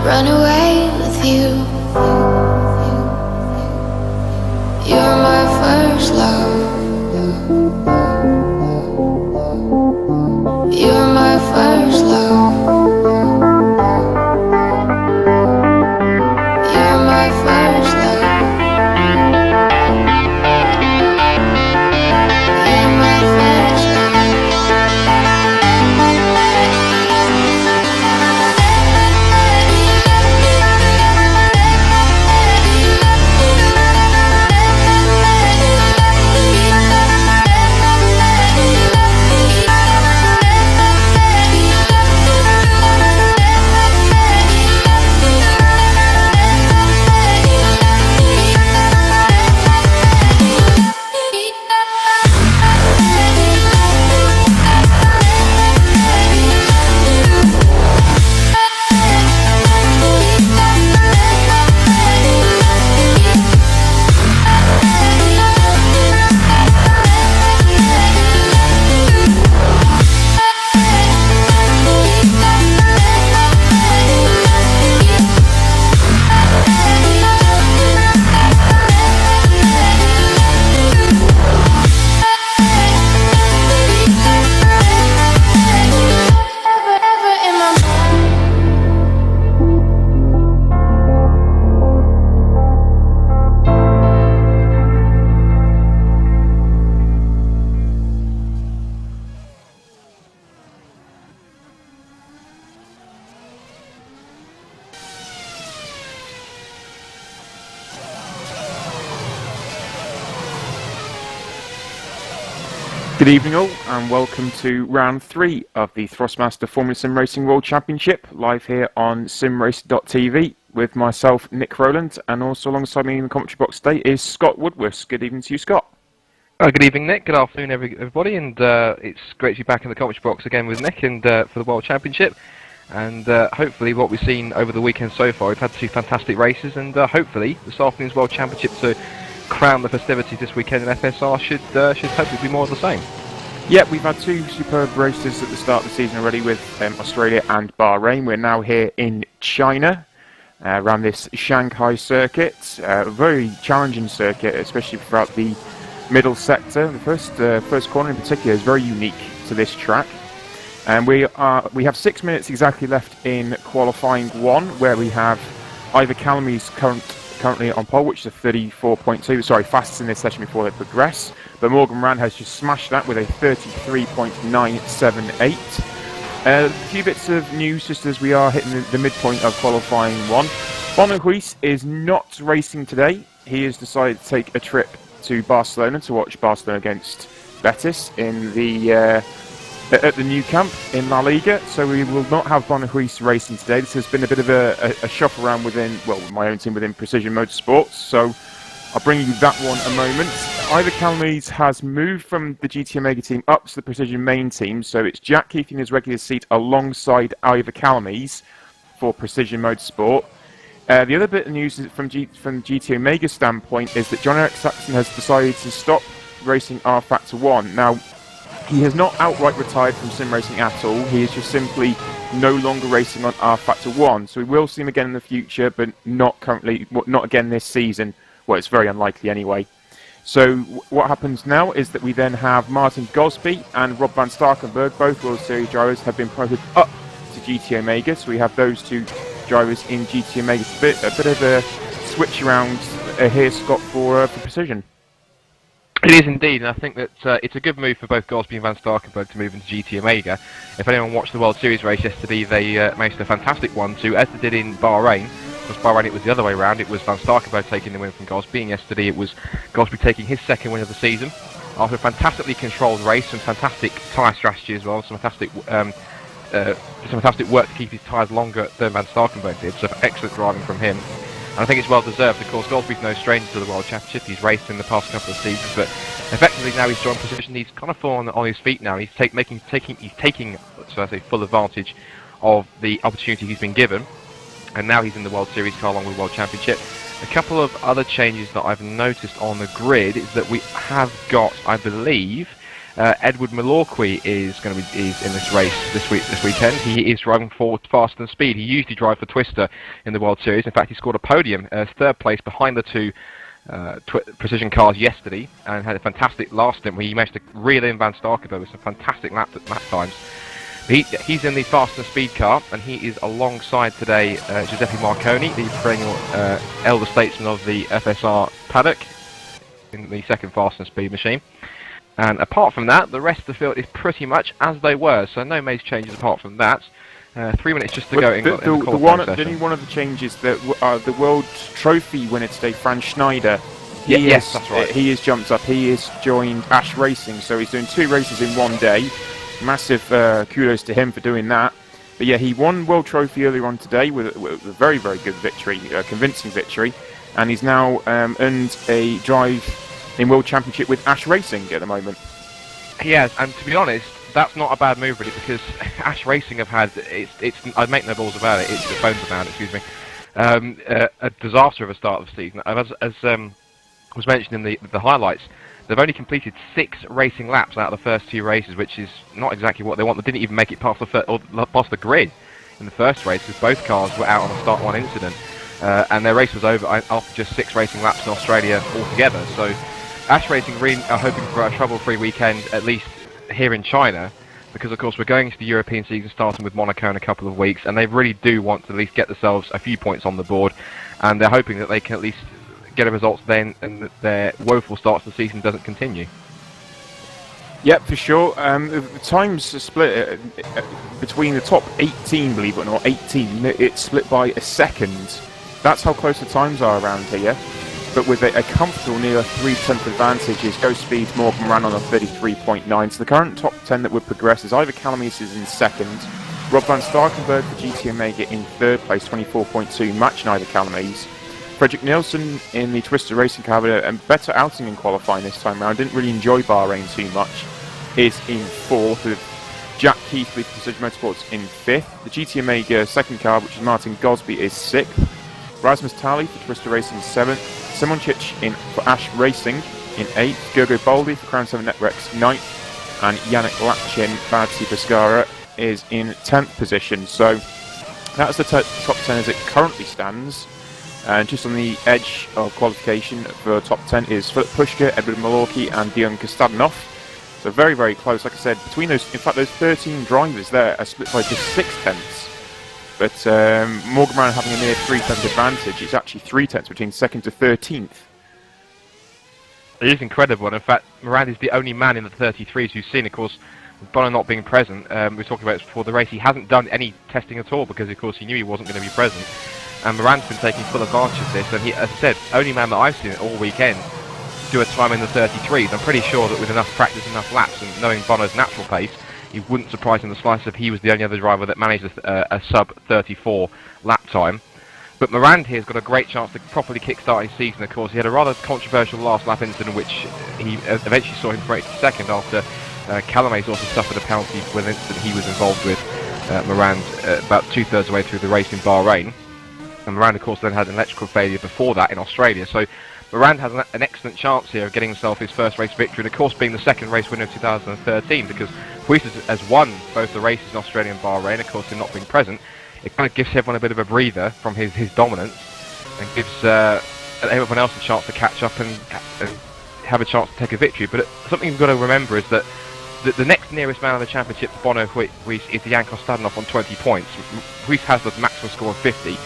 run away with you. You're my first love. You're my first love. You're my first love. You're my first love. Good evening all, and welcome to round 3 of the Thrustmaster Formula Sim Racing World Championship, live here on simracing.tv with myself, Nick Rowland, and also alongside me in the commentary box today is Scott Woodwiss. Good evening to you, Scott. Good evening, Nick. Good afternoon, everybody, and it's great to be back in the commentary box again with Nick and for the World Championship. And hopefully what we've seen over the weekend so far, we've had 2 fantastic races, and hopefully this afternoon's World Championship to crown the festivities this weekend in FSR should hopefully be more of the same. Yeah, we've had 2 superb races at the start of the season already with Australia and Bahrain. We're now here in China around this Shanghai circuit. A very challenging circuit, especially throughout the middle sector. The first corner in particular is very unique to this track. And we have 6 minutes exactly left in qualifying 1, where we have Ivor Calamy's currently on pole, which is a 34.2, sorry, fastest in this session before they progress. But Morgan Rand has just smashed that with a 33.978. A few bits of news just as we are hitting the midpoint of qualifying 1. Woodwiss is not racing today. He has decided to take a trip to Barcelona to watch Barcelona against Betis in the at the new camp in La Liga, so we will not have Woodwiss racing today. This has been a bit of a shop around within, well, my own team within Precision Motorsports, so I'll bring you that one a moment. Ivor Calamy's has moved from the GT Omega team up to the Precision main team, so it's Jack keeping his regular seat alongside Ivor Calamy's for Precision Motorsport. The other bit of news from GT Omega's standpoint is that John Eric Saxon has decided to stop racing R Factor 1. Now, he has not outright retired from sim racing at all. He is just simply no longer racing on R Factor 1. So we will see him again in the future, but not again this season. Well, it's very unlikely anyway. So what happens now is that we then have Martin Gosby and Rob van Starkenburg, both World Series drivers, have been promoted up to GT Omega. So we have those 2 drivers in GT Omega. It's a bit of a switch around here, Scott, for Precision. It is indeed, and I think that it's a good move for both Gosby and Van Starkenburg to move into GT Omega. If anyone watched the World Series race yesterday, they managed a fantastic one too, as they did in Bahrain. Because Bahrain, it was the other way around. It was Van Starkenburg taking the win from Gosby, and yesterday it was Gosby taking his 2nd win of the season. After a fantastically controlled race, some fantastic tyre strategy as well, some fantastic work to keep his tyres longer than Van Starkenburg did, so excellent driving from him. And I think it's well deserved. Of course, Gosby's no stranger to the World Championship. He's raced in the past couple of seasons, but effectively now he's joined Precision. He's kind of fallen on his feet now. He's taking, so I say, full advantage of the opportunity he's been given. And now he's in the World Series car along with the World Championship. A couple of other changes that I've noticed on the grid is that we have got, I believe, Edward Malorqui is in this race this weekend. He is driving for Faster Than Speed. He usually drives for Twister in the World Series. In fact, he scored a podium, third place behind the two Precision cars yesterday, and had a fantastic last stint where he managed to reel in Van Starkenburg with some fantastic lap times. He's in the Faster Than Speed car, and he is alongside today Giuseppe Marconi, the perennial elder statesman of the FSR paddock, in the second Faster Than Speed machine. And apart from that, the rest of the field is pretty much as they were, so no major changes apart from that. 3 minutes just to go in the qualifying session. One of the changes that the World Trophy winner today, Franz Schneider, yes, that's right. He has jumped up. He has joined Ash Racing, so he's doing 2 races in one day. Massive kudos to him for doing that. But yeah, he won World Trophy earlier on today with a very, very good victory, convincing victory, and he's now earned a drive in World Championship with Ash Racing at the moment. He has, and to be honest, that's not a bad move really, because Ash Racing have had, I make no balls about it, it's the bones about it, excuse me, a disaster of a start of the season. As was mentioned in the highlights, they've only completed 6 racing laps out of the first 2 races, which is not exactly what they want. They didn't even make it past the grid in the first race, because both cars were out on a start 1 incident, and their race was over after just 6 racing laps in Australia altogether. So Ash Racing really are hoping for a trouble-free weekend, at least here in China, because of course we're going into the European season starting with Monaco in a couple of weeks, and they really do want to at least get themselves a few points on the board, and they're hoping that they can at least get a result then, and that their woeful start to the season doesn't continue. Yep, for sure. The times are split between the top 18, believe it or not, 18. It's split by a second. That's how close the times are around here. But with a comfortable near 3% advantage is Go Speed, Morgan ran on a 33.9. So the current top 10 that would progress is Ivor Calamise is in second, Rob Van Starkenburg for GT Omega in third place, 24.2, matching Ivor Calamise. Frederick Nielsen in the Twister Racing car with a better outing in qualifying this time round. Didn't really enjoy Bahrain too much. Is in fourth, with Jack Keith with Precision Motorsports in fifth. The GT Omega second car, which is Martin Gosby, is sixth. Rasmus Tally for Twister Racing 7th, Simon Chich for Ash Racing in 8th, Gergo Baldi for Crown 7 Networks 9th, and Yannick Lachin, Badsi Pescara, is in 10th position. So that's the top 10 as it currently stands. And just on the edge of qualification for top 10 is Philip Pushka, Edward Malorqui, and Dion Kostadinov. So very, very close. Like I said, between those, in fact, those 13 drivers there are split by just 6/10. But Morgan Moran having a near 3/10 advantage. It's actually 3/10 between 2nd to 13th. It is incredible, and in fact, Moran is the only man in the 33s who's seen, of course, with Bono not being present. We were talking about this before the race. He hasn't done any testing at all because, of course, he knew he wasn't going to be present. And Moran's been taking full advantage of this, and he, as I said, only man that I've seen it all weekend do a time in the 33s. I'm pretty sure that with enough practice, enough laps, and knowing Bono's natural pace, it wouldn't surprise him the slightest if he was the only other driver that managed a sub-34 lap time. But Moran here has got a great chance to properly kick-start his season, of course. He had a rather controversial last lap incident, which he eventually saw him break to second after Calamise also suffered a penalty for an incident he was involved with, Moran, about 2/3 away through the race in Bahrain. And Moran, of course, then had an electrical failure before that in Australia. So Moran has an excellent chance here of getting himself his first race victory, and of course being the second race winner of 2013, because Woodwiss has won both the races in Australia and Bahrain. Of course, him not being present, it kind of gives everyone a bit of a breather from his dominance, and gives everyone else a chance to catch up and have a chance to take a victory. But something you've got to remember is that the next nearest man of the championship to Bono Woodwiss is Jan Kostadinov on 20 points. Woodwiss has the maximum score of 50.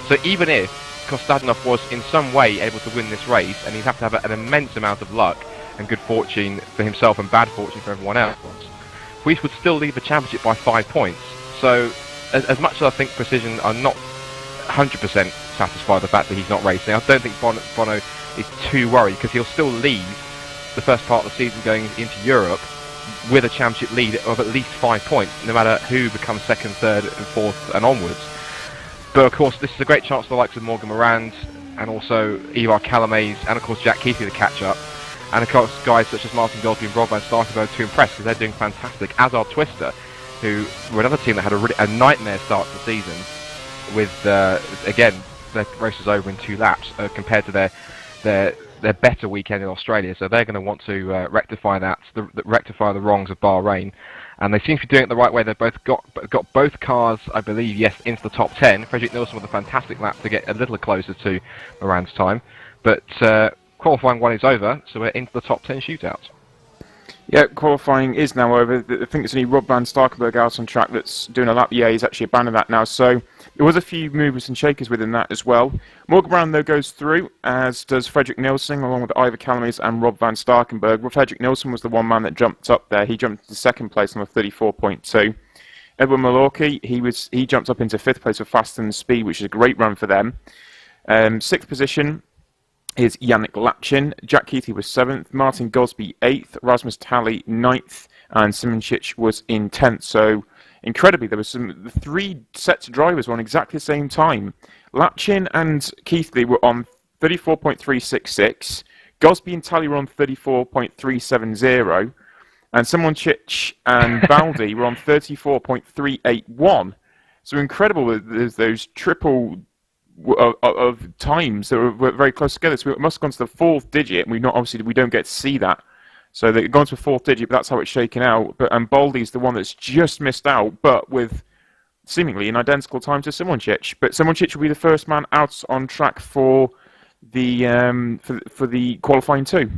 So even if Kostadinov was in some way able to win this race, and he'd have to have an immense amount of luck and good fortune for himself and bad fortune for everyone else, Woodwiss would still lead the championship by 5 points. So as much as I think Precision are not 100% satisfied with the fact that he's not racing, I don't think Bono is too worried, because he'll still lead the first part of the season going into Europe with a championship lead of at least 5 points, no matter who becomes second, third and fourth and onwards. But of course, this is a great chance for the likes of Morgan Moran and also Ivar Calamise and of course Jack Keithley to catch up. And of course, guys such as Martin Goldsby and Rob Van Starkenburg to impress, because they're doing fantastic, as are Twister, who were another team that had a nightmare start to the season with, again, their race was over in 2 laps compared to their their better weekend in Australia, so they're going to want to rectify rectify the wrongs of Bahrain. And they seem to be doing it the right way. They've both got both cars, I believe, yes, into the top 10. Fredrik Nilsson with a fantastic lap to get a little closer to Moran's time. But qualifying 1 is over, so we're into the top 10 shootouts. Yeah, qualifying is now over. I think it's only Rob van Starkenburg out on track that's doing a lap. Yeah, he's actually abandoned that now. So there was a few movers and shakers within that as well. Morgan Brown, though, goes through, as does Fredrik Nilsson, along with Ivor Calamis and Rob van Starkenburg. Well, Fredrik Nilsson was the one man that jumped up there. He jumped to second place on the 34.2. Edwin Malorki, he jumped up into fifth place with Faster Than Speed, which is a great run for them. Sixth position is Yannick Lapchin. Jack Keithley was 7th, Martin Gosby 8th, Rasmus Talley 9th, and Simoncic was in 10th. So, incredibly, there was the 3 sets of drivers were on exactly the same time. Lapchin and Keithley were on 34.366, Gosby and Talley were on 34.370, and Simoncic and Baldi were on 34.381. So incredible, there's those triple of times that were very close together. So it must have gone to the 4th digit, and we don't get to see that. So they've gone to the 4th digit, but that's how it's shaken out. And Baldi's the one that's just missed out, but with seemingly an identical time to Simoncic. But Simoncic will be the first man out on track for the qualifying 2.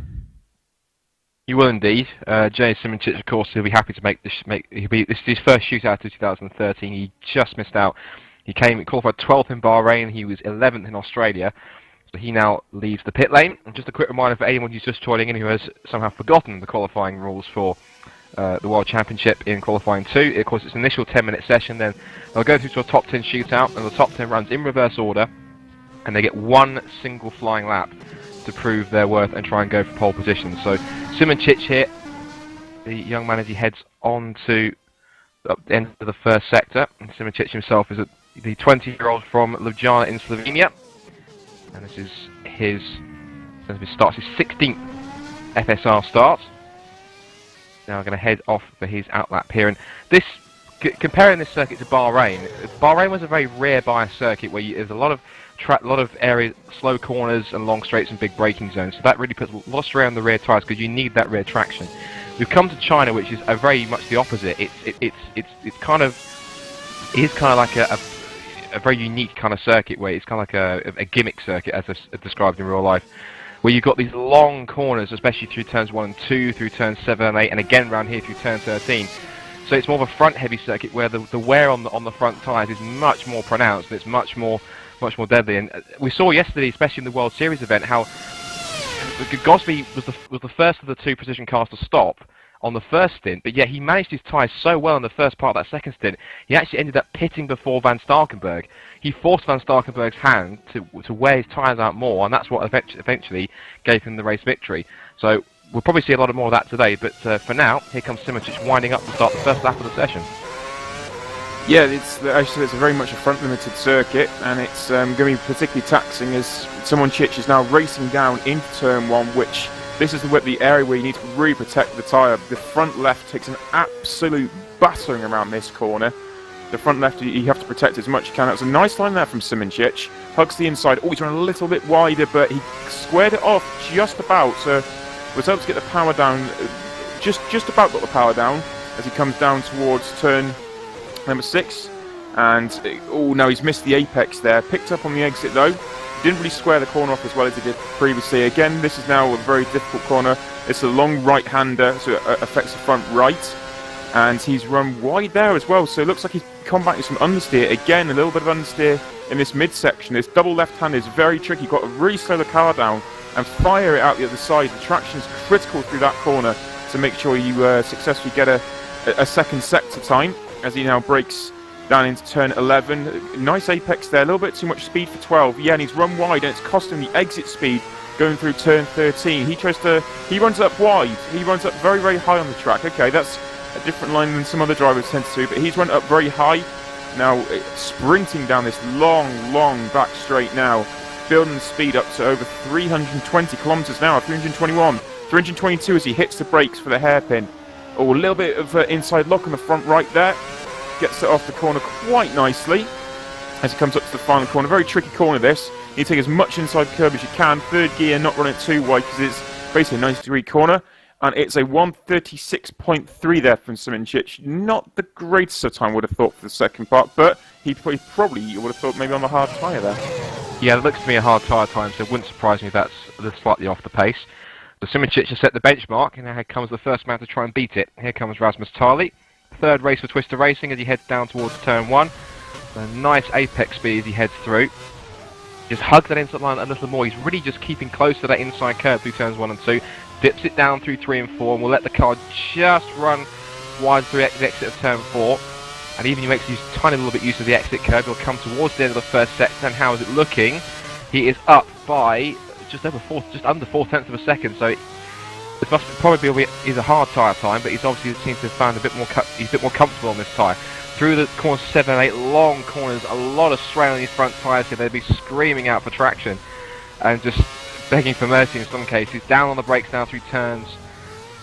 He will indeed. Jay Simoncic, of course, he'll be happy to this is his first shootout of 2013. He just missed out. He qualified 12th in Bahrain. He was 11th in Australia. So he now leaves the pit lane. And just a quick reminder for anyone who's just joining in who has somehow forgotten the qualifying rules for the World Championship in qualifying 2. Of course, it's an initial 10-minute session. Then they'll go through to a top 10 shootout, and the top 10 runs in reverse order. And they get one single flying lap to prove their worth and try and go for pole position. So Simoncic here, the young man, as he heads on to the end of the first sector. And Simoncic himself is the 20-year-old from Ljubljana in Slovenia, and this is his 16th FSR start. Now I'm going to head off for his outlap here, and comparing this circuit to Bahrain was a very rare bias circuit where there's a lot of areas, slow corners and long straights and big braking zones. So that really puts a lot of strain on the rear tyres because you need that rear traction. We've come to China, which is very much the opposite. It's kind of like a very unique kind of circuit where it's kind of like a gimmick circuit, as described in real life, where you've got these long corners, especially through turns 1 and 2, through turns 7 and 8, and again round here through turn 13. So it's more of a front-heavy circuit where the wear on the front tyres is much more pronounced, and it's much more deadly. And we saw yesterday, especially in the World Series event, how Gosby was the first of the 2 precision cars to stop on the first stint, but yet he managed his tyres so well in the first part of that second stint, he actually ended up pitting before Van Starkenburg. He forced Van Starkenburg's hand to wear his tyres out more, and that's what eventually gave him the race victory. So we'll probably see a lot more of that today, but for now, here comes Simoncic winding up to start the first lap of the session. Yeah, it's very much a front-limited circuit, and it's going to be particularly taxing as Simoncic is now racing down into turn 1, which this is the area where you need to really protect the tyre. The front left takes an absolute battering around this corner. The front left, you have to protect as much as you can. That was a nice line there from Simoncic. Hugs the inside. Oh, he's run a little bit wider, but he squared it off just about. So was able to get the power down, just about got the power down as he comes down towards turn number 6. And, now he's missed the apex there. Picked up on the exit, though. Didn't really square the corner off as well as he did previously. Again, this is now a very difficult corner. It's a long right-hander, so it affects the front right. And he's run wide there as well, so it looks like he's come back with some understeer. Again, a little bit of understeer in this midsection. This double left-hander is very tricky. You've got to really slow the car down and fire it out the other side. The traction is critical through that corner to make sure you successfully get a second sector time as he now brakes down into turn 11. Nice apex there, a little bit too much speed for 12. Yeah, and he's run wide, and it's cost him the exit speed going through turn 13. He runs up wide. He runs up very, very high on the track. Okay, that's a different line than some other drivers tend to do, but he's run up very high. Now, sprinting down this long back straight now, building speed up to over 320 kilometers an hour, 321, 322 as he hits the brakes for the hairpin. Oh, a little bit of inside lock on the front right there. Gets it off the corner quite nicely as it comes up to the final corner. Very tricky corner this. You take as much inside curb as you can. Third gear, not running it too wide because it's basically a 90-degree corner. And it's a 1:36.3 there from Simoncic. Not the greatest of time, would have thought, for the second part, but he probably would have thought maybe on the hard tyre there. Yeah, it looks to me a hard tyre time, so it wouldn't surprise me if that's a little slightly off the pace. So Simoncic has set the benchmark, and now here comes the first man to try and beat it. Here comes Rasmus Tali. Third race for Twister Racing as he heads down towards turn 1. A nice apex speed as he heads through. Just hugs that inside line a little more. He's really just keeping close to that inside curve through turns 1 and 2. Dips it down through 3 and 4, and will let the car just run wide through the exit of turn 4. And even he makes a tiny little bit use of the exit curve. He'll come towards the end of the first sector, and how is it looking? He is up by just under 4/10 of a second. So this must probably is a hard tyre time, but he's obviously seems to have found he's a bit more comfortable on this tyre. Through the corners 7 and 8, long corners, a lot of strain on these front tyres here. They'd be screaming out for traction and just begging for mercy in some cases. Down on the brakes now through turns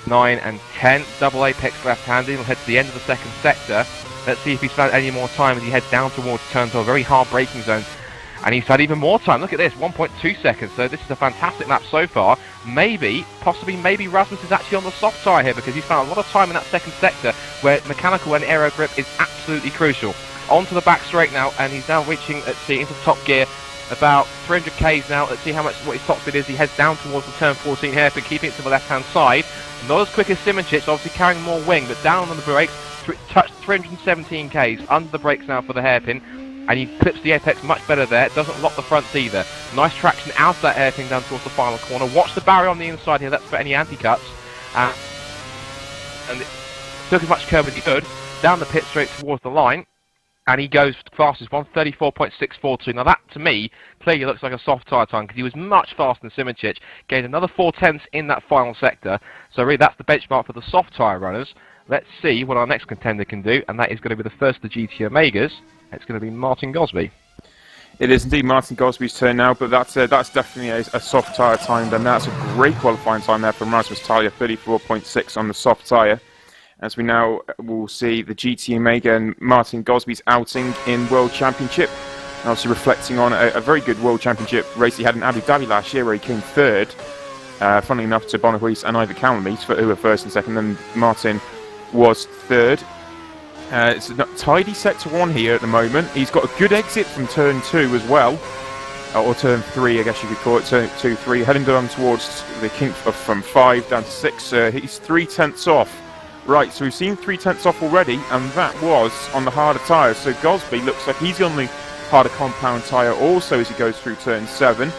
9 and 10. Double apex left-handed. He'll head to the end of the second sector. Let's see if he's found any more time as he heads down towards turn 12. Very hard braking zone. And he's had even more time. Look at this, 1.2 seconds. So this is a fantastic lap so far. Maybe Rasmus is actually on the soft tyre here because he's found a lot of time in that second sector where mechanical and aero grip is absolutely crucial. Onto the back straight now, and he's now reaching, let's see, into top gear. About 300 k's now. Let's see what his top speed is. He heads down towards the turn 14 hairpin, keeping it to the left-hand side. Not as quick as Simoncic, obviously carrying more wing, but down on the brakes. Touched 317 k's under the brakes now for the hairpin, and he clips the apex much better there. Doesn't lock the fronts either. Nice traction out of that hairpin down towards the final corner. Watch the barrier on the inside here. That's for any anti-cuts. And took as much curve as he could down the pit straight towards the line. And he goes fastest, 1:34.642. Now that, to me, clearly looks like a soft tyre time because he was much faster than Simoncic. Gained another 4/10 in that final sector. So really that's the benchmark for the soft tyre runners. Let's see what our next contender can do, and that is going to be the first of the GT Omegas. It's going to be Martin Gosby. It is indeed Martin Gosby's turn now, but that's definitely a soft tyre time. Then that's a great qualifying time there from Rasmus Talia, 34.6 on the soft tyre. As we now will see the GT Omega and Martin Gosby's outing in World Championship. And obviously reflecting on a very good World Championship race he had in Abu Dhabi last year where he came third. Funnily enough to Woodwiss and Ivor Calamy, who were first and second, and Martin was third. It's a tidy set to 1 here at the moment. He's got a good exit from turn 2 as well. Or turn 3, I guess you could call it, turn 2, 3. Heading down towards the kink from 5 down to 6. He's 3/10 off. Right, so we've seen 3/10 off already, and that was on the harder tyres. So Gosby looks like he's on the harder compound tyre also as he goes through turn 7.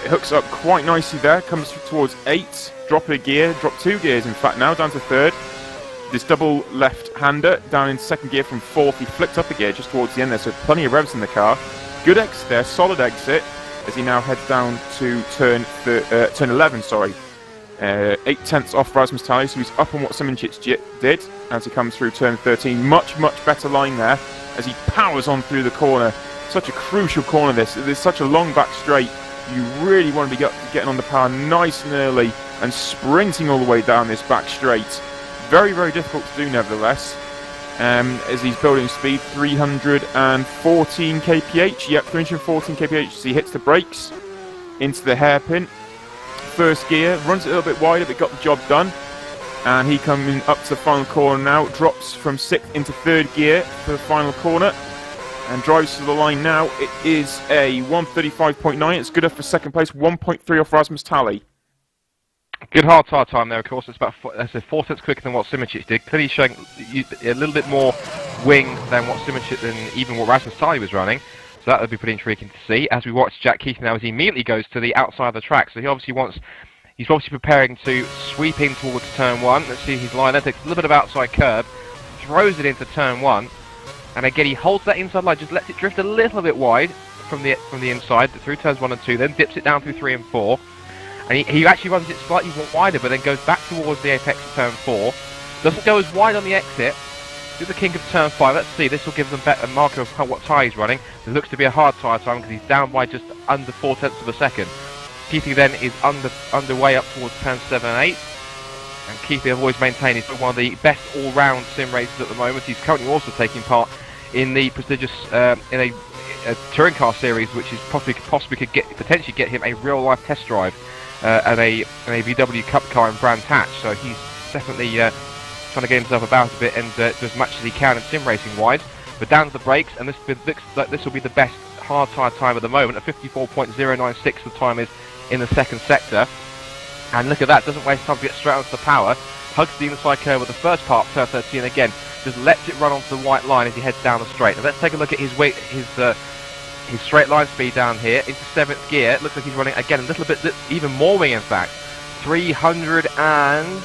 It hooks up quite nicely there, comes towards 8, drop a gear, drop 2 gears in fact now, down to 3rd. This double left-hander down in 2nd gear from 4th. He flicked up a gear just towards the end there, so plenty of revs in the car. Good exit there, solid exit, as he now heads down to turn 11, sorry. 8/10 off Rasmus Tali, so he's up on what Simoncic did as he comes through turn 13. Much better line there as he powers on through the corner. Such a crucial corner this. There's such a long back straight. You really want to be getting on the power nice and early and sprinting all the way down this back straight. Very difficult to do nevertheless. As he's building speed, 314 kph. Yep, 314 kph as he hits the brakes into the hairpin. First gear, runs it a little bit wider, but got the job done. And he coming up to the final corner now, drops from 6th into 3rd gear for the final corner, and drives to the line now. It is a 1:35.9, it's good enough for 2nd place, 1.3 off Rasmus Tali. Good hard tyre time there, of course. It's about 4/10 quicker than what Simoncic did. Clearly showing a little bit more wing than what Simoncic and even what Rasmus Tali was running. So that would be pretty intriguing to see. As we watch Jack Keith now, as he immediately goes to the outside of the track. So he's obviously preparing to sweep in towards turn 1. Let's see his line there. Takes a little bit of outside curb, throws it into turn 1, and again he holds that inside line, just lets it drift a little bit wide from the inside through turns 1 and 2, then dips it down through 3 and 4. And he actually runs it slightly wider, but then goes back towards the apex of turn 4. Doesn't go as wide on the exit. Do the kink of turn 5. Let's see. This will give them a marker of what tyre he's running. It looks to be a hard tyre time because he's down by just under 4/10 of a second. Keithy then is underway up towards turn 7 and 8. And Keithy, I've always maintained, is one of the best all-round sim racers at the moment. He's currently also taking part in the prestigious touring car series, which is possibly could potentially get him a real life test drive at a VW Cup car in Brands Hatch. So he's definitely trying to get himself about a bit and do as much as he can in sim racing wise. But down to the brakes, and this will be the best hard tyre time at the moment. At 54.096 the time is in the second sector. And look at that, doesn't waste time to get straight onto the power. Hugs the inside curve with the first part, turn 13 again. Just lets it run onto the white line as he heads down the straight. Now let's take a look at his straight line speed down here into 7th gear. It looks like he's running again a little bit, even more wing in fact. 300 and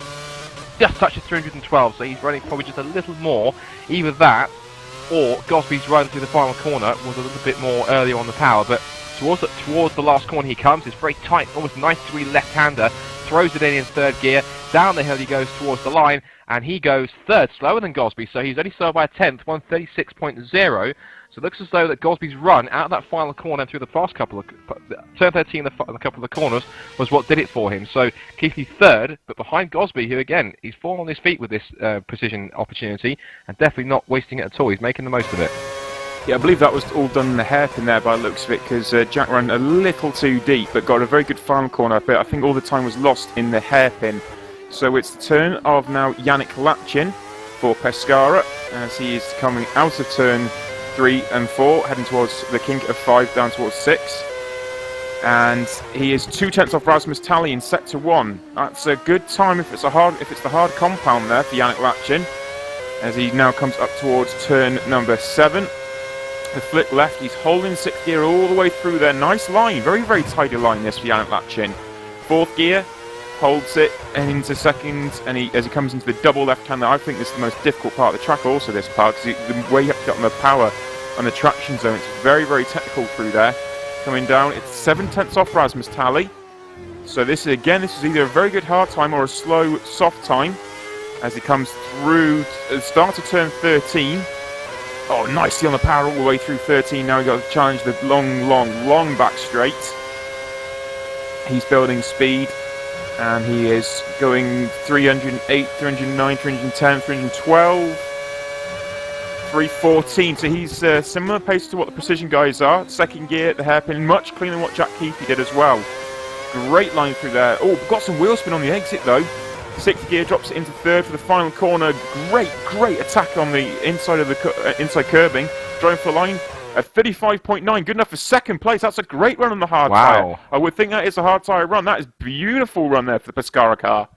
just touches 312, so he's running probably just a little more. Either that, or Gosby's run through the final corner was a little bit more earlier on the power, but towards the last corner he comes. It's very tight, almost 90-degree left-hander. Throws it in 3rd gear. Down the hill he goes towards the line, and he goes 3rd, slower than Gosby, so he's only slower by a 10th, 136.0. So it looks as though that Gosby's run out of that final corner and through the first couple of turn 13 and a couple of the corners was what did it for him. So Keithley 3rd, but behind Gosby, who again he's fallen on his feet with this precision opportunity and definitely not wasting it at all. He's making the most of it. Yeah, I believe that was all done in the hairpin there by the looks of it, because Jack ran a little too deep but got a very good final corner, but I think all the time was lost in the hairpin. So it's the turn of now Yannick Lapchin for Pescara as he is coming out of turn 3 and 4, heading towards the kink of 5 down towards 6. And he is 2/10 off Rasmus Tally in sector 1. That's a good time if it's the hard compound there for Yannick Lapchin, as he now comes up towards turn number 7. The flick left, he's holding 6th gear all the way through there. Nice line, very, very tidy line this for Yannick Lapchin. 4th gear, holds it into 2nd, and as he comes into the double left-hander, I think this is the most difficult part of the track also, this part, because the way you have to get on the power on the traction zone, it's very, very technical through there. Coming down, it's 7/10 off Rasmus Tally. So this is either a very good hard time or a slow, soft time, as he comes through the start of turn 13. Oh, nicely on the power all the way through 13. Now we've got to challenge the long back straight. He's building speed, and he is going 308, 309, 310, 312, 314. So he's similar pace to what the precision guys are. 2nd gear at the hairpin, much cleaner than what Jack Keithley did as well. Great line through there. Oh, got some wheel spin on the exit though. 6th gear drops it into 3rd for the final corner. Great attack on the inside of the inside curbing. Driving for the line at 35.9. Good enough for 2nd place. That's a great run on the hard tyre. I would think that is a hard tyre run. That is beautiful run there for the Pescara car.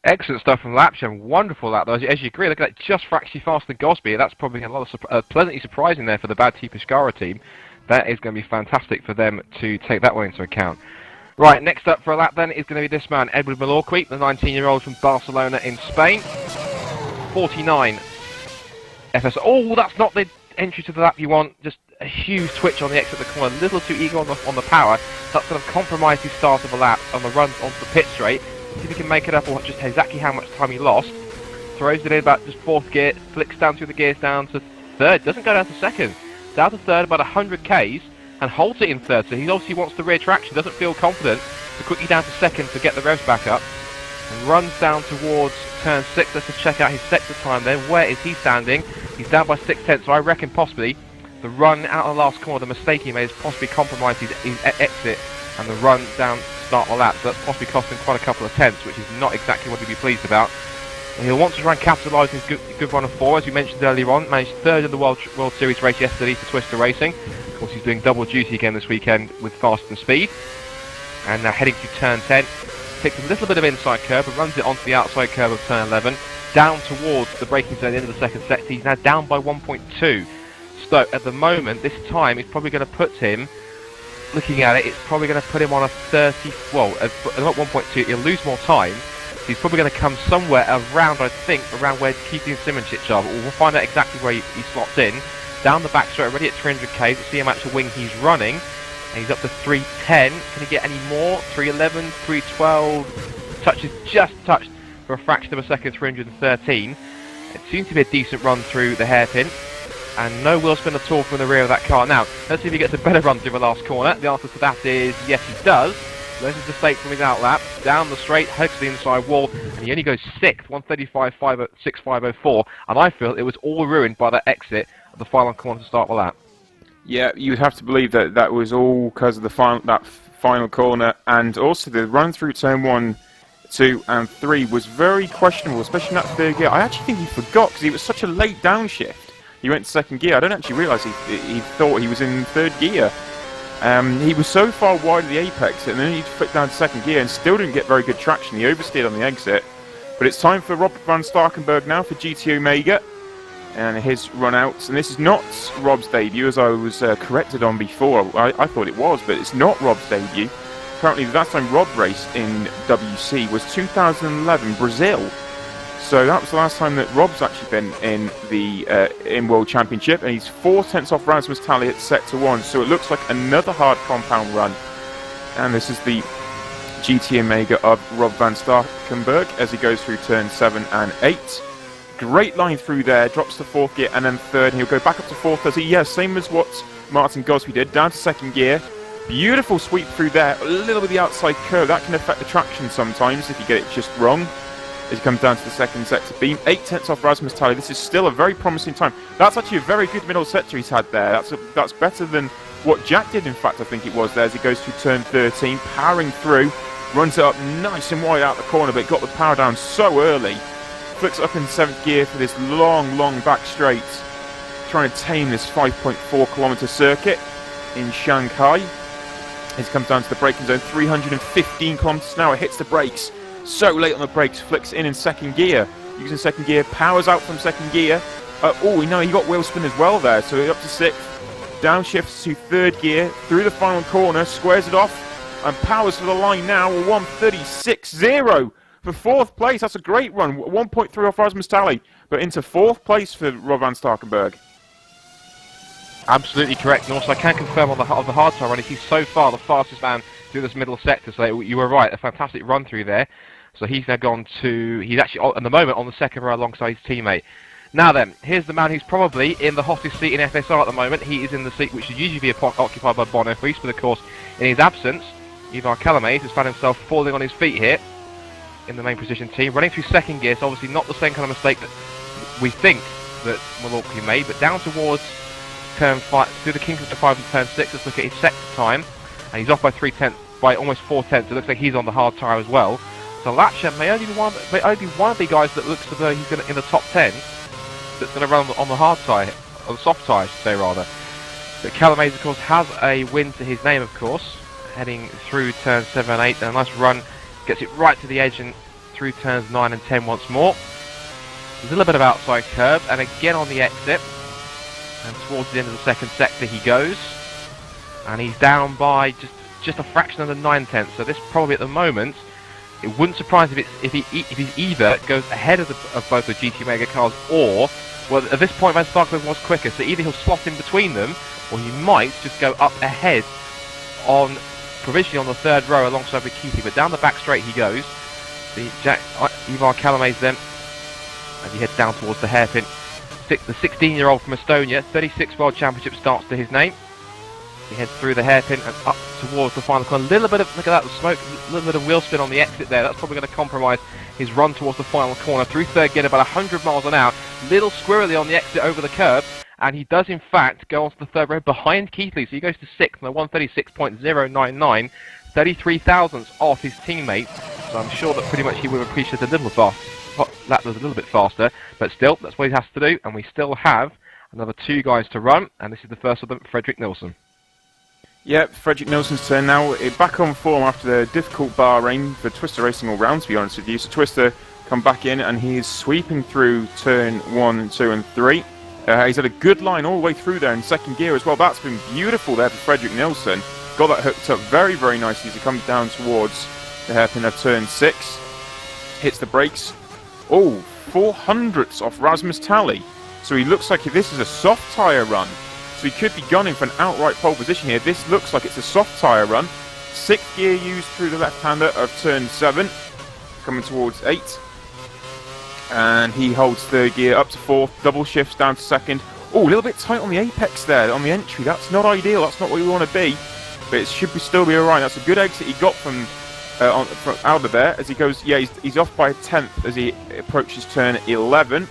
Excellent stuff from Lapchin. Wonderful that though. As you agree, look at that, just fractionally faster than Gosby. That's probably a lot of pleasantly surprising there for the Bad T Pescara team. That is going to be fantastic for them to take that one into account. Right, next up for a lap then is going to be this man, Edward Malorqui, the 19-year-old from Barcelona in Spain. 49 FSR. Oh, that's not the entry to the lap you want. Just a huge twitch on the exit of the corner. A little too eager on the power. That's going to compromise his start of the lap on the run onto the pit straight. See if he can make it up or just exactly how much time he lost. Throws it in about just 4th gear, flicks down through the gears down to 3rd. Doesn't go down to 2nd. Down to 3rd about 100 Ks. And holds it in 3rd, so he obviously wants the rear traction, doesn't feel confident, so quickly down to 2nd to get the revs back up, and runs down towards turn 6. Let's just check out his sector time then. Where is he standing? He's down by 6/10, so I reckon possibly the run out of the last corner, the mistake he made has possibly compromised his exit and the run down to start the lap, so that's possibly cost him quite a couple of tenths, which is not exactly what he'd be pleased about. And he'll want to try and capitalise his good run of 4, as we mentioned earlier on. Managed 3rd in the World Series race yesterday for Twister Racing. Of course, he's doing double duty again this weekend with fast and speed. And now heading to turn 10. Takes a little bit of inside curve and runs it onto the outside curve of turn 11. Down towards the braking zone into the 2nd sector. He's now down by 1.2. So at the moment, this time, it's probably going to put him, looking at it, it's probably going to put him on a 30, well, not 1.2, he'll lose more time. So he's probably going to come somewhere around, I think, around where Keithley and Simonchich are. But we'll find out exactly where he slots in. Down the back straight, already at 300 K. Let's see how much wing he's running. And he's up to 310. Can he get any more? 311, 312. Touches just touched for a fraction of a second, 313. It seems to be a decent run through the hairpin. And no wheel spin at all from the rear of that car. Now, let's see if he gets a better run through the last corner. The answer to that is yes, he does. This is the stake from his outlap. Down the straight, hugs the inside wall, and he only goes 6th, 135.6504. And I feel it was all ruined by that exit of the final corner to start the lap. Yeah, you'd have to believe that that was all because of the final corner, and also the run through turn 1, 2 and 3 was very questionable, especially in that third gear. I actually think he forgot because he was such a late downshift. He went to second gear. I don't actually realise he thought he was in third gear. He was so far wide of the apex, and then he flipped down to second gear and still didn't get very good traction. He oversteered on the exit. But it's time for Rob van Starkenburg now for GT Omega and his run out. And this is not Rob's debut, as I was corrected on before. I thought it was, but it's not Rob's debut. Apparently the last time Rob raced in WC was 2011 Brazil. So that was the last time that Rob's actually been in the in World Championship, and he's 4/10 off Rasmus Tally at sector 1. So it looks like another hard compound run. And this is the GT Omega of Rob van Starkenburg as he goes through turn 7 and 8. Great line through there, drops to 4th gear and then 3rd. He'll go back up to 4th as he, same as what Martin Gosby did, down to 2nd gear. Beautiful sweep through there, a little bit of the outside curve. That can affect the traction sometimes if you get it just wrong. As he comes down to the 2nd sector beam, 8/10 off Rasmus Tally. This is still a very promising time. That's actually a very good middle sector he's had there. That's better than what Jack did, in fact, I think it was there, as he goes through turn 13, powering through, runs it up nice and wide out the corner, but got the power down so early. Flicks up in 7th gear for this long back straight, trying to tame this 5.4 kilometer circuit in Shanghai. As he comes down to the braking zone, 315 kilometers an hour, hits the brakes. So late on the brakes, flicks in 2nd gear. Using 2nd gear, powers out from 2nd gear. He got wheel spin as well there, so up to 6th. Downshifts to 3rd gear, through the final corner, squares it off, and powers for the line now, 1:36.0 for 4th place. That's a great run, 1.3 off Rasmus Tally, but into 4th place for Rob van Starkenburg. Absolutely correct, and also I can confirm on the hard tire run, he's so far the fastest man through this middle sector, so you were right, a fantastic run through there. So he's now gone to, he's actually at the moment on the 2nd row alongside his teammate. Now then, here's the man who's probably in the hottest seat in FSR at the moment. He is in the seat which should usually be occupied by Bono Huis, but of course, in his absence, Ivar Calamaze has found himself falling on his feet here in the main position team, running through 2nd gear, so obviously not the same kind of mistake that we think that Milwaukee made, but down towards turn 5, through the Kingston 5 and turn 6. Let's look at his sector time, and he's off by 3/10, by almost 4/10. It looks like he's on the hard tyre as well. So Lapsha may only be one of the guys that looks as though he's going to, in the top 10, that's going to run on the hard tyre, or the soft tyre, I should say rather. But Calamaze, of course, has a win to his name, of course, heading through turn 7 and 8, and a nice run, gets it right to the edge and through turns 9 and 10 once more. A little bit of outside curve, and again on the exit, and towards the end of the 2nd sector he goes, and he's down by just a fraction under 9/10. So this probably at the moment, it wouldn't surprise if he either goes ahead of both the GT Mega cars, or, well, at this point Van Starkenburg was quicker, so either he'll slot in between them, or he might just go up ahead on provisionally on the 3rd row alongside with Keithy. But down the back straight he goes. Ivar Calamaze then, as he heads down towards the hairpin. The 16-year-old from Estonia, 36 World Championship starts to his name. He heads through the hairpin and up towards the final corner. Look at that, the smoke, a little bit of wheel spin on the exit there. That's probably going to compromise his run towards the final corner. Through 3rd gear, about 100 miles an hour. Little squirrely on the exit over the curb. And he does, in fact, go onto the 3rd row behind Keithley. So he goes to 6th on the 1:36.099. 33 thousandths off his teammate. So I'm sure that pretty much he would have appreciated a little fast. That was a little bit faster. But still, that's what he has to do. And we still have another 2 guys to run. And this is the first of them, Fredrik Nilsson. Yep, Fredrik Nilsson's turn now. Back on form after the difficult Bahrain for Twister racing all round, to be honest with you. So Twister come back in and he is sweeping through turn 1, 2 and 3. He's had a good line all the way through there in 2nd gear as well. That's been beautiful there for Fredrik Nilsson. Got that hooked up very, very nicely as he comes down towards the hairpin of turn 6. Hits the brakes. 400ths off Rasmus Tally. So he looks like this is a soft tyre run. So he could be gunning for an outright pole position here. This looks like it's a soft tyre run. 6th gear used through the left-hander of turn 7. Coming towards 8. And he holds 3rd gear up to 4th. Double shifts down to 2nd. A little bit tight on the apex there, on the entry. That's not ideal. That's not what we want to be. But it should still be alright. That's a good exit he got from out of there. As he goes, he's off by a 10th as he approaches turn 11.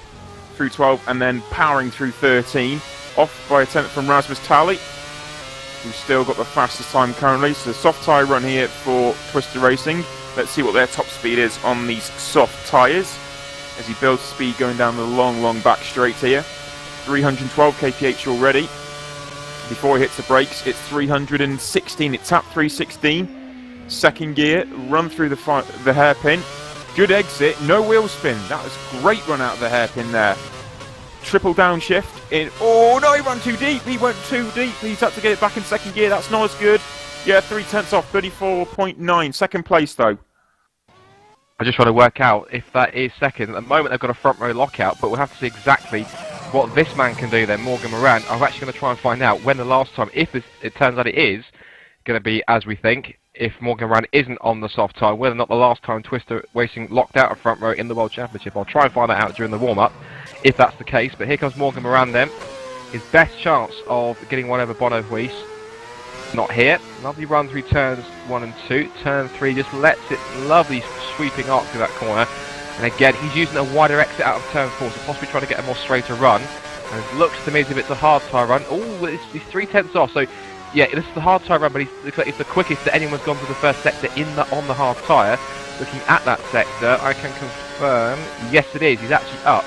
Through 12 and then powering through 13. Off by a 10th from Rasmus Tally. who's still got the fastest time currently. So soft tyre run here for Twister Racing. Let's see what their top speed is on these soft tyres as he builds speed going down the long back straight here. 312 kph already. Before he hits the brakes, it's 316. It tapped 316. Second gear, run through the hairpin. Good exit, no wheel spin. That was a great run out of the hairpin there. Triple downshift in. Oh no, he ran too deep. He went too deep. He's had to get it back in second gear. That's not as good. Yeah, 3/10 off, 34.9. Second place though. I just want to work out if that is second. At the moment they've got a front row lockout, but we'll have to see exactly what this man can do then, Morgan Moran. I'm actually going to try and find out when the last time, if it turns out it is going to be as we think, if Morgan Moran isn't on the soft tyre, whether or not the last time Twister Racing locked out a front row in the World Championship. I'll try and find that out during the warm-up, if that's the case. But here comes Morgan Moran then. His best chance of getting one over Bono Huis. Not here. Lovely run through turns 1 and 2. Turn 3 just lets it, lovely sweeping arc through that corner. And again, he's using a wider exit out of turn 4, so possibly trying to get a more straighter run. And it looks to me as if it's a hard tyre run. Oh, he's 3/10 off, so yeah, this is the hard tyre run, but looks like it's the quickest that anyone's gone through the first sector on the hard tyre. Looking at that sector, I can confirm, yes it is, he's actually up.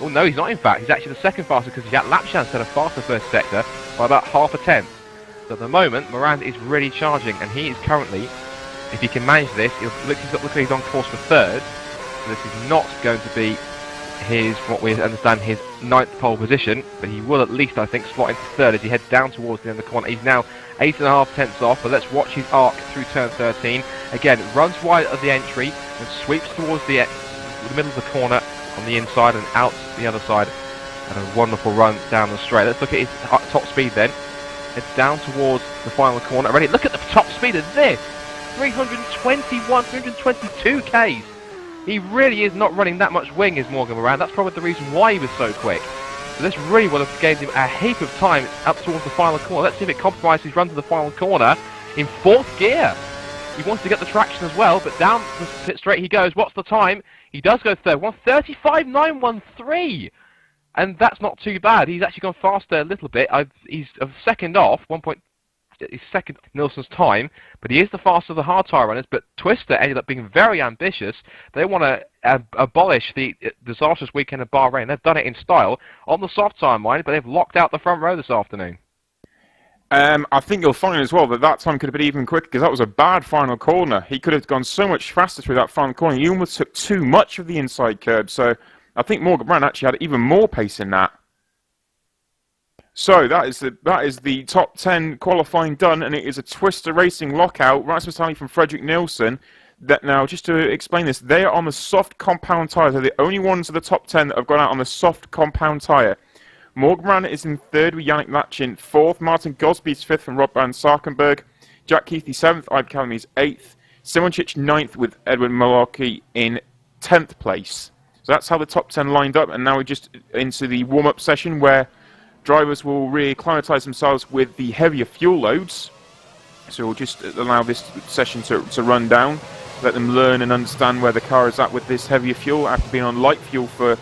Oh no, he's not in fact, he's actually the second fastest because he's at lap chance had a faster first sector by about half a tenth. So at the moment, Moran is really charging, and he is currently, if he can manage this, looks like he's on course for third. So this is not going to be his, from what we understand, his 9th pole position, but he will at least, I think, slot into third as he heads down towards the end of the corner. He's now 8.5 tenths off, but let's watch his arc through turn 13. Again, runs wide at the entry and sweeps towards the middle of the corner on the inside and out the other side. And a wonderful run down the straight. Let's look at his top speed then. Heads down towards the final corner. Already, look at the top speed of this! 321, 322 Ks. He really is not running that much wing, is Morgan Moran. That's probably the reason why he was so quick. So this really would have gained him a heap of time up towards the final corner. Let's see if it compromises his run to the final corner in 4th gear. He wants to get the traction as well, but down the pit straight he goes. What's the time? He does go third. 1:35.913. And that's not too bad. He's actually gone faster a little bit. He's a second off, he's second Nilsson's time, but he is the fastest of the hard tyre runners. But Twister ended up being very ambitious. They want to abolish the disastrous weekend of Bahrain. They've done it in style on the soft tyre, mind, but they've locked out the front row this afternoon. I think you'll find as well that time could have been even quicker because that was a bad final corner. He could have gone so much faster through that final corner. He almost took too much of the inside curb, so I think Morgan Moran actually had even more pace in that. So that is the top 10 qualifying done, and it is a Twister Racing lockout. Right specifically from Fredrik Nilsson. That now, just to explain this, they are on the soft compound tyre. They're the only ones of the top 10 that have gone out on the soft compound tyre. Morgan Moran is in third with Yannick Lachin 4th. Martin Gosby's 5th from Rob van Sarkenberg. Jack Keithy 7th. Ibe Calamy's 8th. Simončić 9th with Edwin Malarkey in 10th place. So that's how the top 10 lined up, and now we're just into the warm-up session where drivers will re-acclimatise themselves with the heavier fuel loads. So we'll just allow this session to run down, let them learn and understand where the car is at with this heavier fuel after being on light fuel for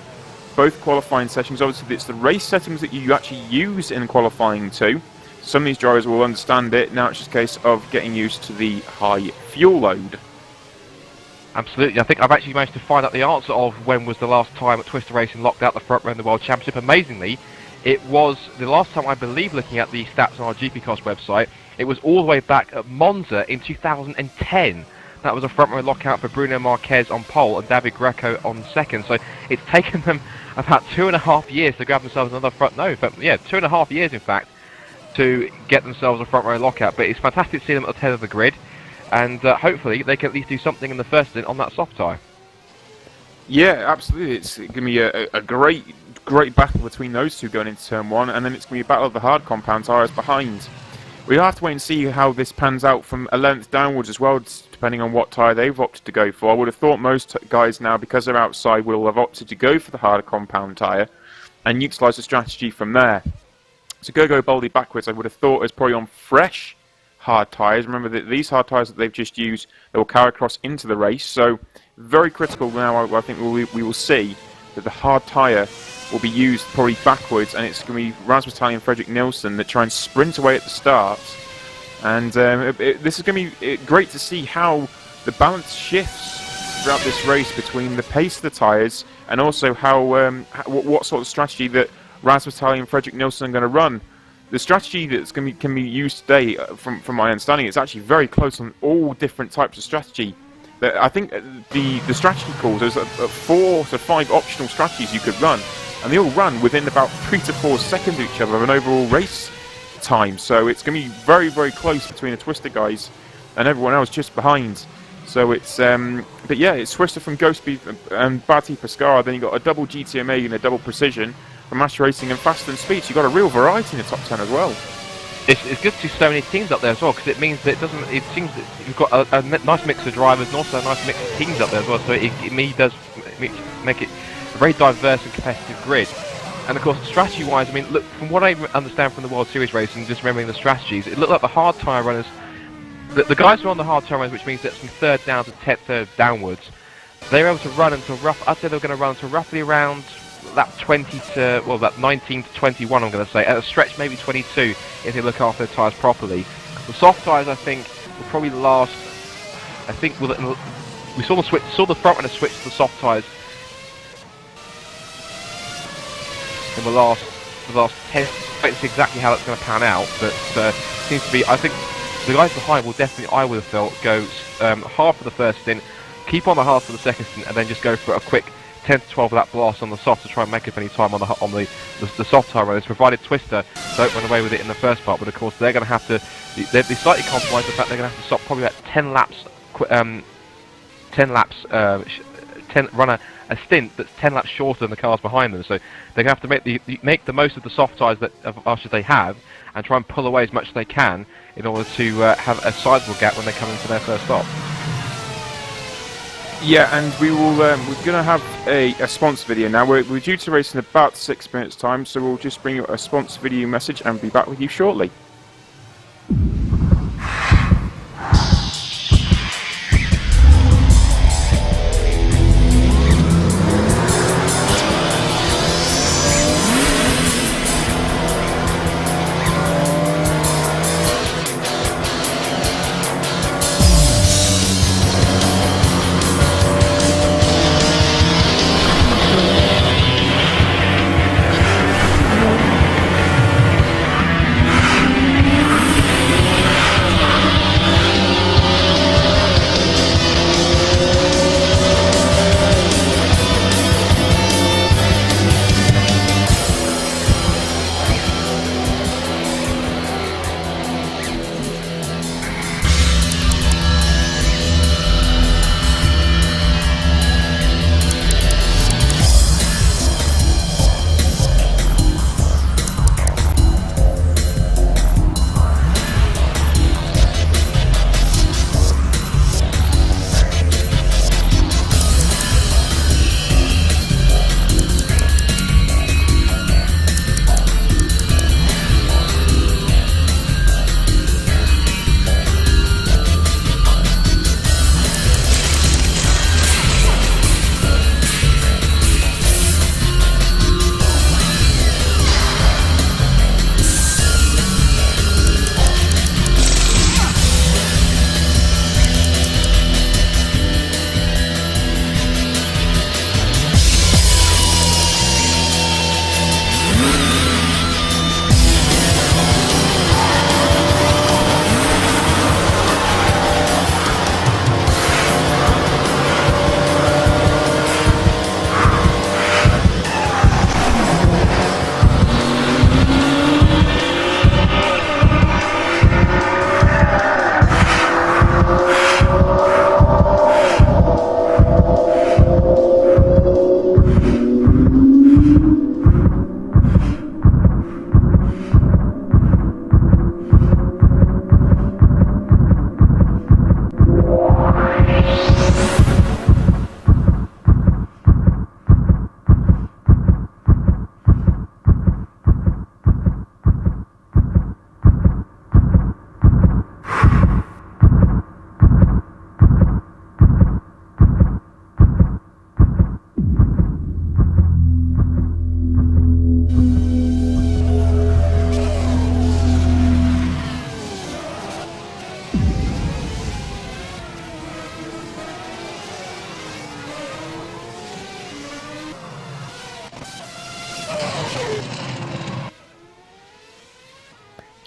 both qualifying sessions. Obviously, it's the race settings that you actually use in qualifying too. Some of these drivers will understand it. Now it's just a case of getting used to the high fuel load. Absolutely. I think I've actually managed to find out the answer of when was the last time that Twister Racing locked out the front row in the World Championship. Amazingly, it was the last time, I believe, looking at the stats on our GPCOS website, it was all the way back at Monza in 2010. That was a front row lockout for Bruno Marquez on pole and David Greco on second. So it's taken them about 2.5 years to grab themselves another front. No, but yeah, 2.5 years in fact to get themselves a front row lockout. But it's fantastic to see them at the head of the grid, and hopefully they can at least do something in the first stint on that soft tyre. Yeah, absolutely. It's going to be a great battle between those two going into turn 1, and then it's going to be a battle of the hard compound tyres behind. We'll have to wait and see how this pans out from 11th downwards as well, depending on what tyre they've opted to go for. I would have thought most guys now, because they're outside, will have opted to go for the harder compound tyre and utilise the strategy from there. So go boldly backwards, I would have thought, is probably on fresh hard tyres. Remember that these hard tyres that they've just used, they will carry across into the race. So very critical now, I think we will see that the hard tyre will be used probably backwards, and it's going to be Rasmussen and Fredrik Nilsson that try and sprint away at the start. And this is going to be great to see how the balance shifts throughout this race between the pace of the tyres and also how what sort of strategy that Rasmussen and Fredrik Nilsson are going to run. The strategy that's can be used today, from my understanding, it's actually very close on all different types of strategy. I think the strategy calls, there's 4 to 5 optional strategies you could run, and they all run within about 3 to 4 seconds of each other of an overall race time. So it's going to be very, very close between the Twister guys and everyone else just behind. So it's, but yeah, it's Twister from Ghostspeed and Bati Pascal. Then you've got a double GTMA and a double Precision from Ash Racing and Fast and Speed. So you've got a real variety in the top 10 as well. It's good to see so many teams up there as well, because it means that it seems that you've got a nice mix of drivers and also a nice mix of teams up there as well. So it does make it a very diverse and competitive grid. And of course, strategy-wise, I mean, look, from what I understand from the World Series race and just remembering the strategies, it looked like the hard tyre runners, the guys who were on the hard tyre runners, which means that from 3rd down to 10th third downwards, they were able to run until I'd say they were going to run until roughly around that 20 to, well, that 19 to 21, I'm going to say. At a stretch, maybe 22, if they look after their tyres properly. The soft tyres, I think, will probably last, I think, we saw the front runner switch to the soft tyres in the last 10. It's exactly how that's going to pan out, but seems to be, I think the guys behind will definitely, I would have felt, go half of the first stint, keep on the half of the second stint, and then just go for a quick 10 to 12 lap blast on the soft to try and make up any time on the soft tyre runners, provided Twister don't run away with it in the first part. But of course they're going to have to, they'll be slightly compromised the fact they're going to have to stop probably about 10 laps, run a stint that's 10 laps shorter than the cars behind them. So they're going to have to make the most of the soft tyres that they have, and try and pull away as much as they can in order to have a sizable gap when they come into their first stop. Yeah, and we will. We're going to have a sponsor video now. We're due to race in about 6 minutes' time, so we'll just bring you a sponsor video message and be back with you shortly.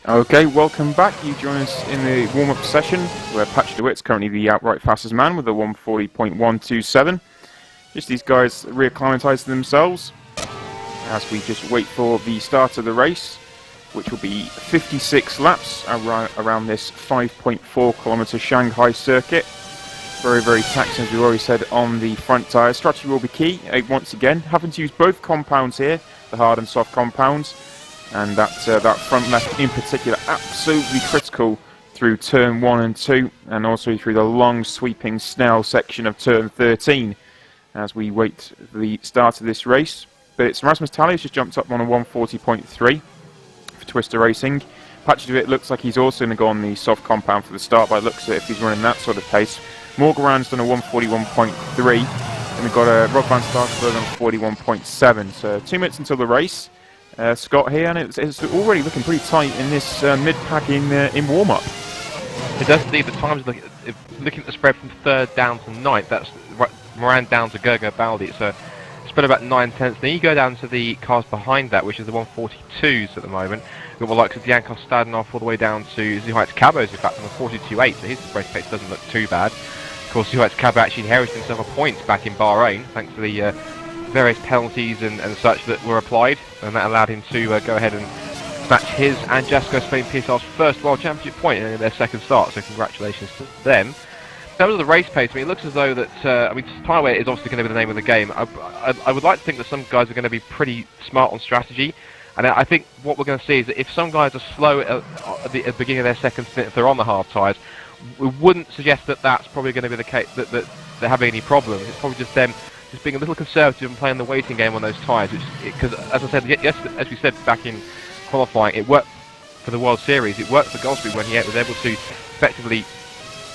Okay, welcome back. You join us in the warm-up session where Patrick DeWitt's currently the outright fastest man with a 140.127. Just these guys reacclimatising themselves as we just wait for the start of the race, which will be 56 laps around this 5.4 kilometre Shanghai circuit. Very, very taxing, as we already said, on the front tyres. Strategy will be key. Once again, having to use both compounds here, the hard and soft compounds. And that front left in particular, absolutely critical through turn 1 and 2, and also through the long sweeping Snell section of turn 13, as we wait for the start of this race. But it's Rasmus Tally has just jumped up on a 140.3 for Twister Racing. Patrick DeWitt looks like he's also going to go on the soft compound for the start, by the looks of it, if he's running that sort of pace. Morgan's done a 141.3, and we've got a Rob Van Starkenburg on 41.7. So 2 minutes until the race. Scott here, and it's already looking pretty tight in this mid-pack in warm-up. It does indeed. The times looking at the spread from 3rd down to 9th, that's Moran down to Gergo Baldi. It's a spread about 9/10. Then you go down to the cars behind that, which is the 142s at the moment. We've got the likes of Jankos Stadanov all the way down to Zuhait's Cabos, in fact, on the 42.8, so his race pace doesn't look too bad. Of course, Zuhait's Cabo actually inherited himself a point back in Bahrain, thanks to the various penalties and such that were applied, and that allowed him to go ahead and snatch his and Jessica Spain PSR's first World Championship point in their second start, so congratulations to them. In terms of the race pace, I mean, it looks as though that, tyre weight is obviously going to be the name of the game. I would like to think that some guys are going to be pretty smart on strategy, and I think what we're going to see is that if some guys are slow at the beginning of their second stint, if they're on the hard tyres, we wouldn't suggest that that's probably going to be the case, that they're having any problems. It's probably just them just being a little conservative and playing the waiting game on those tyres, because as I said, yes, as we said back in qualifying, it worked for the World Series, it worked for Gosby when he was able to effectively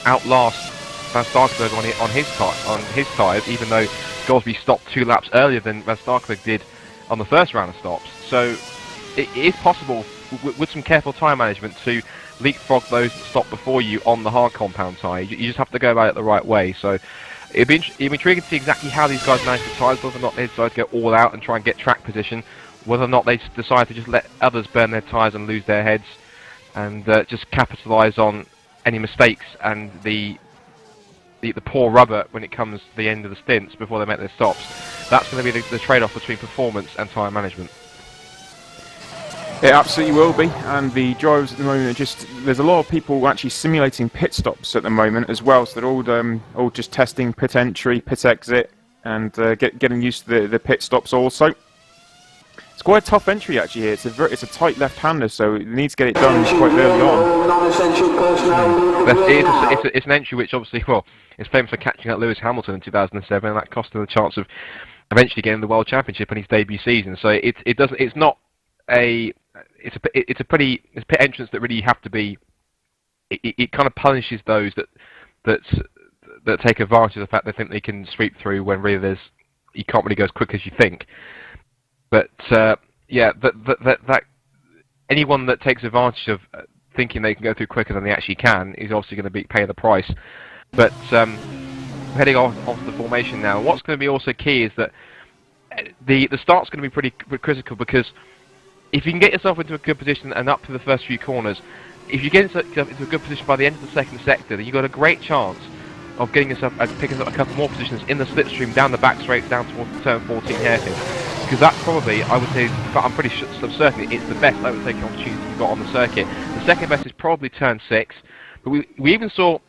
outlast Van Starkenburg on his tyres, even though Gosby stopped 2 laps earlier than Van Starkenburg did on the first round of stops. So it is possible, with some careful tyre management, to leapfrog those that stop before you on the hard compound tyre. You just have to go about it the right way. So it'd be intriguing to see exactly how these guys manage the tyres, whether or not they decide to go all out and try and get track position, whether or not they decide to just let others burn their tyres and lose their heads, and just capitalise on any mistakes and the poor rubber when it comes to the end of the stints before they make their stops. That's going to be the trade-off between performance and tyre management. It absolutely will be, and the drivers at the moment are there's a lot of people actually simulating pit stops at the moment as well, so they're all just testing pit entry, pit exit, and getting used to the pit stops also. It's quite a tough entry actually here. It's a tight left-hander, so it needs to get it done quite early on. It's an entry which obviously, well, is famous for catching out Lewis Hamilton in 2007, and that cost him the chance of eventually getting the World Championship in his debut season. So it's a pit entrance that really have to be. It kind of punishes those that take advantage of the fact they think they can sweep through when really you can't really go as quick as you think. But yeah, that anyone that takes advantage of thinking they can go through quicker than they actually can is obviously going to pay the price. But heading off the formation now, what's going to be also key is that the start's going to be pretty critical, because if you can get yourself into a good position and up to the first few corners, if you get into a good position by the end of the second sector, then you've got a great chance of getting yourself picking up a couple more positions in the slipstream down the back straight down towards turn 14 hairpin. Because that's probably, I would say, but I'm pretty certain it's the best overtaking opportunity you've got on the circuit. The second best is probably turn 6, but we even saw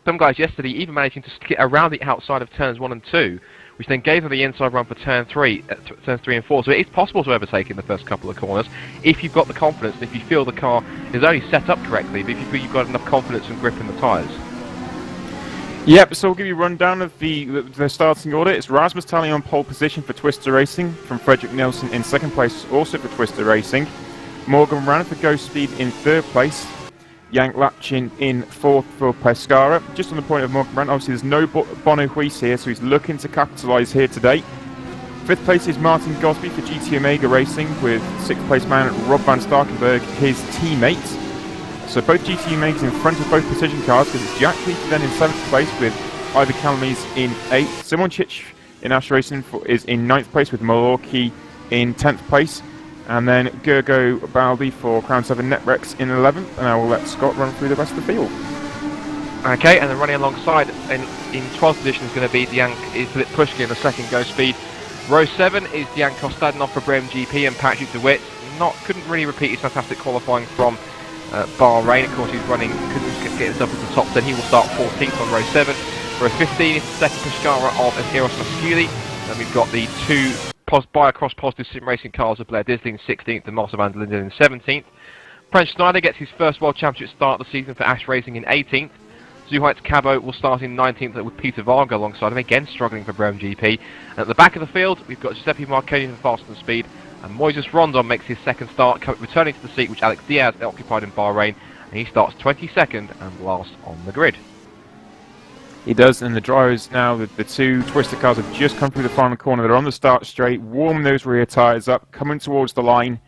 some guys yesterday even managing to skip around the outside of turns 1 and 2, which then gave them the inside run for turns 3 and 4. So it is possible to overtake in the first couple of corners if you've got the confidence, and if you feel the car is only set up correctly, but if you feel you've got enough confidence and grip in the tyres. Yep, so we'll give you a rundown of the starting order. It's Rasmus Tally on pole position for Twister Racing, from Frederick Nelson in second place, also for Twister Racing. Morgan Rann for Ghost Speed in third place. Yank Lapchin in fourth for Pescara. Just on the point of Morgan Rann, obviously there's no Bono Huis here, so he's looking to capitalise here today. Fifth place is Martin Gosby for GT Omega Racing, with sixth place man Rob Van Starkenburg, his teammate. So both GT Omegas in front of both precision cars, because it's Jack Leach then in 7th place with Ivor Calamise in 8th. Simon Chich in Ash Racing is in 9th place with Milwaukee in 10th place. And then Gergo Baldi for Crown 7 Netrex in 11th, and I will let Scott run through the rest of the field. Okay, and then running alongside in 12th position is going to be Filip Pushkin, the second go speed. Row 7 is Dejan Kostadinov for Brem GP, and Patrick DeWitt couldn't really repeat his fantastic qualifying from Bahrain. Of course, couldn't get himself into the top 10. He will start 14th on row 7. Row 15 is the second Pescara of Eros Masculi. Then we've got the two Biocross positive SimRacing cars of Blair Disley in 16th and Marcel van der Linden in 17th. French Schneider gets his first World Championship start of the season for Ash Racing in 18th. Zuhait Cabo will start in 19th with Peter Varga alongside him, again struggling for Brem GP. And at the back of the field, we've got Giuseppe Marconi for Fast and Speed, and Moises Rondon makes his second start, returning to the seat which Alex Diaz occupied in Bahrain, and he starts 22nd and last on the grid. He does, and the drivers now, the two Twister cars have just come through the final corner. They're on the start straight, warming those rear tyres up, coming towards the line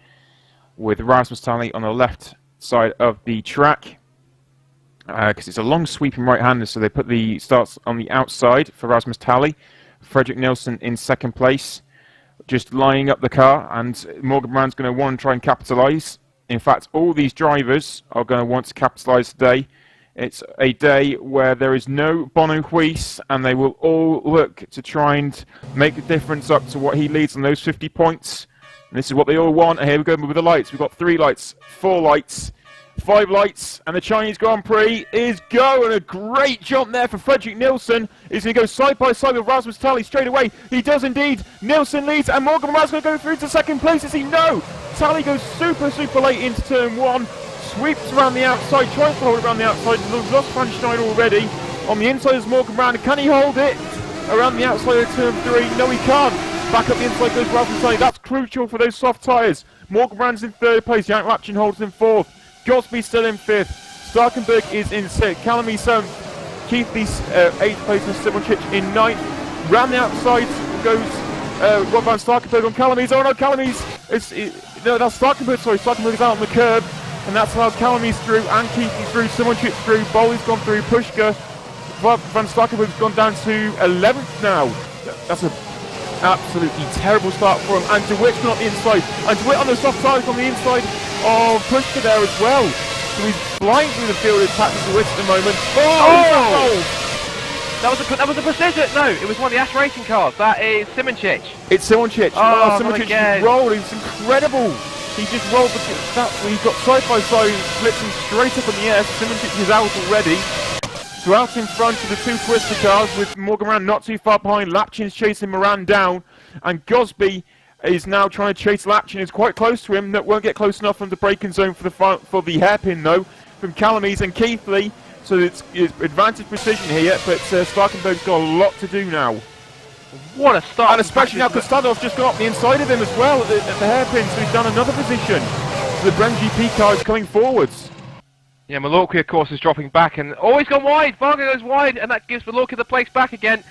with Rasmus Talley on the left side of the track. Because it's a long sweeping right-hander, so they put the starts on the outside for Rasmus Talley. Fredrik Nilsson in second place, just lining up the car, and Morgan Brand's going to want to try and capitalise. In fact, all these drivers are going to want to capitalise today. It's a day where there is no Bono Huis, and they will all look to try and make a difference up to what he leads on those 50 points. And this is what they all want, and here we go with the lights. We've got 3 lights, 4 lights, 5 lights, and the Chinese Grand Prix is go, and a great jump there for Fredrik Nilsson. He's going to go side by side with Rasmus Talley straight away. He does indeed. Nilsson leads, and Morgan Moran's going to go through to second place. Is he? No! Talley goes super late into turn 1, sweeps around the outside, tries to hold it around the outside. Lost Van Schneider already. On the inside is Morgan Moran. Can he hold it around the outside of turn 3? No, he can't. Back up the inside goes Rasmus Talley. That's crucial for those soft tyres. Morgan Moran's in 3rd place. Jank Lapchin holds in 4th. Gosby still in 5th, Starkenberg is in 6th, Calamy 7th, Keithley's 8th place, and Simonchich in 9th. Round the outside goes Rob van Starkenberg on Calamy's. Oh no, Calamy's, no, that's Starkenberg, sorry, Starkenberg is out on the curb, and that's how Calamy's through, and Keithley's through, Simonchich through, Bolly's gone through, Pushka, Van Starkenberg's gone down to 11th now. That's a absolutely terrible start for him, and DeWitt's gone up the inside, and DeWitt on the soft tyres on the inside of Pushka there as well. So he's flying through the field with Patrick DeWitt at the moment. That was a precision. No, it was one of the Ash Racing cars. That is Simonchich. It's Simonchich. Simonchich just rolled. It was incredible. He just rolled that. He got side by side, flipped him straight up in the air. Simonchich is out already. So out in front of the two Twister cars with Morgan Moran not too far behind. Lapchin's chasing Moran down, and Gosby is now trying to chase Lapchin. Is quite close to him. That won't get close enough from the braking zone for the hairpin though from Calamy's and Keithley. So it's advantage precision here, but Starkenberg's got a lot to do now. What a start! And especially now Kostadov's just got up the inside of him as well at the hairpin, so he's done another position. So the Brem GP car is coming forwards. Yeah, Malorki of course is dropping back, and he's gone wide. Varga goes wide, and that gives Malorki the place back again.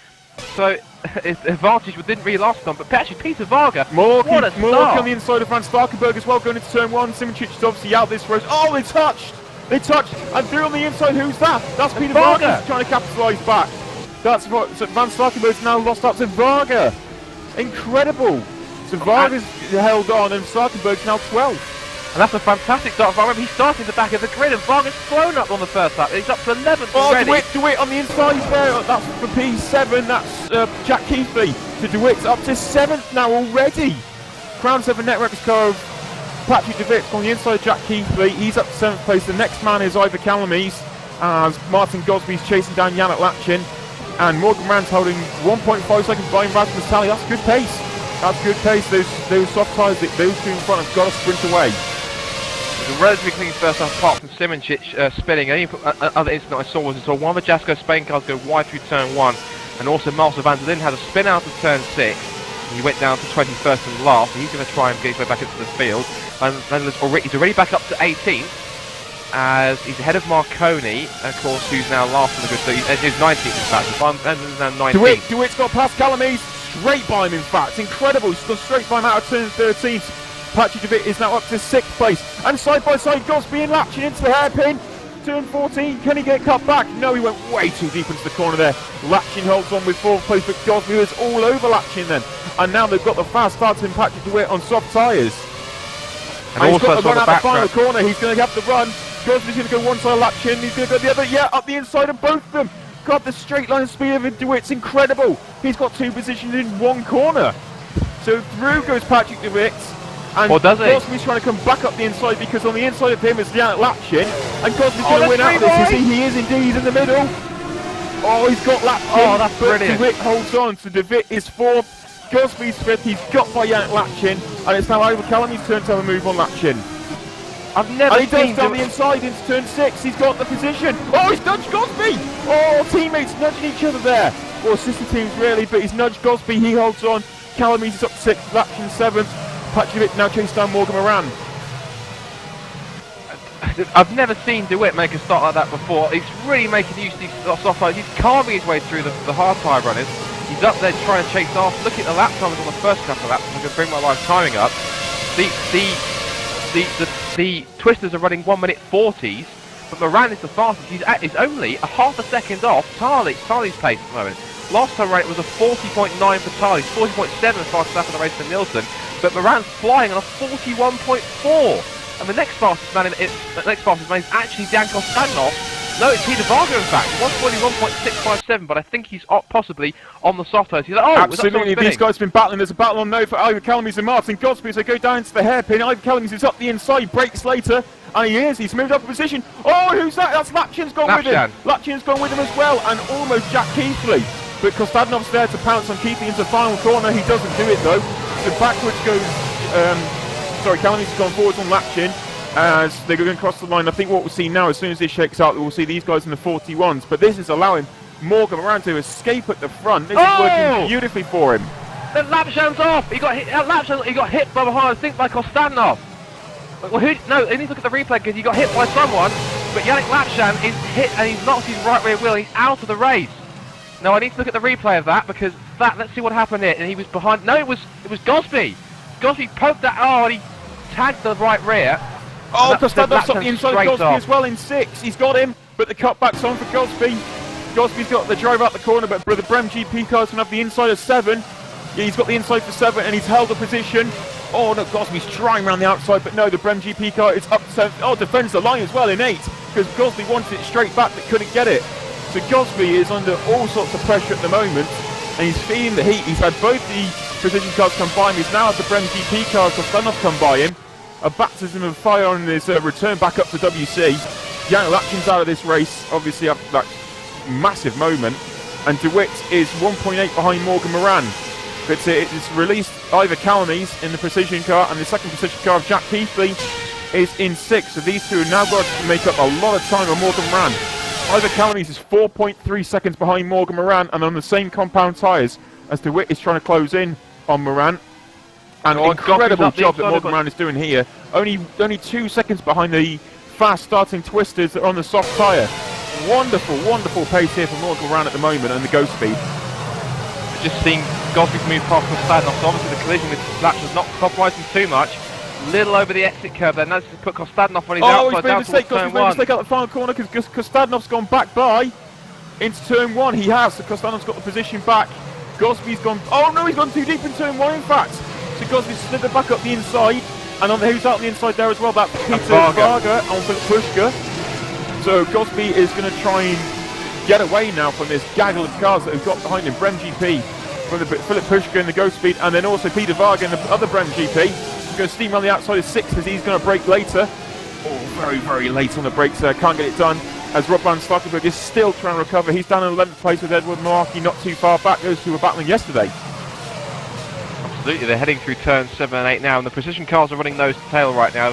So his advantage didn't really last time, but actually Peter Varga, what a start! On the inside of Van Starkenberg as well, going into turn 1. Simonchich is obviously out this race. Oh, they touched! They touched, and through on the inside, who's that? That's Peter Varga trying to capitalise back. That's what, so Van Starkenberg's now lost out to Varga. Incredible! So Varga's held on, and Starkenberg's now 12th. And that's a fantastic start. I remember he started in the back of the grid, and Varga's flown up on the first lap. He's up to 11th already. DeWitt on the inside there. That's for P7. That's Jack Keithley. So DeWitt's up to 7th now already. Crown 7 Networks car of Patrick DeWitt on the inside. Jack Keithley. He's up to 7th place. The next man is Ivor Calamy's, as Martin Gosby's chasing down Yannick Lapchin, and Morgan Moran's holding 1.5 seconds behind Rasmus Talley. That's good pace. That's good pace. Those soft tyres, those two in front have got to sprint away. A relatively clean first half apart from Simonchich spinning. The only other incident I saw was one of the Jasco Spain cars go wide through turn 1, and also Marcel van der Linden had a spin out of turn 6. He went down to 21st and last, and he's going to try and get his way back into the field. And he's already back up to 18th, as he's ahead of Marconi, of course, who's now last on the grid. So he's 19th in fact. Van der Linden's now 19th. DeWitt's got past Calamy's, straight by him in fact. Incredible. He's gone straight by him out of turn 13th. Patrick DeWitt is now up to 6th place, and side by side Gosby and Lapchin into the hairpin. Turn 14, can he get cut back? No, he went way too deep into the corner there. Lapchin holds on with 4th place, but Gosby was all over Lapchin then. And now they've got the fast starts in Patrick DeWitt on soft tyres. And he's also got to saw run the out the back final track. corner. He's going to have to run. Gosby's going to go one side lap chin. He's going to go the other. Yeah, up the inside of both of them. God, the straight line speed of DeWitt's incredible. He's got 2 positions in 1 corner. So through goes Patrick DeWitt. And Or does he? Gosby's trying to come back up the inside because on the inside of him is Janet Lapchin. And Gosby's going to that's win out of this. great, You see, he is indeed. He's in the middle. Oh, he's got Lapchin. Oh, that's but brilliant. DeWitt holds on. So DeWitt is 4th. Gosby's 5th. He's got by Janet Lapchin. And it's now over Calamy's turn to have a move on Lapchin. I've never And he seen does down the inside into turn 6. He's got the position. Oh, he's nudged Gosby. Oh, teammates nudging each other there. Or sister teams really, but he's nudged Gosby. He holds on. Calamy's is up to 6th. Lapchin 7th. Patrick now chased down Morgan Moran. I've never seen DeWitt make a start like that before. He's really making use of these soft tires. He's carving his way through the hard tyre runners. He's up there trying to chase off. Look at the lap times on the first couple of laps. I'm going to bring my live timing up. The Twisters are running 1 minute 40s, but Moran is the fastest. He's only a half a second off Tarley's pace at the moment. Last time around it was a 40.9 for Tarley, 40.7 fastest lap of the race for Nielsen, but Moran's flying on a 41.4. And the next fastest man is actually Dan Kostanov. No, it's Peter Varga in fact. 141.657, but I think he's possibly on the soft tires. He's like, oh, absolutely. These guys have been battling. There's a battle on no for Ivor Calamy's and Martin Gosby as they go down into the hairpin. Ivor Calamy's is up the inside, breaks later, and he's moved up a position. Oh, who's that? That's Lapchin's gone with him. Lapchin's gone with him as well, and almost Jack Keithley. But Kostanov's there to pounce on Keithley into the final corner. He doesn't do it though. So backwards goes. Calamy's gone forwards on Lapchin as they're going to cross the line. I think what we'll see now, as soon as this shakes out, we'll see these guys in the 41s. But this is allowing Morgan Moran to escape at the front. This is working beautifully for him. The Lapshan's off. He got hit. He got hit by behind. I think by Kostanov. Well, no, he needs to look at the replay because he got hit by someone. But Yannick Lapshan is hit and he's knocked his right rear wheel. He's out of the race. Now I need to look at the replay of that because let's see what happened here. And he was behind. No, it was Gosby. Gosby poked that. Oh, and he tagged the right rear. Oh, Kostanov's up the inside of Gosby as well in 6. He's got him, but the cutback's on for Gosby. Gosby's got the drive out the corner, but the Brem GP car's going to have the inside of 7. Yeah, he's got the inside for 7, and he's held the position. Oh, no, Gosby's trying around the outside, but no, the Brem GP car is up to 7. Oh, defends the line as well in 8, because Gosby wanted it straight back, but couldn't get it. So Gosby is under all sorts of pressure at the moment, and he's feeling the heat. He's had both the precision cars come by him. He's now had the Brem GP car, Kostanov, come by him. A baptism of fire on his return back up to WC. Jan Lapchin's out of this race, obviously after that massive moment. And DeWitt is 1.8 behind Morgan Moran. But it's released Ivor Calamy's in the precision car, and the second precision car of Jack Keithley is in 6. So these two have now got to make up a lot of time on Morgan Moran. Ivor Calamy's is 4.3 seconds behind Morgan Moran, and on the same compound tyres as DeWitt is trying to close in on Moran. An incredible job that Morgan Moran is doing here. Only 2 seconds behind the fast starting Twisters that are on the soft tyre. Wonderful pace here for Morgan Moran at the moment, and the go speed. Just seeing Gosby move past Kostanov. So obviously the collision with Lapchin's not compromising too much. Little over the exit curve there. Now this has put Kostanov on his outside down towards turn 1. Made a mistake out the final corner because Kostanov's gone back by into turn 1. He has, so Kostanov's got the position back. Gosby's gone. Oh no, he's gone too deep in turn 1 in fact. So Gosby slid it back up the inside, and on who's out on the inside there as well? That Peter Varga on Philip Pushka. So Gosby is going to try and get away now from this gaggle of cars that have got behind him. Brem GP from the Philip Pushka in the go speed, and then also Peter Varga in the other Brem GP. He's going to steam around the outside of 6 as he's going to brake later. Oh, very late on the brakes there. Can't get it done. As Rob Van Starkenburg is still trying to recover. He's down in 11th place with Edward Malarkey, not too far back. Those two were battling yesterday. Absolutely, they're heading through turns 7 and 8 now, and the precision cars are running nose to tail right now.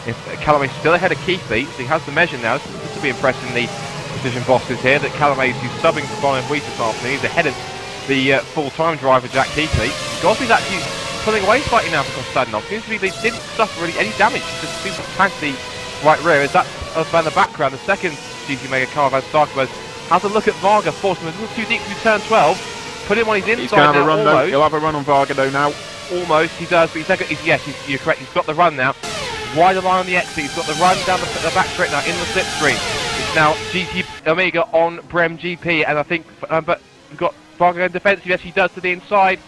If Calamy's still ahead of Keithley, so he has the measure now. This will be impressing the precision bosses here that Calamy's who's subbing for Bonham Wheat this afternoon. He's ahead of the full-time driver Jack Keithley. Gosby's actually pulling away slightly now for Kostanov. Seems to be they didn't suffer really any damage. Just seems to tank the right rear. As that in the background, the second GT Mega car Van Starkenburg has a look at Varga, forcing him a little too deep through turn 12. Put him on his inside. He's going to have a run almost. though. He'll have a run on Varga though now. Almost, he does, but yes, you're correct. He's got the run now. Wider line on the exit. He's got the run down the back straight now in the slipstream. It's now GT Omega on Brem GP, and I think, but we've got Varga in defensive. Yes, he does to the inside,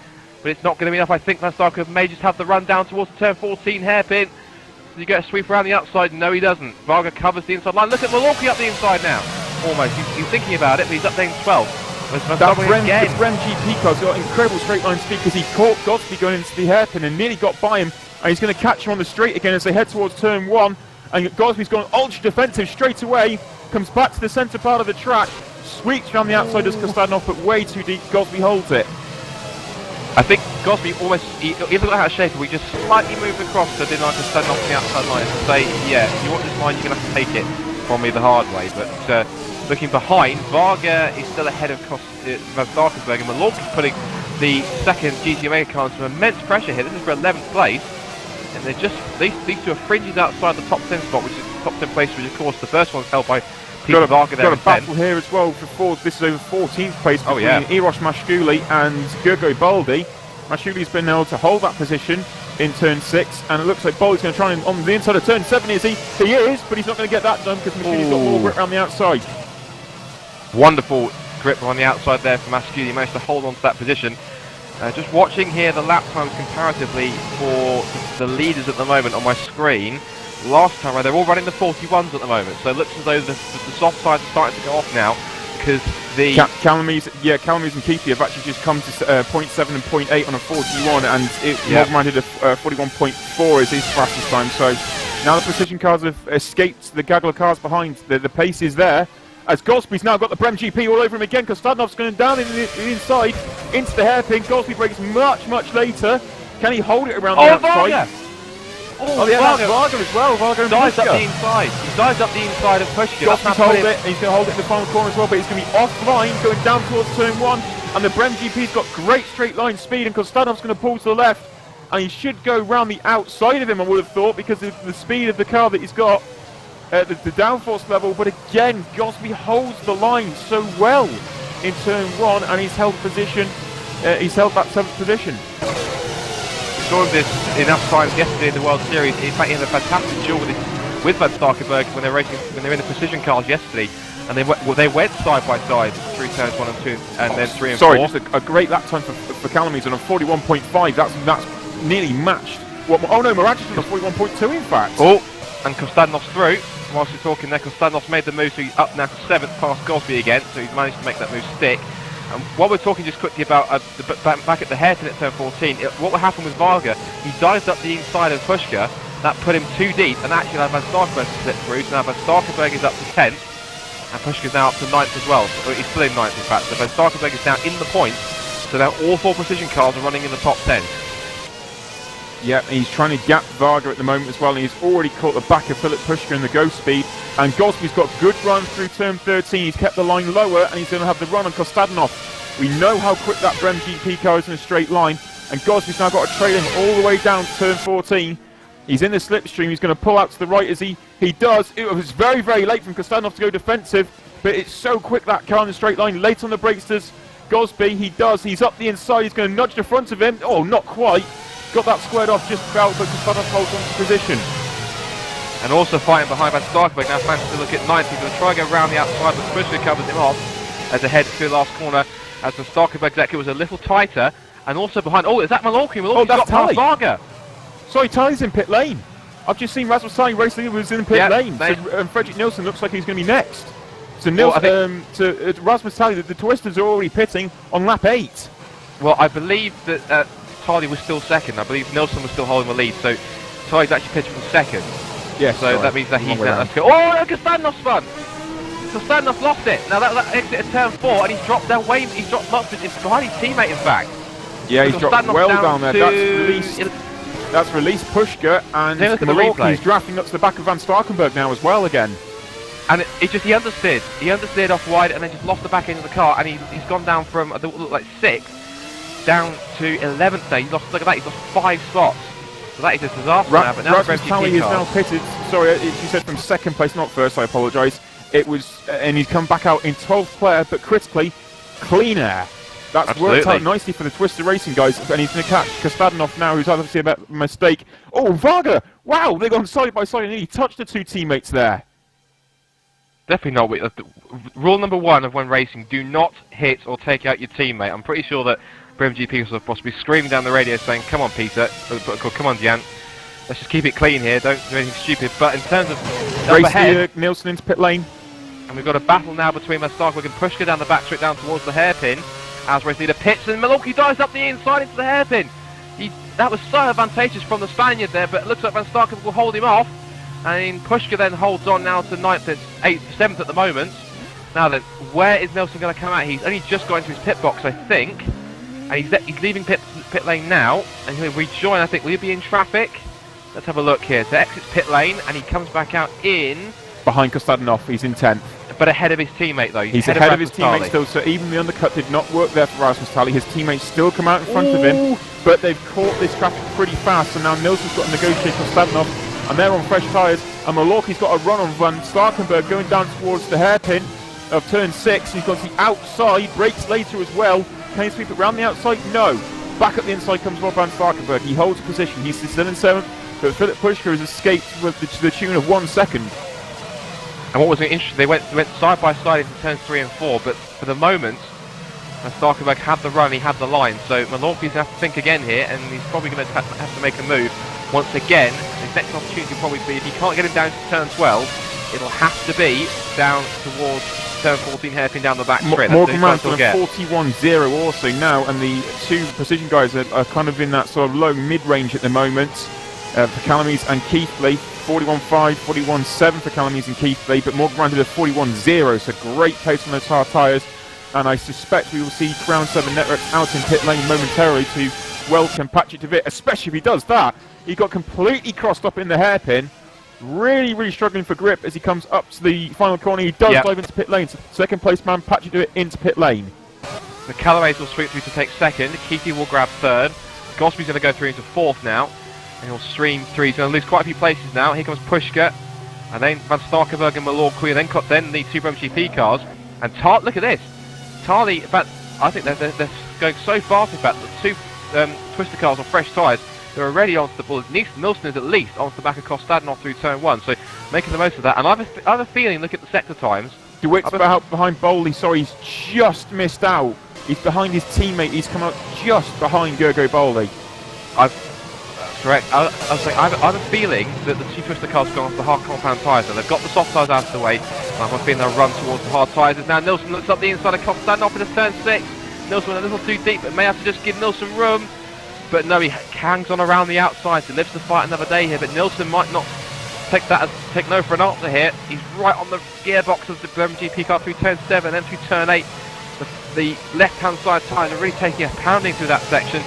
but it's not going to be enough. I think Van Starkenburg may just have the run down towards the turn 14 hairpin. Does he get a sweep around the outside? No, he doesn't. Varga covers the inside line. Look at Malorki up the inside now. Almost. He's thinking about it, but he's up there in 12th. That Brem GP car's got incredible straight line speed because he caught Godsby going into the hairpin and nearly got by him. And he's going to catch him on the straight again as they head towards turn 1. And Godsby's gone ultra defensive straight away. Comes back to the centre part of the track. Sweeps around the outside as Kostanov, but way too deep. Godsby holds it. I think Godsby almost, he looked out of shape, but we just slightly moved across so didn't like to stand off the outside line and say, yeah, if you want this line, you're going to have to take it from me the hard way. But looking behind, Varga is still ahead of Van Starkenberg, and Malorki's putting the second GT Omega car under some immense pressure here. This is for 11th place, and they're just, these two are fringes outside the top 10 spot, which is the top 10 place, which of course the first one's held by Peter Varga there. Got a battle here as well for fourth. This is over 14th place between Eros Mashkuli and Gergo Baldi. Mashuli's been able to hold that position in turn 6, and it looks like Baldi's going to try and on the inside of turn 7, is he? He is, but he's not going to get that done because Mashuli's got more grip around the outside. Wonderful grip on the outside there for Mashkuli. Managed to hold on to that position. Just watching here the lap times comparatively for the leaders at the moment on my screen. Last time they're all running the 41s at the moment, so it looks as though the soft sides are starting to go off now because the Calamies and Keithy have actually just come to 0.7 and 0.8 on a 41, and Mogman did a 41.4 as his fastest time. So now the precision cars have escaped the gaggle of cars behind. The pace is there. As Godsby's now got the Brem GP all over him again, because Kostanov's going down in the inside into the hairpin. Godsby breaks much later. Can he hold it around the outside? Varga. Oh yeah, that's Varga as well. Varga dives up the inside. He dives up the inside of Pushkin. Godsby's hold it, and he's going to hold it in the final corner as well, but he's going to be offline, going down towards turn 1. And the Brem GP's got great straight line speed, and Kostanov's going to pull to the left. And he should go round the outside of him, I would have thought, because of the speed of the car that he's got. The downforce level, but again, Godsby holds the line so well in turn 1, and he's held position. He's held that 7th position. We saw this enough times yesterday in the World Series. In fact, he had a fantastic duel with Van Starkenberg when they were in the precision cars yesterday, and they went side by side through turns 1 and 2, and then 3 and 4. Sorry, just a great lap time for Calamies on a 41.5. That's nearly matched. Oh no, Maragi's on a 41.2 in fact. Oh, and Kostanov's through. Whilst we're talking there, Kostanov's made the move, so he's up now to 7th past Godsby again, so he's managed to make that move stick. And while we're talking just quickly about back at the hairpin at turn 14, what will happen with Varga, he dived up the inside of Pushka, that put him too deep, and actually allowed Van Starkenberg to slip through, so now Van Starkenberg is up to 10th, and Pushka's now up to 9th as well, so he's still in 9th in fact, so Van Starkenberg is now in the points, so now all 4 precision cars are running in the top 10. Yeah, he's trying to gap Varga at the moment as well, and he's already caught the back of Philip Pushka in the go speed. And Godsby's got good run through turn 13. He's kept the line lower, and he's going to have the run on Kostanov. We know how quick that Brem GP car is in a straight line, and Godsby's now got to trail him all the way down to turn 14. He's in the slipstream. He's going to pull out to the right as he does. It was very late from Kostanov to go defensive, but it's so quick, that car in the straight line. Late on the brakes does Godsby. He's up the inside. He's going to nudge the front of him. Oh, not quite. Got that squared off just about, but Kostanov holds on to position. And also fighting behind Van Starkenberg, now fancy to look at 9th. He's going to try and go around the outside, but Pushka covers him off as they head to the last corner, as Van Starkenberg's deck was a little tighter. And also behind, is that Malorki? Malorki's got past Varga. Sorry, Tali's in pit lane. I've just seen Rasmus Tali racing, was in pit lane. So Fredrik Nilsson looks like he's going to be next. So Rasmus Tali, the Twisters are already pitting on lap 8. Well, I believe that Tali was still second. I believe Nilsson was still holding the lead, so Tali's actually pitching from second. Yes, so that means that he's now. Oh, Kostanov spun! Kostanov lost it. Now that exit at turn 4, and he's dropped down way. He's dropped lots of it's behind his teammate, in fact. Yeah, he's dropped well down there. That's released Pushka, and Malorki is drafting up to the back of Van Starkenberg now as well again. And he understeered. He understeered off wide, and then just lost the back end of the car, and he's gone down from I think it looked like 6th. Down to 11th there. Look at that, he's lost 5 spots. So that is a disaster now, but now Rasmus Tali is now pitted. Sorry, she said from 2nd place, not 1st, I apologise. It was, and he's come back out in 12th player, but critically, clean air. That's worked out nicely for the Twister Racing guys, and he's going to catch Kostanov now, who's obviously a mistake. Oh, Varga! Wow, they've gone side by side and nearly touched the 2 teammates there. Definitely not. Rule number 1 of when racing, do not hit or take out your teammate. I'm pretty sure that Brem GP was possibly screaming down the radio saying, come on Peter, come on Jan, let's just keep it clean here, don't do anything stupid. But in terms of Race ahead, Nielsen into pit lane. and we've got a battle now between Starkberg and Pushka down the back straight down towards the hairpin. As race leader pits, and Milwaukee dives up the inside into the hairpin. That was so advantageous from the Spaniard there, but it looks like Van Starkberg will hold him off. And Pushka then holds on now to 9th, 8th, 7th at the moment. Now then, where is Nelson going to come out? He's only just got into his pit box, I think. And he's leaving pit lane now, and he'll rejoin, I think. Will he be in traffic? Let's have a look here. So exits pit lane, and he comes back out in... Behind Kostadinov, he's in 10th. But ahead of his teammate, though. He's ahead of his teammate still, so even the undercut did not work there for Rasmus Tally. His teammates still come out in front of him, but they've caught this traffic pretty fast, and now Nilsson's got to negotiate Kostadinov, and they're on fresh tyres, and Milwaukee's got a run on Van Starkenberg going down towards the hairpin of turn 6. He's got the outside, brakes later as well. Can he sweep it round the outside? No. Back up the inside comes Rob Van Starkenberg. He holds a position. He's still in 7th, but Philip Pushka has escaped with the tune of 1 second. And what was interesting, they went side by side into turns 3 and 4, but for the moment, Starkenberg had the run, he had the line, so Milwaukee's going to have to think again here, and he's probably going to have to make a move. Once again, his next opportunity will probably be, if he can't get him down to turn 12, it'll have to be down towards turn 14, hairpin down the back straight. Morgan Rand's on a 41-0 also now, and the two precision guys are kind of in that sort of low mid-range at the moment. For Calamies and Keithley, 41.5, 41.7 for Calamies and Keithley, but Morgan Rand did a 41.0, so great pace on those hard tyres, and I suspect we will see Crown 7 Networks out in pit lane momentarily to welcome Patrick DeWitt, especially if he does that. He got completely crossed up in the hairpin, really struggling for grip as he comes up to the final corner. He does dive into pit lane, so second place man Patrick DeWitt into pit lane. The Callaways will sweep through to take second, Keithley will grab third, Gosby's going to go through into fourth now. And he'll stream through. He's going to lose quite a few places now. Here comes Pushka, and then Van Starkenberg and Milwaukee, then the Super MGP cars. And look at this. Tarly, in fact, I think they're going so fast, in fact, that two Twister cars on fresh tyres, they're already onto the ball. Nilsson is at least onto the back of Kostadinov through turn 1, so making the most of that. And I have a feeling, look at the sector times. DeWitt's behind Bowley, sorry, he's just missed out. He's behind his teammate, he's come out just behind Gergo Bowley. Correct. I have a feeling that the two Twister cars have gone off the hard compound tyres, and they've got the soft tyres out of the way. And I have a feeling they'll run towards the hard tyres. As now Nilsson looks up the inside of Kostadinov into turn 6. Nilsson went a little too deep, but may have to just give Nilsson room. But no, he hangs on around the outside, so lives to fight another day here. But Nilsson might not take no for an answer here. He's right on the gearbox of the MGP car through turn 7, then through turn 8. The left-hand side tyres are really taking a pounding through that section.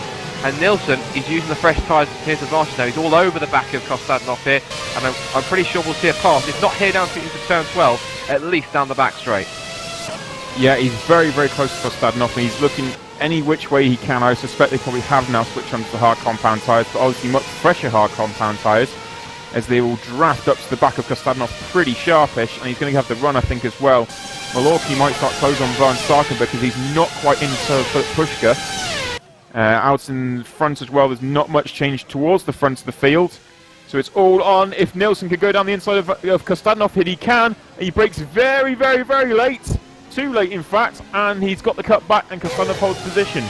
And Nilsson is using the fresh tyres to his advantage now. He's all over the back of Kostadinov here, and I'm pretty sure we'll see a pass. If not here down into turn 12, at least down the back straight. Yeah, he's very close to Kostadinov, and he's looking any which way he can. I suspect they probably have now switched onto the hard compound tyres, but obviously much fresher hard compound tyres, as they will draft up to the back of Kostadinov pretty sharpish, and he's going to have the run, I think, as well. Milwaukee might start close on Van Starken because he's not quite into Pushka. Out in front as well, there's not much change towards the front of the field. So it's all on. If Nilsson could go down the inside of Kostadinov, he can. He breaks very late. Too late, in fact. And he's got the cut back, and Kostadinov holds position.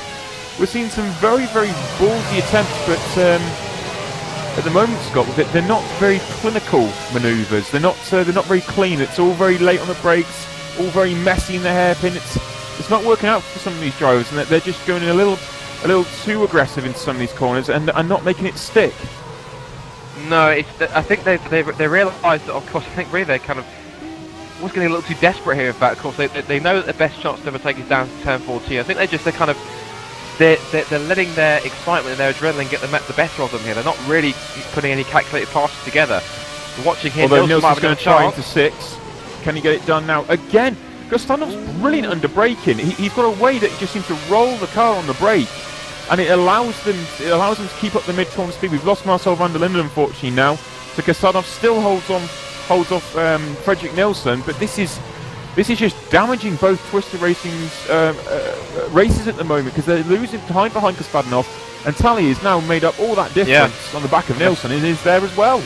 We're seeing some very ballsy attempts, but at the moment, Scott, with it, they're not very clinical manoeuvres. They're not very clean. It's all very late on the brakes, all very messy in the hairpin. It's not working out for some of these drivers, and they're just going a little too aggressive in some of these corners and not making it stick. No, I think they realised that, of course, I think really they kind of was getting a little too desperate here. In fact, of course, they know that the best chance to overtake is down to turn 14. I think they're letting their excitement and their adrenaline get the better of them here. They're not really putting any calculated passes together. We're watching here. Although Nilsson's going to try into 6. Can he get it done now? Again, Kostadinov brilliant under braking. He's got a way that he just seems to roll the car on the brake, and it allows them to keep up the mid-corner speed. We've lost Marcel van der Linden, unfortunately, now. So Kostadinov still holds off Fredrik Nilsson, but this is just damaging both Twister Racing's races at the moment, because they're losing time behind Kostadinov, and Tally has now made up all that difference on the back of Nilsson. It is there as well.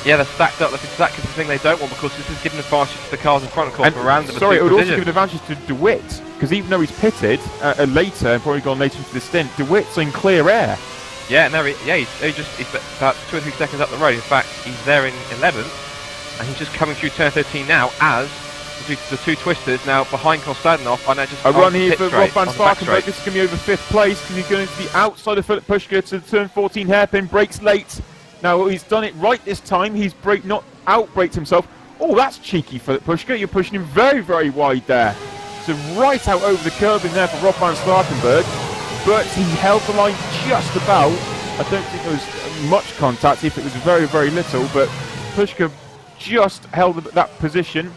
Yeah, they're stacked up. That's exactly the thing they don't want, because this is giving advantage to the cars in front of course around them. Sorry, it would also give an advantage to DeWitt, because even though he's pitted later and probably gone later into the stint, DeWitt's in clear air. Yeah, and he's about 2 or 3 seconds up the road. In fact, he's there in 11th, and he's just coming through turn 13 now as the two twisters now behind Konstantinov. I know just a run here for Rob van on the back Starkenburg. straight. This is going to be over 5th place because he's going to the outside of Philip Pushka to the turn 14 hairpin. Brakes late. Now he's done it right this time. He's not out-braked himself. Oh, that's cheeky, Philip Pushka. You're pushing him very, very wide there. So right out over the curb in there for Rob van Starkenburg. But he held the line just about. I don't think there was much contact, if it was very, very little. But Pushka just held that position.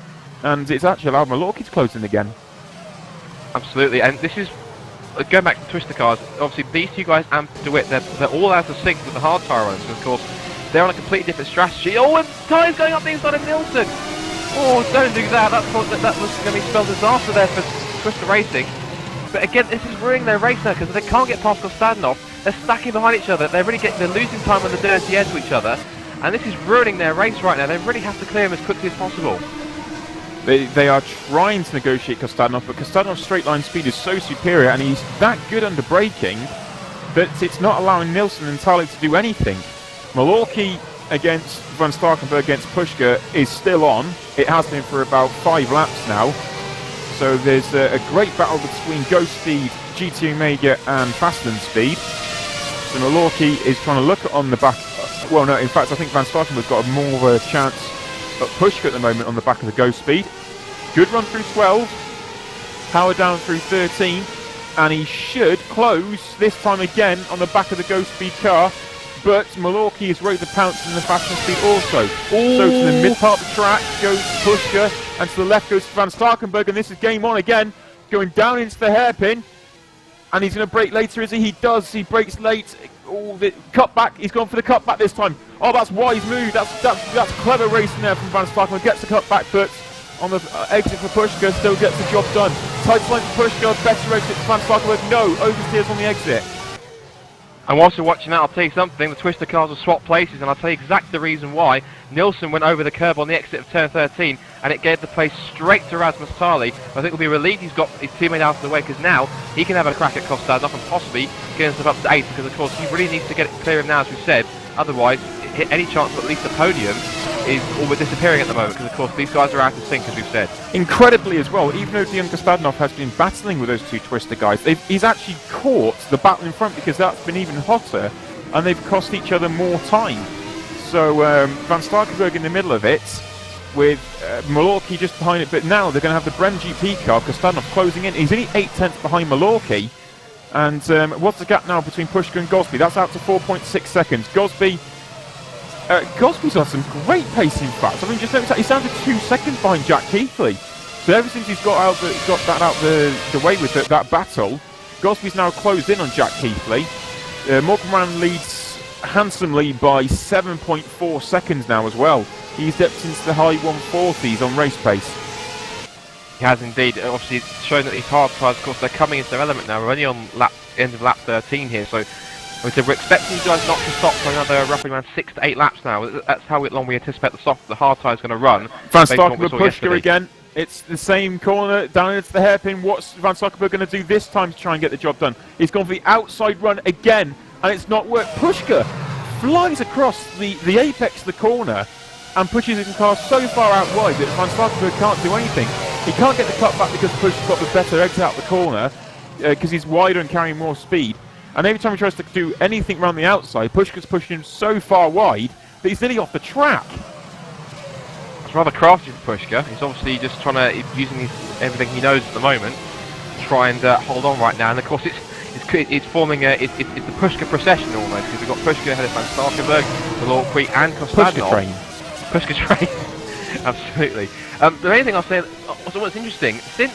And it's actually allowed Malorki to close in again. Absolutely, and this is going back to the twister cars. Obviously, these two guys and DeWitt, they're all out of sync with the hard tyre runners. Of course, they're on a completely different strategy. Oh, and tyres going up the inside of Nilsson. Oh, don't do that. That was going to be spelled disaster there for Twister Racing. But again, this is ruining their race now because they can't get past Konstantinov. They're stacking behind each other. They're losing time on the dirty edge to each other, and this is ruining their race right now. They really have to clear them as quickly as possible. They are trying to negotiate Konstantinov, but Konstantinov's straight line speed is so superior and he's that good under braking that it's not allowing Nilsson entirely to do anything. Malorki against Van Starkenburg against Pushka is still on. It has been for about 5 laps now. So there's a great battle between Ghost Speed, GT Omega and Fastland Speed. So Malorki is trying to look on the back. Well, no, in fact I think Van Starkenburg's got more of a chance. But Pushka at the moment on the back of the Ghost Speed. Good run through 12. Power down through 13. And he should close this time again on the back of the Ghost Speed car. But Malorki is ready to pounce in the Fastland Speed also. Ooh. So to the mid part of the track goes Pushka. And to the left goes Van Starkenburg. And this is game on again. Going down into the hairpin. And he's going to brake later, is he? He does. He brakes late. Oh, the cutback. He's gone for the cutback this time. Oh, that's wise move. That's clever racing there from Van Starkenburg. Gets the cutback, but on the exit for Pushka, still gets the job done. Tight line for Pushka. Better exit for Van Starkenburg. No, oversteers on the exit. And whilst you're watching that, I'll tell you something. The twister cars will swap places, and I'll tell you exactly the reason why. Nilsson went over the curb on the exit of turn 13, and it gave the place straight to Rasmus Tali. I think he'll be relieved he's got his teammate out of the way, because now he can have a crack at Konstantinov and possibly get himself up to 8th, because of course he really needs to get it clear of now, as we said. Otherwise, any chance of at least a podium is almost disappearing at the moment, because of course these guys are out of sync, as we've said. Incredibly as well, even though Dion Konstantinov has been battling with those two twister guys, he's actually caught the battle in front because that's been even hotter, and they've cost each other more time. So Van Starkenburg in the middle of it, with Malorki just behind it, but now they're going to have the Brem GP car, Konstantinov closing in. He's only 8/10 behind Malorki, and what's the gap now between Pushka and Gosby? That's out to 4.6 seconds. Gosby's on some great pace, in fact. I mean, just notice that he's down to 2 seconds behind Jack Keithley. So ever since he's got that out the way with that battle, Gosby's now closed in on Jack Keithley. Morgan leads handsomely by 7.4 seconds now as well. He's dipped into the high 140s on race pace. He has indeed. Obviously, it's shown that his hard tyres, of course, they're coming into their element now. We're only on end of lap 13 here, so we're expecting you guys not to stop for another roughly around 6 to 8 laps now. That's how long we anticipate the hard tyre is going to run. Van Starkenburg Pushka again. It's the same corner down into the hairpin. What's Van Starkenburg going to do this time to try and get the job done? He's gone for the outside run again, and it's not worked. Pushka flies across the apex of the corner and pushes his car so far out wide that Van Starkenburg can't do anything. He can't get the cut back because Pushka's got the better exit out the corner because he's wider and carrying more speed. And every time he tries to do anything around the outside, Pushka's pushing him so far wide that he's nearly off the track. It's rather crafty for Pushka. He's obviously just trying to, using everything he knows at the moment, try and hold on right now. And of course, it's forming it's the Pushka procession almost, because we've got Pushka ahead of Van Starkenburg, Malorki and Konstantinov. Pushka train. Absolutely. The main thing I'll say, also what's interesting, since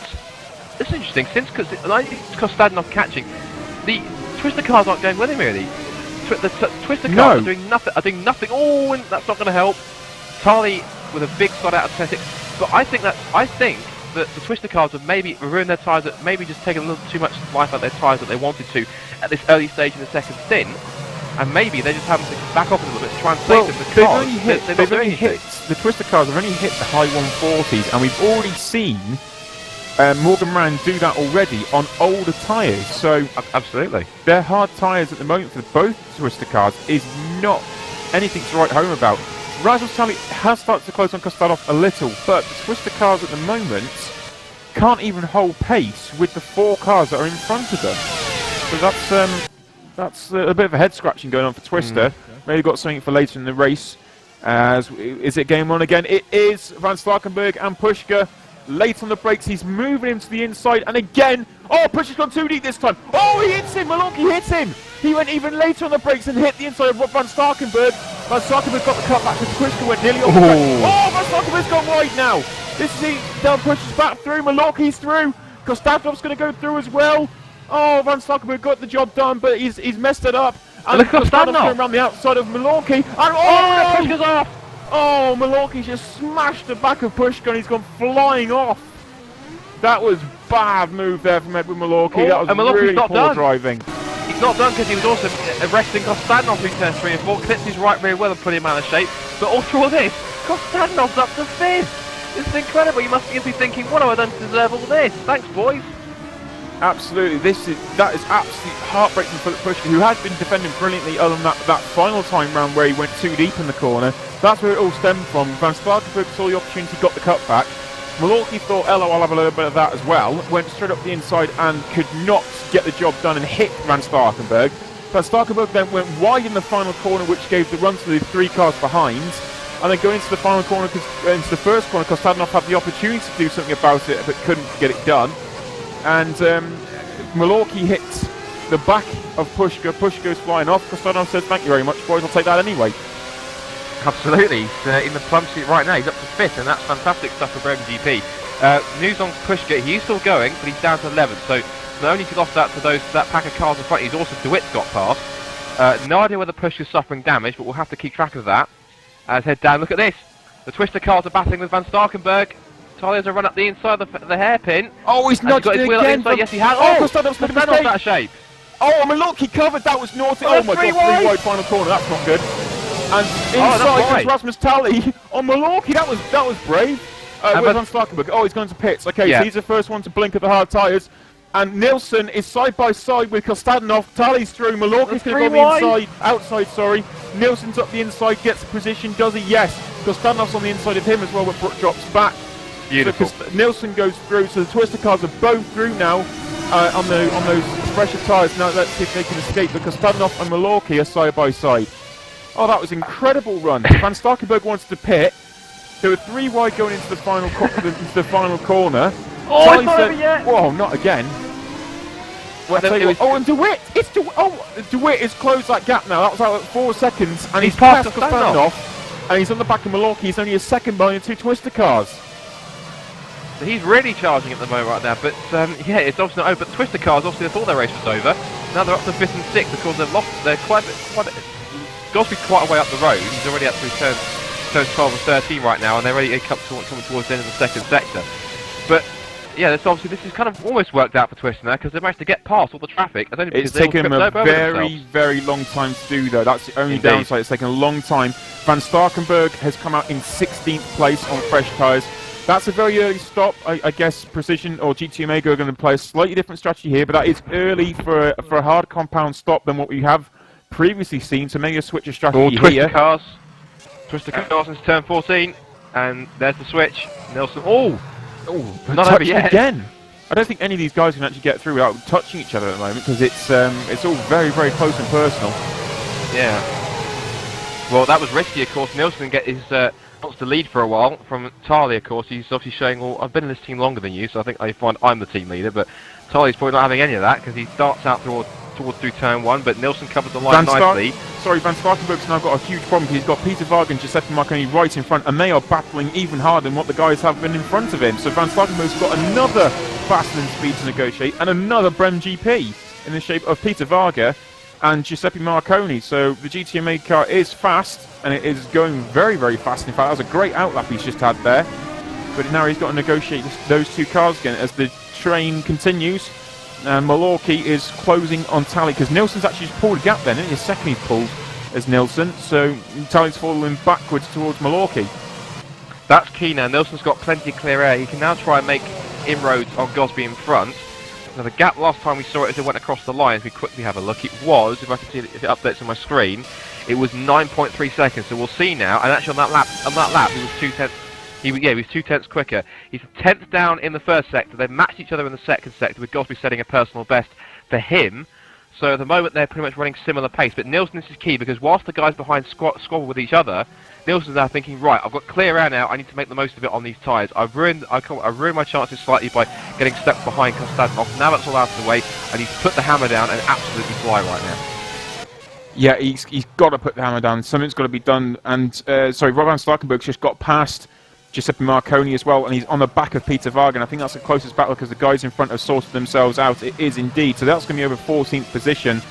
Konstantinov catching, the twister cars aren't going with him really. The twister cars are doing nothing. Oh, and that's not going to help. Tali with a big slot out of turn 6. But I think that the twister cars have maybe ruined their tyres, that maybe just taken a little too much life out of their tyres that they wanted to at this early stage in the second stint. And maybe they're just having to back off a little bit to try and save them, because they've only hit the twister cars have only hit the high 140s, and we've already seen Morgan Rand do that already on older tyres. So Absolutely. their hard tyres at the moment for both Twister cars is not anything to write home about. Rasmus Tally has started to close on Kostadov a little, but the Twister cars at the moment can't even hold pace with the 4 cars that are in front of them. So that's a bit of a head scratching going on for Twister. Maybe got something for later in the race. Is it game on again? It is. Van Starkenburg and Pushka late on the brakes. He's moving him to the inside, and again, Pushka's gone too deep this time. He hits him. Maloney hits him. He went even later on the brakes and hit the inside of Van Starkenburg. Van Starkenburg got the cut back because Pushka went nearly off the track. Van Starkenburg's gone wide now. This is it. Del pushes back through. Maloney's through. Kostadov's going to go through as well. Van Starkenburg got the job done, but he's messed it up. And look at Kostadov going around the outside of Maloney. And Pushka's off. Maloney just smashed the back of Pushka and he's gone flying off. That was bad move there from Edwin Maloney. That was really poor driving. He's not done because he was also arresting Kostadov who turned 3 and 4, clipped his right rear well and put him out of shape. But all through all this, Kostadov's up to 5th. This is incredible. You must be thinking, what have I done to deserve all this? Thanks, boys. Absolutely, that is absolutely heartbreaking for Pushka, who had been defending brilliantly other than that final time round where he went too deep in the corner. That's where it all stemmed from. Van Starkenburg saw the opportunity, got the cut back. Maloney thought, hello, I'll have a little bit of that as well. Went straight up the inside and could not get the job done and hit Van Starkenburg. Van Starkenburg then went wide in the final corner, which gave the run to the 3 cars behind. And then going into the final corner, into the first corner, Kostadov had the opportunity to do something about it, but couldn't get it done. And Maloney hits the back of Pushka. Pushka goes flying off. Kostadov says, thank you very much, boys, I'll take that anyway. Absolutely, he's in the plum seat right now. He's up to 5th, and that's fantastic stuff for Bremen GP. News on Pushka, he's still going, but he's down to 11th. So not only has he lost that to that pack of cars in front, he's also DeWitt's got past. No idea whether Pushka's suffering damage, but we'll have to keep track of that. As head down, look at this. The Twister cars are battling with Van Starkenburg. Tyler's a run up the inside of the hairpin. He's nudged it again. Yes, he has. Kostadov's made a mistake. Out of shape. Maloney covered. That was naughty. My God, 3 wide final corner. That's not good. And inside comes Rasmus Tally on Maloney. That was brave. Where's Van Starkenburg? He's going to pits. Okay, so he's the first one to blink at the hard tyres. And Nilsson is side by side with Kostadov. Tally's through. Maloney's going to go on the outside. Nilsson's up the inside, gets the position. Does he? Yes. Kostadov's on the inside of him as well, but Brook drops back. Beautiful. So Nilsson goes through, so the Twister cars are both through now on those fresher tyres. Now let's see if they can escape, because Kostadov and Maloney are side by side. That was an incredible run. Van Starkenburg wanted to pit. There were 3 wide going into the final corner. It's not over yet. Whoa, not again. And DeWitt! DeWitt has closed that gap now. That was out at 4 seconds, and he's passed Kostadov, and he's on the back of Maloney. He's only a second behind the 2 Twister cars. So he's really charging at the moment right now, but it's obviously not over. But the Twister cars, obviously they thought their race was over. Now they're up to 5th and 6th because they've lost. They're Gosby's quite a way up the road. He's already up through turns 12 and 13 right now, and they're ready to come towards the end of the second sector. But this is kind of almost worked out for Twister now, because they've managed to get past all the traffic. It's taken them a very, very long time to do, though. That's the only downside. It's taken a long time. Van Starkenburg has come out in 16th place on fresh tyres. That's a very early stop. I guess Precision or GT Omega are going to play a slightly different strategy here, but that is early for a hard compound stop than what we have previously seen. So maybe a switch of strategy here. Twister cars into turn 14, and there's the switch. Nilsson. Not over yet. Again. I don't think any of these guys can actually get through without touching each other at the moment, because it's all very, very close and personal. Yeah. Well, that was risky, of course. Nilsson wants to lead for a while from Tali, of course. He's obviously showing, I've been in this team longer than you, so I think I find I'm the team leader, but Tali's probably not having any of that, because he starts out towards through turn 1, but Nilsson covers the line nicely. Van Starkenburg's now got a huge problem. He's got Peter Varga and Giuseppe Marconi right in front, and they are battling even harder than what the guys have been in front of him. So Van Starkenburg's got another faster than speed to negotiate, and another Brem GP in the shape of Peter Varga and Giuseppe Marconi. So the GTMA car is fast, and it is going very, very fast. In fact, that was a great outlap he's just had there. But now he's got to negotiate those 2 cars again as the train continues. And Maloney is closing on Tally, because Nilsson's actually just pulled a gap then. His second he's pulled as Nilsson, so Tally's falling backwards towards Maloney. That's key now. Nilsson's got plenty of clear air. He can now try and make inroads on Gosby in front. Now the gap last time we saw it as it went across the line, if we quickly have a look, it was, if I can see it, if it updates on my screen, it was 9.3 seconds. So we'll see now, and actually on that lap, he was 2/10. He was 2/10 quicker. He's 10th down in the first sector. They've matched each other in the second sector, with Gosby setting a personal best for him. So at the moment they're pretty much running similar pace. But Nielsen, this is key, because whilst the guys behind squabble with each other, Nielsen's now thinking, right, I've got clear air now, I need to make the most of it on these tyres. I've ruined my chances slightly by getting stuck behind Konstantinov. Now that's all out of the way, I need to put the hammer down and absolutely fly right now. Yeah, he's got to put the hammer down. Something's got to be done. And, sorry, Rob van Starkenburg's just got past Giuseppe Marconi as well, and he's on the back of Peter Varga. I think that's the closest battle because the guys in front have sorted themselves out. It is indeed. So that's going to be over 14th position.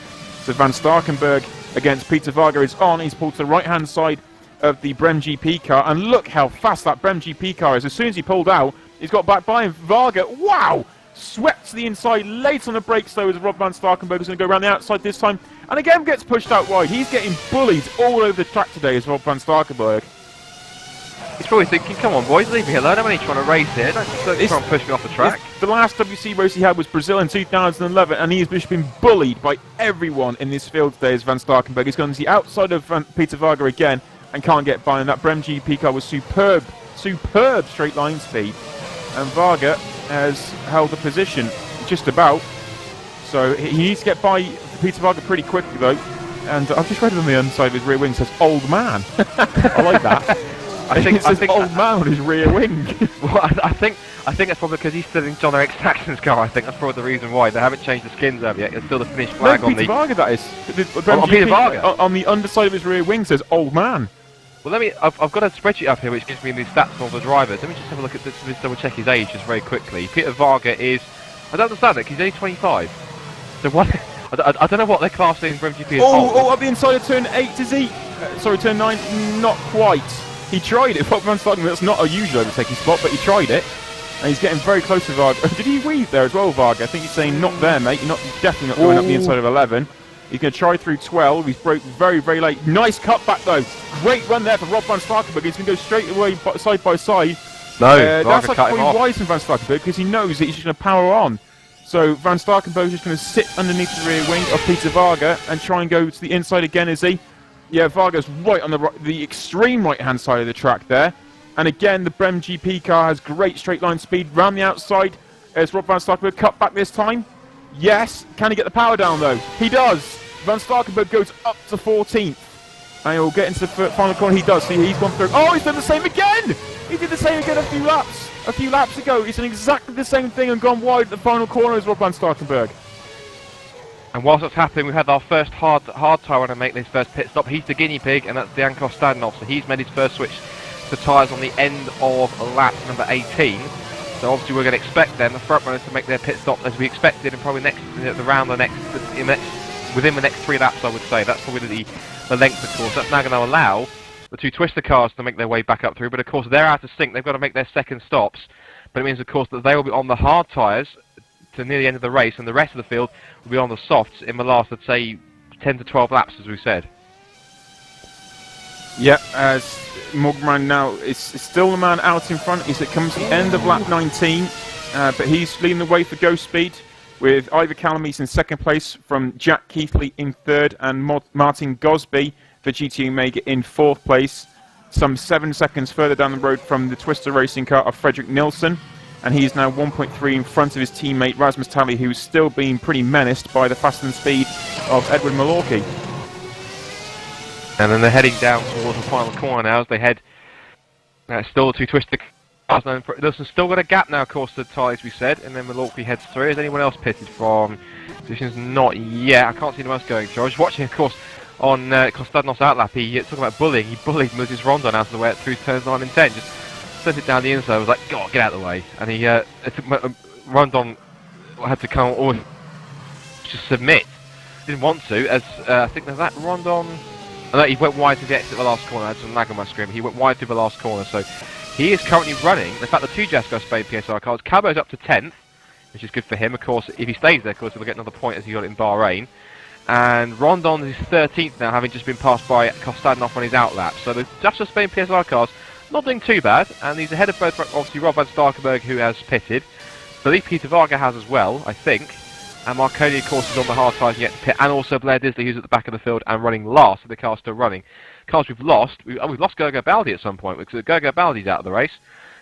So Van Starkenburg against Peter Varga is on. He's pulled to the right-hand side of the Brem GP car, and look how fast that Brem GP car is. As soon as he pulled out, he's got back by him. Varga, wow! Swept to the inside, late on the brakes though, as Rob Van Starkenburg is going to go around the outside this time, and again gets pushed out wide. He's getting bullied all over the track today as Rob Van Starkenburg. He's probably thinking, come on boys, leave me alone, I'm only trying to race here, don't try and push me off the track. The last WC race he had was Brazil in 2011, and he's just been bullied by everyone in this field today as Van Starkenburg. He's gone to the outside of Peter Varga again, and can't get by, and that Brem GP car was superb straight line speed, and Varga has held the position just about, so he needs to get by Peter Varga pretty quickly though. And I've just read it on the underside of his rear wing, it says old man. I like that. I think old man on his rear wing. Well, I think that's probably because he's still in John Eric Saxon's car. I think that's probably the reason why they haven't changed the skins over yet. It's still the finished flag on the Peter Varga, that is. Peter Varga on the underside of his rear wing says old man. Well, I've got a spreadsheet up here which gives me the stats of all the drivers. Let me just have a look at this, double check his age just very quickly. Peter Varga is, I don't understand it, because he's only 25. So what? I don't know what they're classing in GP as old. Oh, up the inside of turn 8 is he? Sorry, turn 9, not quite. He tried it. Rob Van Starkenburg, that's not a usual overtaking spot, but he tried it. And he's getting very close to Varga. Did he weave there as well, Varga? I think he's saying, not there, mate. You're definitely not going up the inside of 11. He's going to try through 12. He's broke very, very late. Nice cutback, though. Great run there for Rob Van Starkenburg. He's going to go straight away side by side. No, that's like probably wise from Van Starkenburg because he knows that he's just going to power on. So Van Starkenburg is just going to sit underneath the rear wing of Peter Varga and try and go to the inside again, is he? Yeah, Varga's right on the extreme right-hand side of the track there. And again, the Brem GP car has great straight-line speed round the outside. As Rob Van Starkenburg cut back this time. Yes. Can he get the power down, though? He does. Van Starkenburg goes up to 14th. And he'll get into the final corner. He does. See, he's gone through. Oh, he's done the same again! He did the same again a few laps ago. He's done exactly the same thing and gone wide at the final corner as Rob Van Starkenburg. And whilst that's happening, we've had our first hard tyre runner make this first pit stop. He's the guinea pig, and that's Dejan Konstantinov. So he's made his first switch to tyres on the end of lap number 18. So obviously we're going to expect then the front runners to make their pit stop as we expected, and probably within the next 3 laps, I would say. That's probably the length of course. That's now going to allow the 2 twister cars to make their way back up through. But of course they're out of sync. They've got to make their second stops. But it means of course that they will be on the hard tyres to near the end of the race, and the rest of the field will be on the softs in the last, I'd say, 10 to 12 laps, as we said. Yeah, as Morgan now is still the man out in front. It comes to the end of lap 19, but he's leading the way for Ghost Speed, with Ivor Calamise in second place, from Jack Keithley in third, and Martin Gosby for GT Omega in fourth place. Some 7 seconds further down the road from the Twister racing car of Frederick Nilsson. And he's now 1.3 in front of his teammate Rasmus Talley, who's still being pretty menaced by the fastened speed of Edward Malorky. And then they're heading down towards the final corner now as they head still to Twister cars. Nilsson's still got a gap now, of course, to Talley, as we said, and then Malorky heads through. Is anyone else pitted from positions? Not yet. I can't see anyone else going through. I was watching, of course, on Konstantinov's outlap. He talking about bullying. He bullied Moses Rondon out of the way through turns 9 and 10. Just sent it down the inside. I was like, God, get out of the way. And he Rondon had to come or just submit. Didn't want to, as I think there's that Rondon. No, he went wide to the exit of the last corner. I had some lag on my screen. He went wide through the last corner. So he is currently running. In fact, the 2 Jasco Spain PSR cars. Cabo's up to 10th, which is good for him. Of course, if he stays there, of course, he'll get another point as he got it in Bahrain. And Rondon is 13th now, having just been passed by Konstantinov on his outlap. So the Jasco Spain PSR cars not doing too bad, and he's ahead of both, obviously, Rob Van Starkenburg, who has pitted. believe Peter Varga has as well, I think. And Marconi, of course, is on the hard tyres to get to pit, and also Blair Disley, who's at the back of the field and running last, so the car's still running. Cars we've lost Gergo Baldi at some point, because Gergo Baldi's out of the race.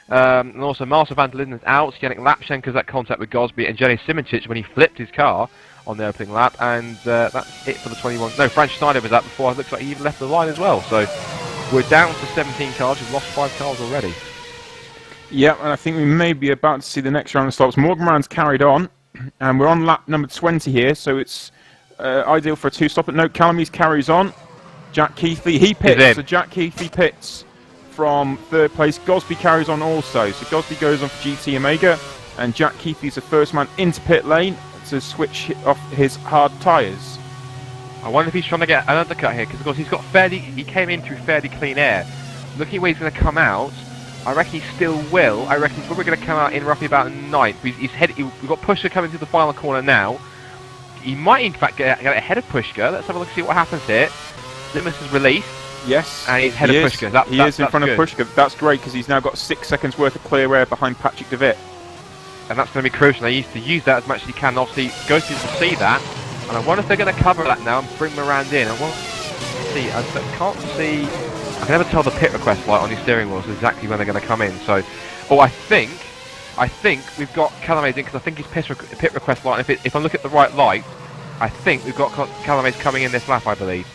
And also Marcel van der Linden is out, Yannick Lapchenko's at contact with Gosby, and Jenny Simoncic when he flipped his car on the opening lap, and that's it for the 21. No, Frank Schneider was out before, it looks like he even left the line as well, so we're down to 17 cars, we've lost 5 cars already. Yeah, and I think we may be about to see the next round of stops. Morgan Moran's carried on, and we're on lap number 20 here, so it's ideal for a 2-stop. But no, Calamise carries on. Jack Keithley, he pits, so Jack Keithley pits from 3rd place. Gosby carries on also, so Gosby goes on for GT Omega, and Jack Keithley's the first man into pit lane to switch off his hard tyres. I wonder if he's trying to get an undercut here, because of course he came in through fairly clean air. Looking where he's going to come out, I reckon he still will. I reckon he's probably going to come out in roughly about 9th. We've got Pushka coming through the final corner now. He might in fact get ahead of Pushka. Let's have a look and see what happens here. Limus is released. Yes, and he's ahead of Pushka. He is in front of Pushka. That's great because he's now got 6 seconds worth of clear air behind Patrick DeWitt. And that's going to be crucial. They used to use that as much as he can. Obviously, Ghosties will see that. And I wonder if they're going to cover that now and bring Morand in. I want to see. I can't see. I can never tell the pit request light on your steering wheels exactly when they're going to come in. So, I think we've got Calames in because I think his pit request light. If I look at the right light, I think we've got Calames coming in this lap. I believe.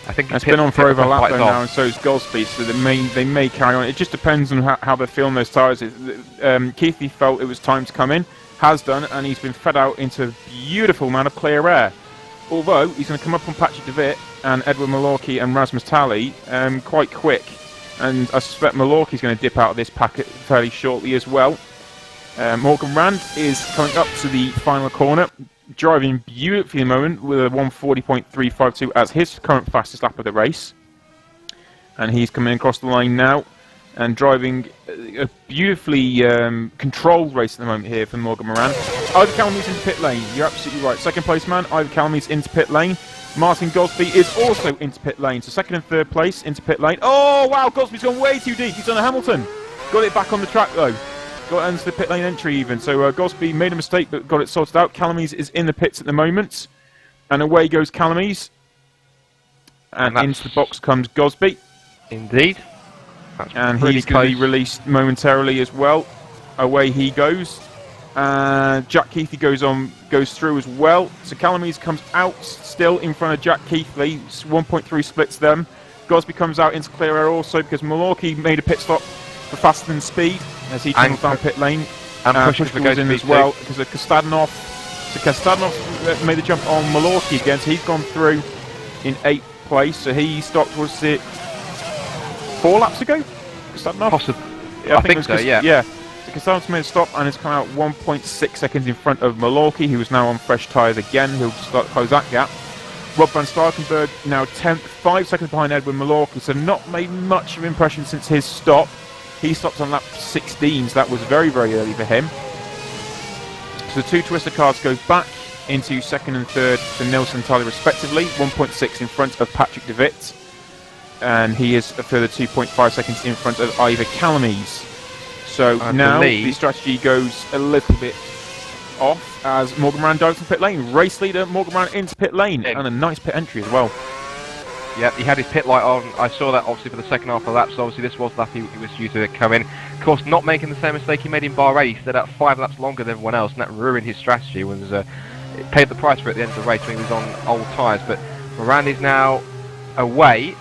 I think it's been on for over a lap though now, and so is Goldsby. So they may carry on. It just depends on how they're feeling those tyres. Keithley felt it was time to come in, has done, and he's been fed out into a beautiful amount of clear air. Although he's going to come up on Patrick DeWitt and Edward Malorky and Rasmus Talley quite quick, and I suspect Malorky's going to dip out of this packet fairly shortly as well. Morgan Rand is coming up to the final corner, driving beautifully at the moment with a 140.352 as his current fastest lap of the race, and he's coming across the line now and driving a beautifully controlled race at the moment here for Morgan Moran. Ivor Calamise into pit lane. You're absolutely right. 2nd place man, Ivor Calamise into pit lane. Martin Gosby is also into pit lane. So 2nd and 3rd place into pit lane. Oh wow, Gosby's gone way too deep. He's done a Hamilton. Got it back on the track though. Got into the pit lane entry even. So Gosby made a mistake but got it sorted out. Calamise is in the pits at the moment. And away goes Calamise. And into the box comes Gosby. Indeed. And he's going to be released momentarily as well. Away he goes. Jack Keithley goes through as well. So Calamise comes out still in front of Jack Keithley. 1.3 splits them. Gosby comes out into clear air also because Malorky made a pit stop for faster than speed as he comes down pit lane. And Pushka goes in as well because of Kostadinov. So Kostadinov made the jump on Malorky again. So he's gone through in 8th place. So he stopped, was it 4 laps ago? Kostadinov? Possibly. Yeah, I think so, yeah. Yeah. So Kostadinov made a stop and has come out 1.6 seconds in front of Malorky, who is now on fresh tyres again. He'll start to close that gap. Rob van Starkenburg now 10th, 5 seconds behind Edwin Malorky, so not made much of an impression since his stop. He stopped on lap 16, so that was very, very early for him. So the 2 Twister cars go back into 2nd and 3rd for Nilsson and Talley respectively, 1.6 in front of Patrick DeWitt. And he is a further 2.5 seconds in front of Ivor Calamise. So now the strategy goes a little bit off as Morgan Moran dives from pit lane. Race leader Morgan Moran into pit lane, and a nice pit entry as well. Yeah, he had his pit light on. I saw that obviously for the second half of the lap, so obviously this was the lap he was due to come in. Of course, not making the same mistake he made in Bahrain. He stayed out 5 laps longer than everyone else, and that ruined his strategy. It paid the price for it at the end of the race when he was on old tyres. But Moran is now away,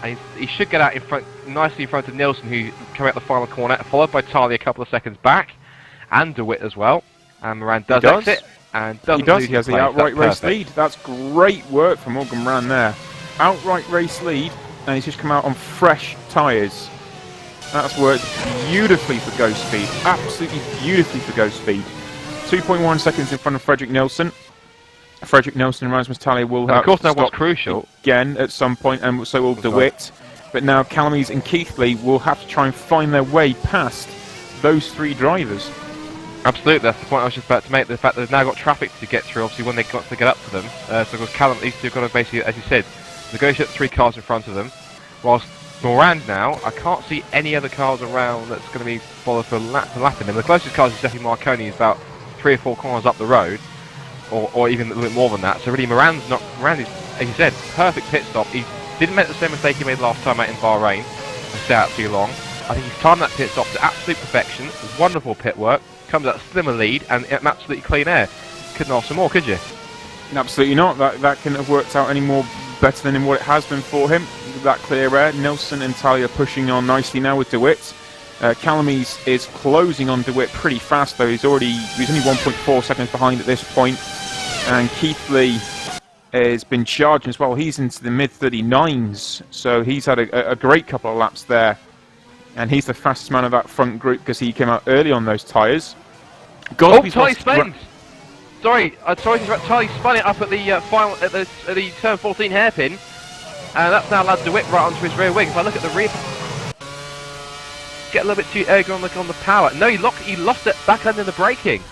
and he should get out in front, nicely in front of Nilsson, who came out the final corner, followed by Talley a couple of seconds back, and DeWitt as well. And Moran does exit, and doesn't lose. He has the outright race lead. That's great work from Morgan Moran there. Outright race lead, and he's just come out on fresh tyres. That's worked beautifully for Ghost Speed. Absolutely beautifully for Ghost Speed. 2.1 seconds in front of Frederick Nilsson. Frederick Nilsson and Rasmus Talley will have of course, now what's crucial again at some point, and so will DeWitt. But now Calamise and Keithley will have to try and find their way past those 3 drivers. Absolutely, that's the point I was just about to make. The fact that they've now got traffic to get through, obviously, when they got to get up to them. So, of course, Callum, these 2 have got to basically, as you said, negotiate 3 cars in front of them. Whilst Morand now, I can't see any other cars around that's going to be followed for lapping them. The closest cars is definitely Marconi, is about 3 or 4 corners up the road, or even a little bit more than that. So really, Moran is, as you said, perfect pit stop. He didn't make the same mistake he made last time out in Bahrain and stay out too long. I think he's timed that pit stop to absolute perfection. Wonderful pit work. Comes out slimmer lead and absolutely clean air. Couldn't ask for more, could you? Absolutely not. That couldn't have worked out any more better than what it has been for him. That clear air. Nelson and Talia pushing on nicely now with DeWitt. Calamies is closing on DeWitt pretty fast though. He's only 1.4 seconds behind at this point. And Keith Lee has been charging as well. He's into the mid-39s, so he's had a great couple of laps there. And he's the fastest man of that front group because he came out early on those tyres. Tally spun! Sorry to interrupt. Tally spun it up at the final at the turn 14 hairpin, and that's now allowed DeWitt right onto his rear wing. If I look at the rear, get a little bit too eager on the power. No, he lost it back end in the braking.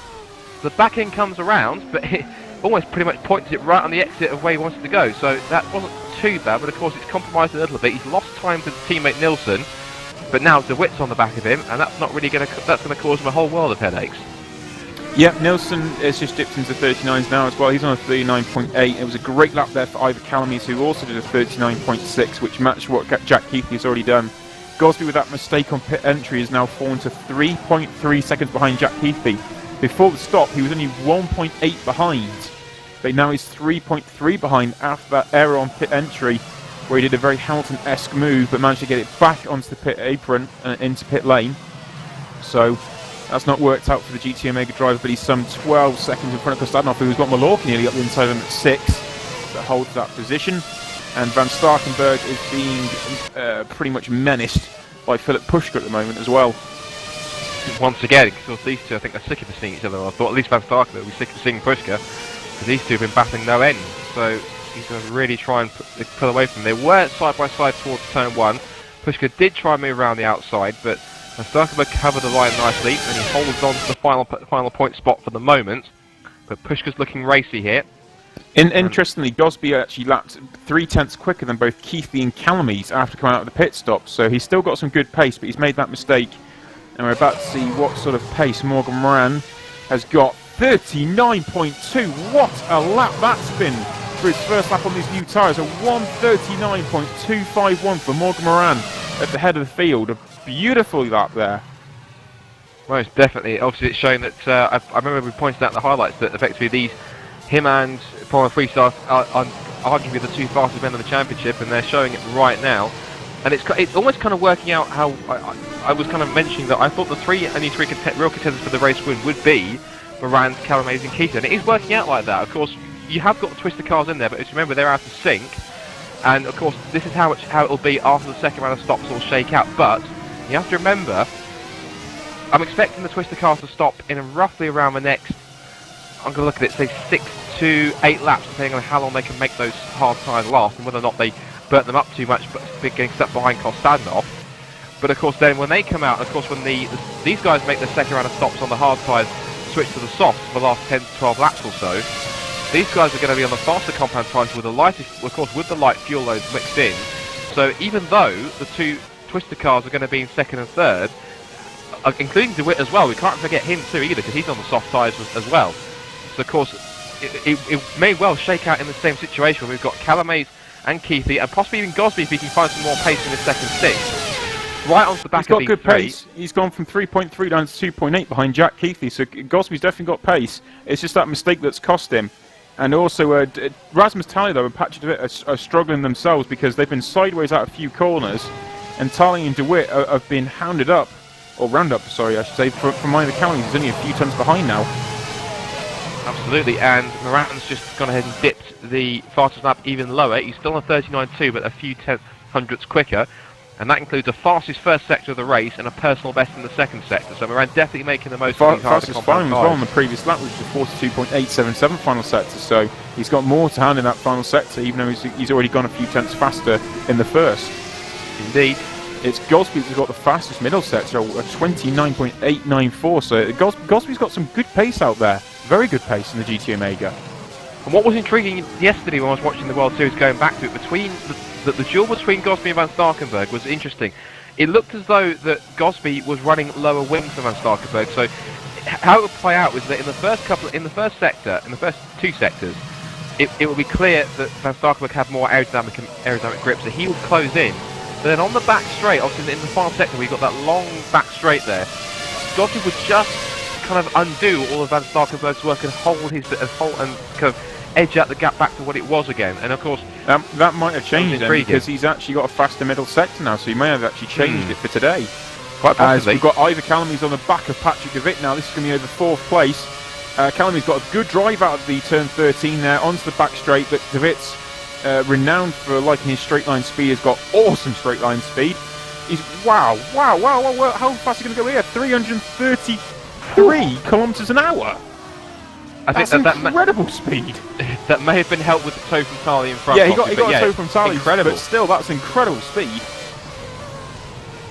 The back end comes around, but it almost pretty much points it right on the exit of where he wanted to go. So that wasn't too bad, but of course it's compromised a little bit. He's lost time to his teammate Nilsson. But now DeWitt's on the back of him, and that's not really going to cause him a whole world of headaches. Yep, Nilsson has just dipped into 39s now as well. He's on a 39.8. It was a great lap there for Ivor Calamies, who also did a 39.6, which matched what Jack Keithley's already done. Gosby, with that mistake on pit entry, has now fallen to 3.3 seconds behind Jack Keithley. Before the stop, he was only 1.8 behind, but now he's 3.3 behind after that error on pit entry, where he did a very Hamilton-esque move but managed to get it back onto the pit apron and into pit lane. So that's not worked out for the GT Omega driver, but he's some 12 seconds in front of Kostadinov, who's got Mallorca nearly up the inside of him at 6, that holds that position. And Van Starkenburg is being pretty much menaced by Philip Pushka at the moment as well. Once again, because these two I think are sick of seeing each other. I thought at least Van Starkenburg will be sick of seeing Pushka, because these two have been battling no end. So he's going to really try and pull away from them. They were side by side towards turn 1. Pushka did try and move around the outside, but Starkenburg covered the line nicely, and he holds on to the final point spot for the moment. But Pushka's looking racy here. Interestingly, Gosby actually lapped 0.3 quicker than both Keithley and Calamies after coming out of the pit stop, so he's still got some good pace, but he's made that mistake. And we're about to see what sort of pace Morgan Moran has got. 39.2, what a lap that's been for his first lap on these new tyres. A 139.251 for Morgan Moran at the head of the field. A beautiful lap there. Most definitely. Obviously, it's showing that I remember we pointed out in the highlights that effectively him and Palmer Freestyle are arguably the two fastest men in the championship, and they're showing it right now. And it's almost kind of working out how I was kind of mentioning that I thought the only three real contenders for the race win would be Moran, Calamies and Keita, and it is working out like that. Of course, you have got the twister cars in there, but remember they're out of sync, and of course this is how it'll be after the second round of stops will shake out. But you have to remember, I'm expecting the twister cars to stop in roughly around the next, I'm going to look at it, say 6 to 8 laps, depending on how long they can make those hard tyres last, and whether or not they burnt them up too much, but getting stuck behind Kostadinov. But of course then when they come out, of course when these guys make their second round of stops on the hard tyres, switch to the softs for the last 10 to 12 laps or so, these guys are going to be on the faster compound tyres with the lighter, of course with the light fuel loads mixed in. So even though the two twister cars are going to be in second and third, including DeWitt as well, we can't forget him too either, because he's on the soft tyres as well. So of course it may well shake out in the same situation where we've got Calamies and Keithy, and possibly even Gosby if he can find some more pace in his second stint. Right onto the back of these three. He's got good pace. He's gone from 3.3 down to 2.8 behind Jack Keithley, so Gosby's definitely got pace. It's just that mistake that's cost him. And also, Rasmus Tally, though, and Patrick DeWitt are struggling themselves because they've been sideways out a few corners, and Tally and DeWitt have been rounded up, sorry, I should say, from either Calamies. He's only a few tons behind now. Absolutely, and Moran's just gone ahead and dipped the fastest lap even lower. He's still on 39.2, but a few hundredths quicker. And that includes the fastest first sector of the race and a personal best in the second sector. So Moran definitely making the most of these fastest final as well on the previous lap, which was 42.877 final sector. So he's got more to hand in that final sector, even though he's already gone a few tenths faster in the first. Indeed. It's Gosby who's got the fastest middle sector, a 29.894. So Gosby's got some good pace out there. Very good pace in the GT Omega. And what was intriguing yesterday when I was watching the World Series, going back to it, between the duel between Gosby and Van Starkenburg was interesting. It looked as though that Gosby was running lower wings than Van Starkenburg, so how it would play out was that in the first two sectors, it would be clear that Van Starkenburg had more aerodynamic grip, so he would close in. But then on the back straight, obviously in the final sector, we got that long back straight there. Gosby would just kind of undo all of Van Starkenburg's work and hold and kind of edge out the gap back to what it was again. And of course, that might have changed then, because he's actually got a faster middle sector now, so he may have actually changed it for today. Quite possibly. We've got Ivor Calamies on the back of Patrick De Witt now. This is going to be over 4th place. Calamy's got a good drive out of the turn 13 there onto the back straight, but De Witt's renowned for liking his straight line speed, has got awesome straight line speed. He's wow, how fast is he going to go here? 333 kilometres an hour. I think that's incredible speed. That may have been helped with the toe from Tali in front. Yeah, he got a toe from Tali, incredible. But still, that's incredible speed.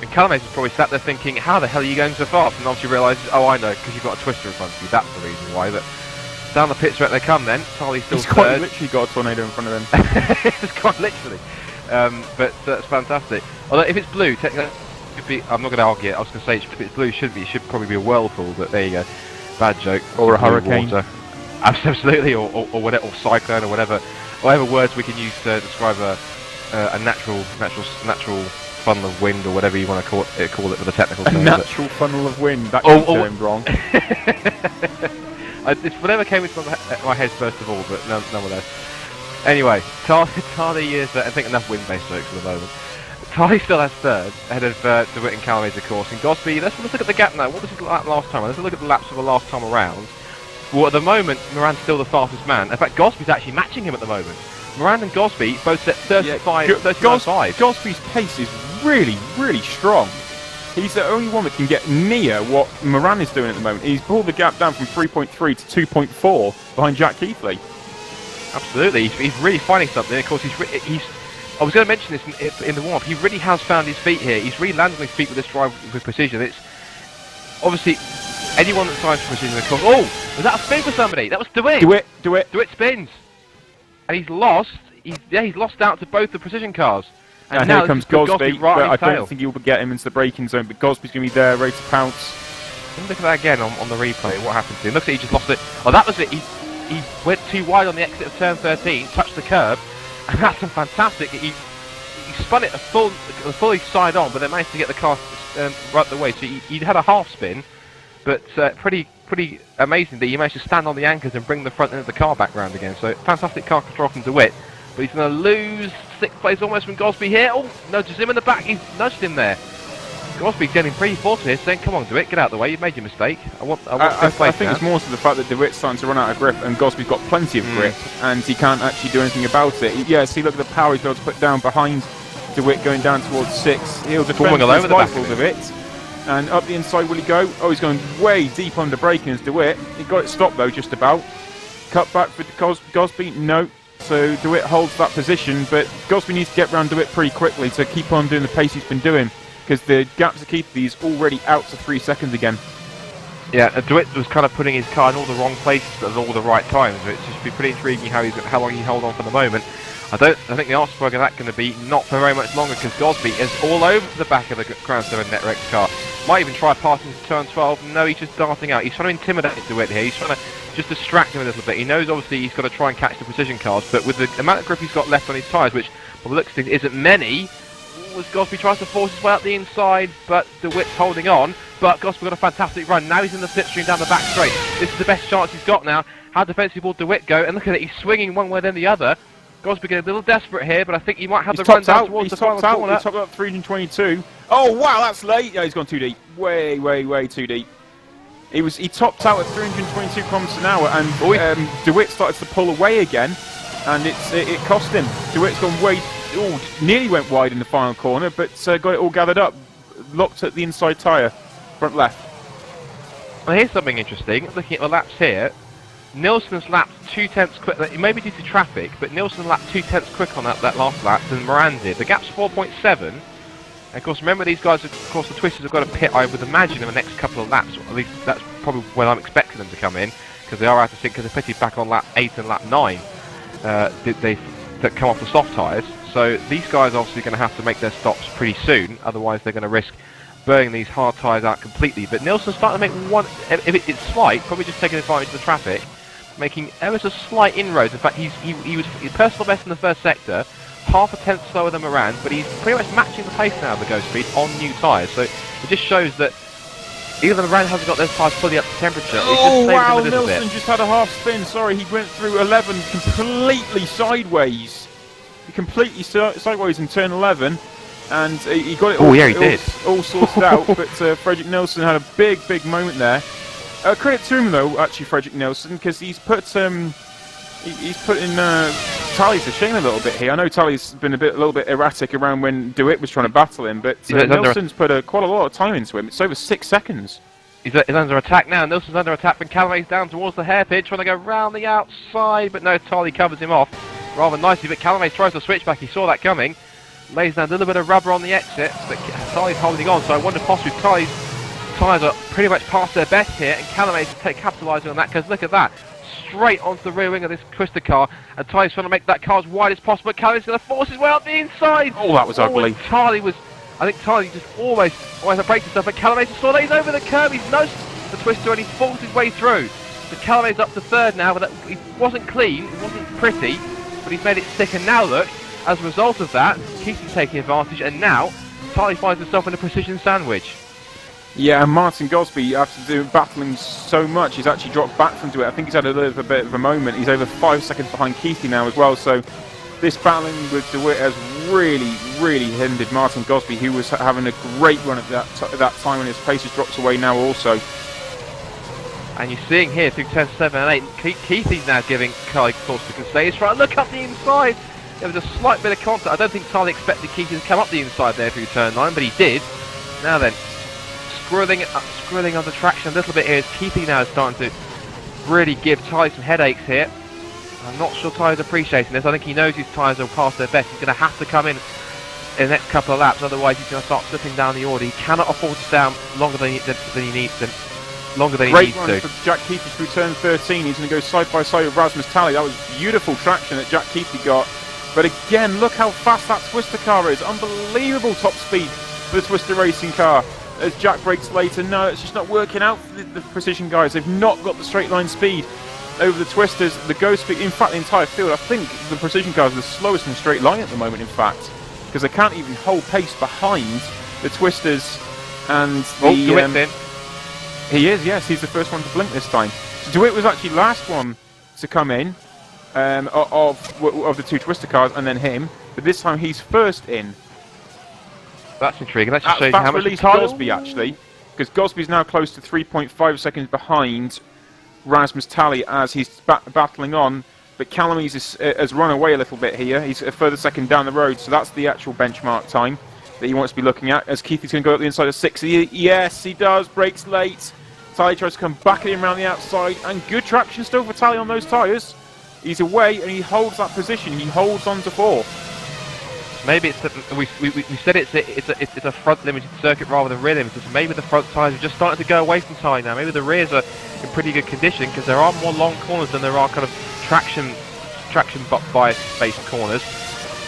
And Calames is probably sat there thinking, how the hell are you going so fast? And obviously realises, oh, I know, because you've got a twister in front of you. That's the reason why. But down the pit straight they come then. Tali's still He's quite literally got a tornado in front of him. It's quite literally. But that's fantastic. Although if it's blue, technically, I'm not going to argue it. I was going to say if it's blue, it should probably be a whirlpool. But there you go. Bad joke. Or a hurricane. Water. Absolutely, or whatever, or cyclone, or whatever words we can use to describe a natural funnel of wind, or whatever you want to call it with a technical term. A natural funnel of wind. That came termed wrong. It's whatever came into my head first of all, but nonetheless. Anyway, Tali is, I think, enough wind-based jokes for the moment. Tali still has third, ahead of De Witt and Calames, of course. And Gosby, let's look at the gap now. What was it like last time? Let's look at the laps of the last time around. Well, at the moment, Moran's still the fastest man. In fact, Gosby's actually matching him at the moment. Moran and Gosby both set 39.5. Gosby's pace is really, really strong. He's the only one that can get near what Moran is doing at the moment. He's pulled the gap down from 3.3 to 2.4 behind Jack Keithley. Absolutely, he's really finding something. Of course, he's. I was going to mention this in the warm-up. He really has found his feet here. He's really landed on his feet with this drive with precision. It's obviously anyone that signs for precision, of course. Oh, was that a spin for somebody? That was De Witt. De Witt spins, and he's lost. He's lost out to both the precision cars. And here comes Gosby, right but I don't think he'll get him into the braking zone. But Gosby's going to be there, ready to pounce. Look at that again on the replay. What happened to him? Look at he just lost it. Oh, that was it. He went too wide on the exit of turn 13, touched the curb, and that's fantastic. He spun it fully side on, but then managed to get the car right the way. So he had a half spin, but pretty amazing that he managed to stand on the anchors and bring the front end of the car back round again. So fantastic car control from De Witt. But he's going to lose 6th place almost from Gosby here. Oh, nudges him in the back. He's nudged him there. Gosby's getting pretty forceful here, saying, "Come on, De Witt, get out of the way. You've made your mistake. I think it's more to the fact that De Witt's starting to run out of grip, and Gosby's got plenty of grip, and he can't actually do anything about it. Yeah, see, look at the power he's able to put down behind De Witt, going down towards 6th. He'll defend his rifle, De Witt. And up the inside will he go? Oh, he's going way deep under braking as De Witt. He got it stopped though, just about. Cut back for Gosby. No. So De Witt holds that position, but Gosby needs to get round De Witt pretty quickly to keep on doing the pace he's been doing, because the gap to keep these already out to 3 seconds again. Yeah, De Witt was kind of putting his car in all the wrong places at all the right times. So it's just be pretty intriguing how long he hold on for the moment. I think the answer for that going to be not for very much longer, because Gosby is all over the back of the Crown 7 Netrex car. Might even try passing to turn 12. No, he's just darting out. He's trying to intimidate De Witt here. He's trying to just distract him a little bit. He knows obviously he's got to try and catch the precision cars, but with the amount of grip he's got left on his tyres, which by the looks of things isn't many, as Gosby tries to force his way out the inside, but De Witt's holding on. But Gosby got a fantastic run. Now he's in the slipstream down the back straight. This is the best chance he's got now. How defensive will De Witt go? And look at it, he's swinging one way then the other. Gosby getting a little desperate here, but I think he might have the run down towards the final corner. He's topped out 322. Oh wow, that's late. Yeah, he's gone too deep. Way too deep. He topped out at 322 kilometers an hour, and De Witt started to pull away again, and it cost him. De Witt's gone nearly went wide in the final corner, but got it all gathered up, locked at the inside tyre, front left. Well, here's something interesting. Looking at the laps here, Nilsson's lapped 2/10 quick. It may be due to traffic, but Nilsson lapped 2/10 quick on that last lap than Moran did. The gap's 4.7. And of course, remember these guys. Of course, the Twisters have got to pit. I would imagine in the next couple of laps. Or at least that's probably when I'm expecting them to come in, because they are out of sync. Because they pitted back on lap 8 and lap 9. That come off the soft tyres. So these guys are obviously going to have to make their stops pretty soon. Otherwise, they're going to risk burning these hard tyres out completely. But Nilsson's starting to make one, if it's slight, probably just taking advantage of the traffic, making ever so slight inroads. In fact, he was personal best in the first sector, half a tenth slower than Moran, but he's pretty much matching the pace now of the Go Speed on new tyres. So it just shows that even though Moran hasn't got those tyres fully up to temperature, Oh wow, him a little Nilsson bit. just had a half spin. Sorry, he went through 11 completely sideways. He completely sideways in turn 11. And he got it all, all sorted out, but Fredrik Nilsson had a big moment there. Credit to him though, actually, Fredrik Nilsson, because he's put in Tally to shame a little bit here. I know Tally's been a little bit erratic around when DeWitt was trying to battle him, but Nilsson's put quite a lot of time into him. It's over 6 seconds. He's under attack now. Nilsson's under attack, and Callaway's down towards the hairpin, trying to go round the outside, but no, Tally covers him off rather nicely. But Callaway tries to switch back. He saw that coming. Lays down a little bit of rubber on the exit, but Tally's holding on, so I wonder possibly Tally's tyres are pretty much past their best here, and Callaway's capitalising on that, because look at that, straight onto the rear wing of this twister car, and Tally's trying to make that car as wide as possible, but Callaway's going to force his way out the inside! Oh, that was ugly. I think Tally just almost breaks himself, but Callaway just saw that he's over the curb, he's nudged the twister and he's forced his way through. So Callaway's up to third now, but it wasn't clean, it wasn't pretty, but he's made it sick, and now look, as a result of that, Keith's taking advantage, and now Tally finds himself in a precision sandwich. Yeah, and Martin Gosby, after battling so much, he's actually dropped back from DeWitt. I think he's had a little bit of a moment. He's over 5 seconds behind Keithy now as well, so this battling with DeWitt has really hindered Martin Gosby, who was having a great run at that time, and his pace has dropped away now also. And you're seeing here through turn 7 and 8, Keithy's now giving Tally thoughts to say, he's trying to look up the inside. There was a slight bit of contact. I don't think Tally expected Keithy to come up the inside there through turn 9, but he did. Now then, squirreling on the traction a little bit here as Keithy now is starting to really give Tally some headaches here. I'm not sure Tally's appreciating this. I think he knows his tyres are past their best. He's going to have to come in the next couple of laps, otherwise he's going to start slipping down the order. He cannot afford to stay down longer than he needs to. Great run for Jack Keithy through turn 13. He's going to go side by side with Rasmus Tally. That was beautiful traction that Jack Keithy got. But again, look how fast that Twister car is. Unbelievable top speed for the Twister racing car. As Jack brakes later, no, it's just not working out for the Precision guys. They've not got the straight line speed over the Twisters. The Go Speed, in fact, the entire field, I think the Precision cars are the slowest in straight line at the moment, in fact. Because they can't even hold pace behind the Twisters and the... He is, yes, he's the first one to blink this time. So DeWitt was actually last one to come in. Of the two Twister cars, and then him, but this time he's first in. That's intriguing. That just shows you how much released Gosby actually, because Gosby's now close to 3.5 seconds behind Rasmus Tally as he's battling on, but Calamies has run away a little bit here. He's a further second down the road, so that's the actual benchmark time that he wants to be looking at. As Keithy's going to go up the inside of 6. Yes, he does. Brakes late. Tally tries to come back at him around the outside, and good traction still for Tally on those tyres. He's away and he holds that position. He holds on to 4th. Maybe it's we said it's a front limited circuit rather than rear limited. So maybe the front tyres are just starting to go away from Tally now. Maybe the rears are in pretty good condition because there are more long corners than there are kind of traction bias based corners.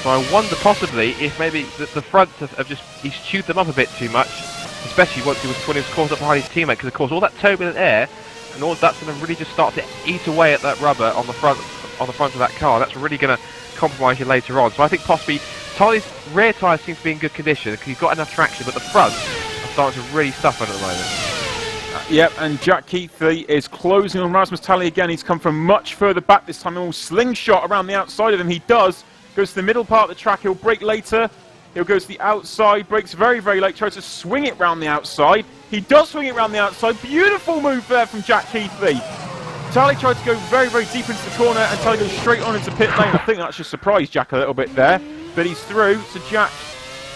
So I wonder possibly if maybe the fronts have just he's chewed them up a bit too much, especially when he was caught up behind his teammate, because of course all that turbulent air and all that's going to really just start to eat away at that rubber on the front of that car. That's really going to compromise you later on. So I think possibly Tally's rear tyres seem to be in good condition because he's got enough traction, but the front are starting to really suffer at the moment. Yep, and Jack Keithy is closing on Rasmus Tally again. He's come from much further back this time. He'll slingshot around the outside of him. He does. Goes to the middle part of the track. He'll brake later. He'll go to the outside. Brakes very late. Tries to swing it round the outside. He does swing it round the outside. Beautiful move there from Jack Keithy. Tally tried to go very deep into the corner, and Tally goes straight on into pit lane. I think that should surprise Jack a little bit there, but he's through. So Jack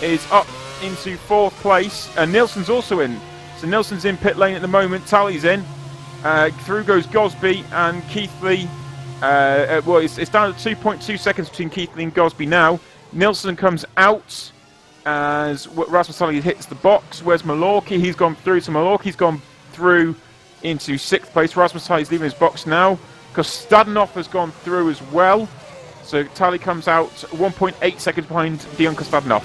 is up into 4th place, and Nilsson's also in. So Nilsson's in pit lane at the moment. Tally's in. Through goes Gosby and Keithy. Well, it's down to 2.2 seconds between Keithy and Gosby now. Nilsson comes out as Rasmus Tally hits the box. Where's Malorki? He's gone through. So Malorki's gone through into 6th place. Rasmus Tally's leaving his box now because Stadanov has gone through as well. So Tally comes out 1.8 seconds behind Dion Kostadanov.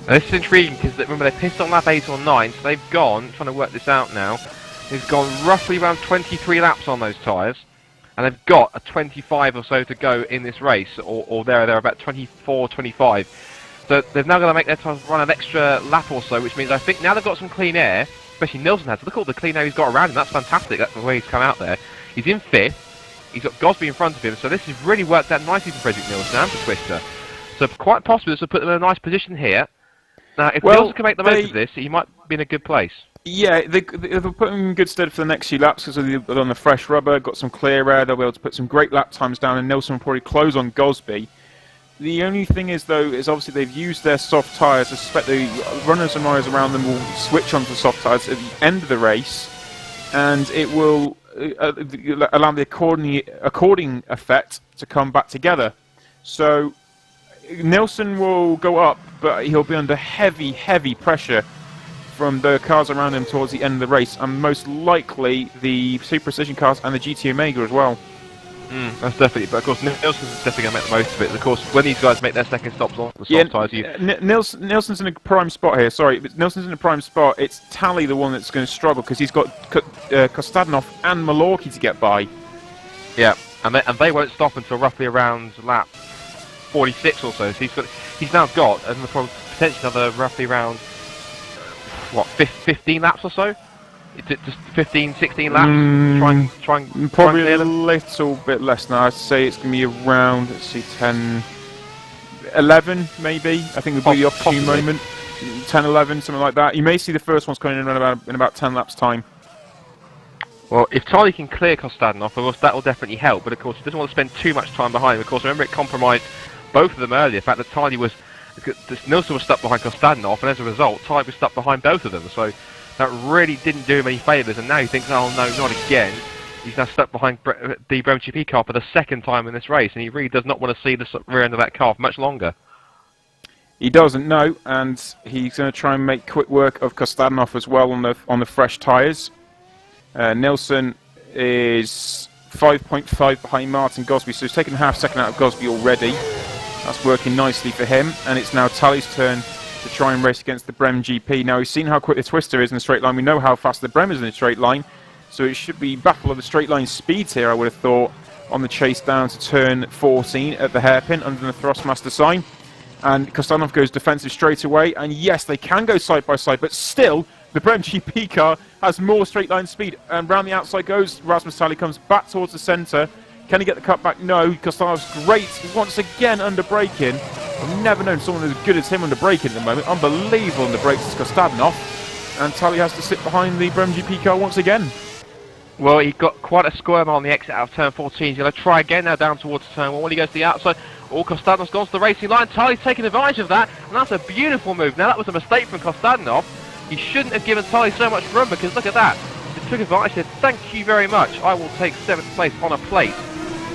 Now, this is intriguing because remember they pissed on lap 8 or 9, so they've gone, trying to work this out now, they've gone roughly around 23 laps on those tyres, and they've got a 25 or so to go in this race, or they're about 24, 25. So they've now got to make their tyres run an extra lap or so, which means I think now they've got some clean air, especially Nilsson has. Look at all the clean air he's got around him, that's fantastic, that's the way he's come out there. He's in 5th, he's got Gosby in front of him, so this has really worked out nicely for Frederick Nilsson and for Twister. So quite possibly this will put them in a nice position here. Now, if Nilsson can make the most of this, he might be in a good place. Yeah, they'll put him in good stead for the next few laps because they're on the fresh rubber, got some clear air, they'll be able to put some great lap times down, and Nilsson will probably close on Gosby. The only thing is, though, is obviously they've used their soft tyres. I suspect the runners and riders around them will switch onto the soft tyres at the end of the race, and it will allow the according effect to come back together. So Nilsson will go up, but he'll be under heavy, heavy pressure from the cars around him towards the end of the race, and most likely the Super Precision cars and the GT Omega as well. That's definitely, but of course Nilsson's definitely going to make the most of it. Of course, when these guys make their second stops on the soft tyres, Nilsson's in a prime spot here. Sorry, but Nilsson's in a prime spot. It's Tally the one that's going to struggle because he's got Kostadinov and Malorki to get by. Yeah, and they won't stop until roughly around lap 46 or so. So he's now got potentially another roughly around 15 laps or so. Just 15, 16 laps. Try and probably a little bit less now. I'd say it's going to be around, let's see, 10, 11 maybe. I think it'll be the opportune moment. 10, 11, something like that. You may see the first one's coming in in about 10 laps time. Well, if Tali can clear Kostadinov, of course that will definitely help. But of course he doesn't want to spend too much time behind him. Of course, remember it compromised both of them earlier. The fact that Nilsson was stuck behind Kostadinov, and as a result, Tali was stuck behind both of them. So that really didn't do him any favours, and now he thinks, oh no, not again. He's now stuck behind the Brem GP car for the second time in this race, and he really does not want to see the rear end of that car for much longer. He doesn't know, and he's going to try and make quick work of Kostadinov as well on the fresh tyres. Nilsson is 5.5 behind Martin Gosby, so he's taken half second out of Gosby already. That's working nicely for him, and it's now Tally's turn to try and race against the Brem GP. Now, we've seen how quick the Twister is in the straight line. We know how fast the Brem is in the straight line, so it should be battle of the straight line speeds here, I would have thought, on the chase down to turn 14 at the hairpin under the Thrustmaster sign. And Kostadinov goes defensive straight away, and yes, they can go side by side, but still, the Brem GP car has more straight line speed, and round the outside goes Rasmus Tally, comes back towards the centre. Can he get the cut back? No. Kostadinov great once again under braking. I've never known someone as good as him under braking at the moment. Unbelievable under brakes is Kostadinov. And Tally has to sit behind the Brem GP car once again. Well, he got quite a squirm on the exit out of turn 14. He's going to try again now down towards turn 1 when he goes to the outside. Kostadinov's gone to the racing line. Tally's taking advantage of that, and that's a beautiful move. Now, that was a mistake from Kostadinov. He shouldn't have given Tally so much room, because look at that. He took advantage, said, thank you very much. I will take 7th place on a plate.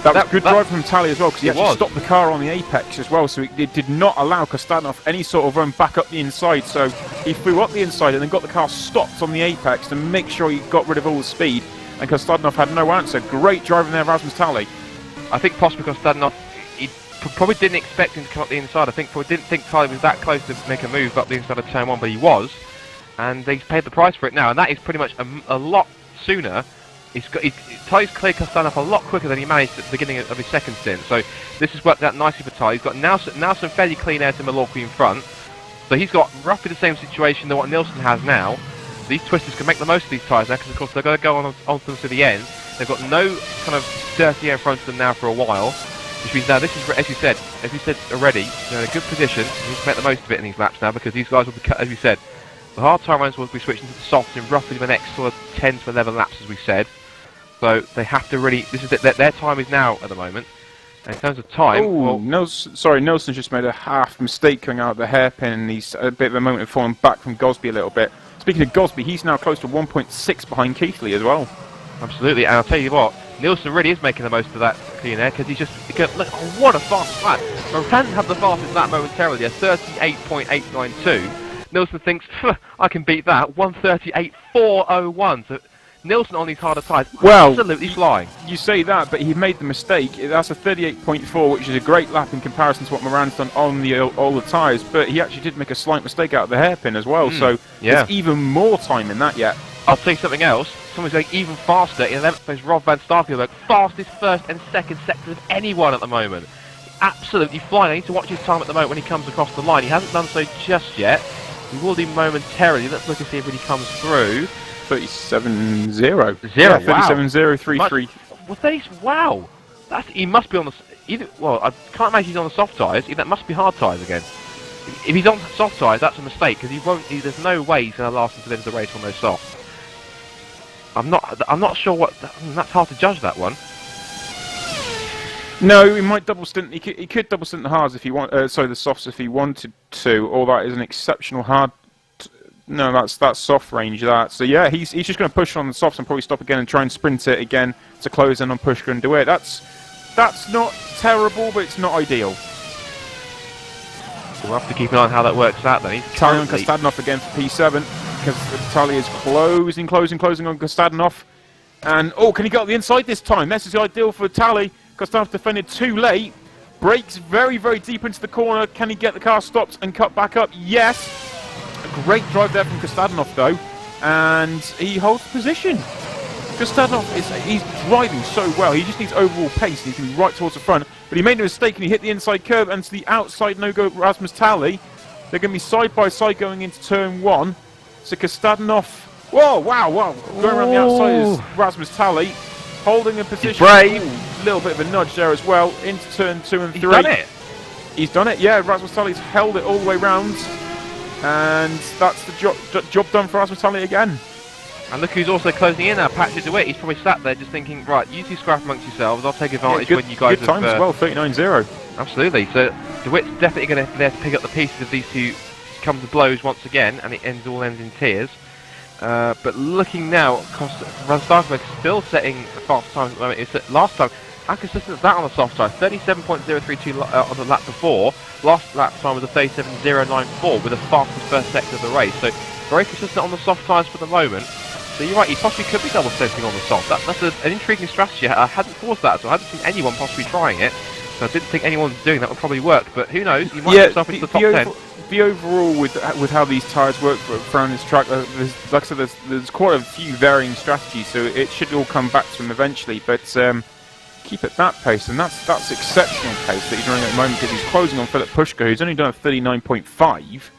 That was good drive from Tally as well, because he actually was. stopped the car on the apex as well, so it did not allow Kostadinov any sort of run back up the inside. So he flew up the inside and then got the car stopped on the apex to make sure he got rid of all the speed, and Kostadinov had no answer. Great driving there, Rasmus Tally. I think possibly Kostadinov, he probably didn't expect him to come up the inside. I think probably didn't think Tally was that close to make a move up the inside of turn 1, but he was, and he's paid the price for it now, and that is pretty much a lot sooner. Tally's cleared Kostadinov a lot quicker than he managed at the beginning of his second stint, so this has worked out nicely for Tally. He's got now some fairly clean air to Malorki in front, so he's got roughly the same situation that what Nilsson has now. These Twisters can make the most of these tyres now, because of course they're going to go on to the end. They've got no kind of dirty air in front of them now for a while, which means now this is, as you said already, they're in a good position. They need to make the most of it in these laps now, because these guys will be, as we said, the hard time runners will be switching to the softs in roughly the next sort of 10 to 11 laps, as we said. So they have to really, this is their time is now at the moment. And in terms of time, Nilsson just made a half mistake coming out of the hairpin, and he's a bit of a moment of falling back from Gosby a little bit. Speaking of Gosby, he's now close to 1.6 behind Keithley as well. Absolutely, and I'll tell you what, Nilsson really is making the most of that clean air, because look, what a fast lap. Rowland had the fastest lap momentarily, a 38.892. Nilsson thinks, I can beat that, 138.401. So Nilsson on these harder tyres, Well, absolutely flying. You say that, but he made the mistake. That's a 38.4, which is a great lap in comparison to what Moran's done on all the tyres, but he actually did make a slight mistake out of the hairpin as well, so there's even more time in that yet. I'll tell you something else. Someone's going even faster in 11th place, Rob van Starkenburg. Fastest first and second sectors of anyone at the moment. Absolutely flying. I need to watch his time at the moment when he comes across the line. He hasn't done so just yet. He will do momentarily. Let's look and see if he comes through. 37.0. Yeah, 37.033. Well, wow. He must be on the... Well, I can't imagine he's on the soft tyres. That must be hard tyres again. If he's on soft tyres, that's a mistake, because there's no way he's going to last until the end of the race on those softs. I'm not sure what... that's hard to judge, that one. No, he might double stint. He could double stint the hards if he want. The softs if he wanted to. Or that is an exceptional hard. No, that's soft range. So yeah, he's just going to push on the softs and probably stop again and try and sprint it again to close in on Pushka and do it. That's not terrible, but it's not ideal. We'll have to keep an eye on how that works out then. He's Tally on Kostadinov again for P7 because Tally is closing on Kostadinov. And can he get up the inside this time? This is the ideal for Tally. Kostadinov defended too late. Brakes very, very deep into the corner. Can he get the car stopped and cut back up? Yes. A great drive there from Kostadinov though. And he holds position. Kostadinov he's driving so well. He just needs overall pace and he can be right towards the front. But he made a mistake and he hit the inside curb and to the outside no-go Rasmus Tally. They're going to be side by side going into turn 1. So Kostadinov... Whoa, wow. Going around the outside is Rasmus Tally. Holding a position. Brave. A little bit of a nudge there as well. Into turn 2 and 3. He's done it. He's done it, yeah. Rasmus Tally's held it all the way round. And that's the job done for Rasmus Tally again. And look who's also closing in now, Patrick DeWitt. He's probably sat there just thinking, right, you two scrap amongst yourselves. I'll take advantage when you guys good times as well, 39.0. Absolutely. So DeWitt's definitely going to be there to pick up the pieces of these two come to blows once again, and it all ends in tears. But looking now, Van Starkenburg still setting fast times at the moment. Last time, how consistent is that on the soft side? 37.032 on the lap before. Last lap time was a 37.094 with the fastest first sector of the race. So very consistent on the soft tyres for the moment. So you're right, he possibly could be double stinting on the soft. That's an intriguing strategy. I hadn't thought of that, so I hadn't seen anyone possibly trying it. So I didn't think anyone doing that would probably work. But who knows? You might get yourself into the top 10. The overall with how these tyres work around this track, like I said, there's quite a few varying strategies, so it should all come back to him eventually. But keep at that pace, and that's exceptional pace that he's running at the moment because he's closing on Philip Pushka, who's only done a 39.5.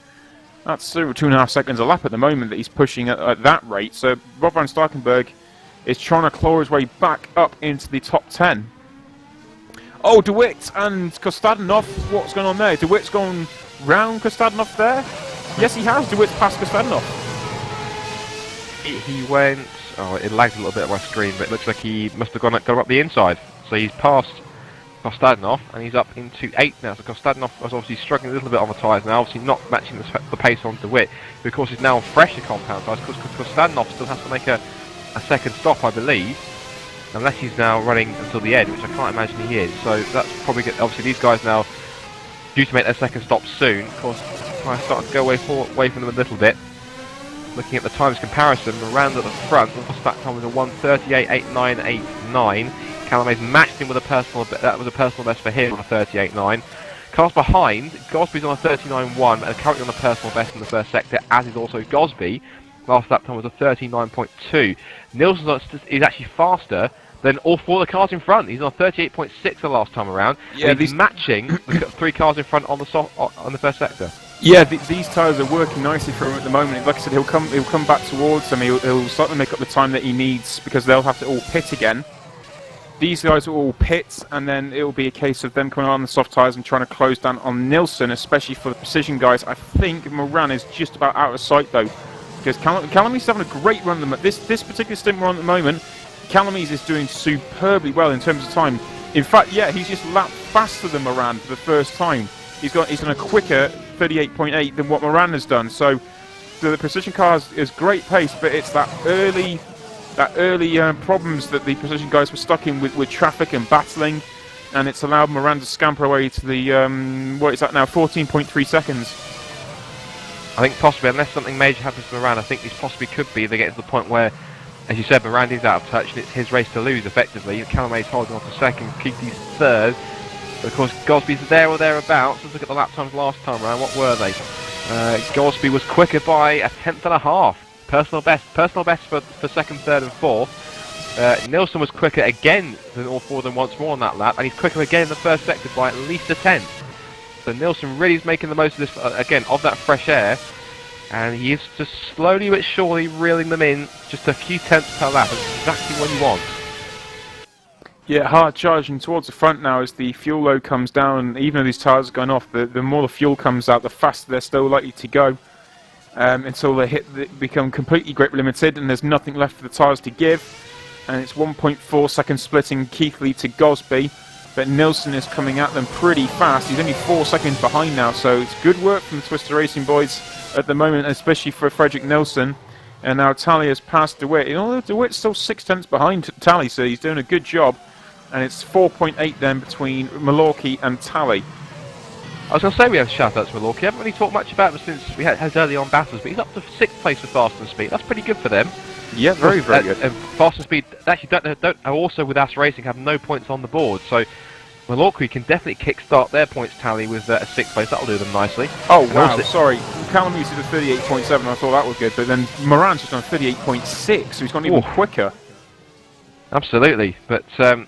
That's 2.5 seconds a lap at the moment that he's pushing at that rate. So Rob van Starkenburg is trying to claw his way back up into the top 10. Oh, DeWitt and Kostadinov, what's going on there? DeWitt's gone round Kostadinov there? Yes, he has. DeWitt's passed Kostadinov. He went... Oh, it lagged a little bit on my screen, but it looks like he must have gone up the inside. So he's passed Kostadinov, and he's up into 8 now. So Kostadinov was obviously struggling a little bit on the tyres now, obviously not matching the pace on DeWitt, who of course is now on fresher compound tyres, because Kostadinov still has to make a second stop, I believe, unless he's now running until the end, which I can't imagine he is. So that's probably good. Obviously these guys now due to make their second stop soon. Of course, I started to go away from them a little bit. Looking at the times comparison, Miranda at the front, the last that time was a 1:38.8989. Calamay's matched him with a personal, that was a personal best for him on a 38.9. Cars behind, Gosby's on a 39.1 and currently on a personal best in the first sector, as is also Gosby. Last lap time was a 39.2. Nielsen is actually faster than all 4 of the cars in front. He's on 38.6 the last time around. Yeah, he's matching the 3 cars in front on the first sector. Yeah, these tyres are working nicely for him at the moment. Like I said, he'll come back towards them. He'll start to make up the time that he needs because they'll have to all pit again. These guys will all pit, and then it will be a case of them coming on the soft tyres and trying to close down on Nilsson, especially for the precision guys. I think Moran is just about out of sight though, because Calamy's having a great run at this particular stint we're on at the moment. Calamy's is doing superbly well in terms of time. In fact, yeah, he's just lapped faster than Moran for the first time. He's done a quicker 38.8 than what Moran has done. So the precision cars is great pace, but it's that early problems that the precision guys were stuck in with traffic and battling, and it's allowed Moran to scamper away to the what is that now, 14.3 seconds. I think possibly, unless something major happens to Moran, I think this possibly could be they get to the point where as you said, Mirandi's out of touch, and it's his race to lose, effectively. Calame's holding on to second, Keithy's third. But of course, Gosby's there or thereabouts. Let's look at the lap times last time around. What were they? Gosby was quicker by a tenth and a half. Personal best for second, third, and fourth. Nilsson was quicker again than all four of them once more on that lap, and he's quicker again in the first sector by at least a tenth. So Nilsson really is making the most of this, again, of that fresh air, and he is just slowly but surely reeling them in, just a few tenths per lap. That's exactly what you want. Yeah, hard charging towards the front now as the fuel load comes down. Even though these tyres are going off, the more the fuel comes out, the faster they're still likely to go. Until they become completely grip limited and there's nothing left for the tyres to give. And it's 1.4 seconds splitting Keithley to Gosby, but Nilsson is coming at them pretty fast. He's only 4 seconds behind now, so it's good work from the Twister Racing boys at the moment, especially for Frederick Nilsson. And now Tally has passed DeWitt. You know, DeWitt's still 6 tenths behind Tally, so he's doing a good job. And it's 4.8 then between Malorky and Tally. I was going to say we have shout-outs to Malorky. I haven't really talked much about him since we had early on battles, but he's up to 6th place for Fast and Speed. That's pretty good for them. Yeah, very good. Fast and Speed actually don't also with Ash Racing have no points on the board, so Malorky can definitely kick-start their points tally with a 6th place. That'll do them nicely. Oh wow, sorry. Calame's did a 38.7. I thought that was good, but then Moran's just on 38.6, so he's gone even quicker. Absolutely, but so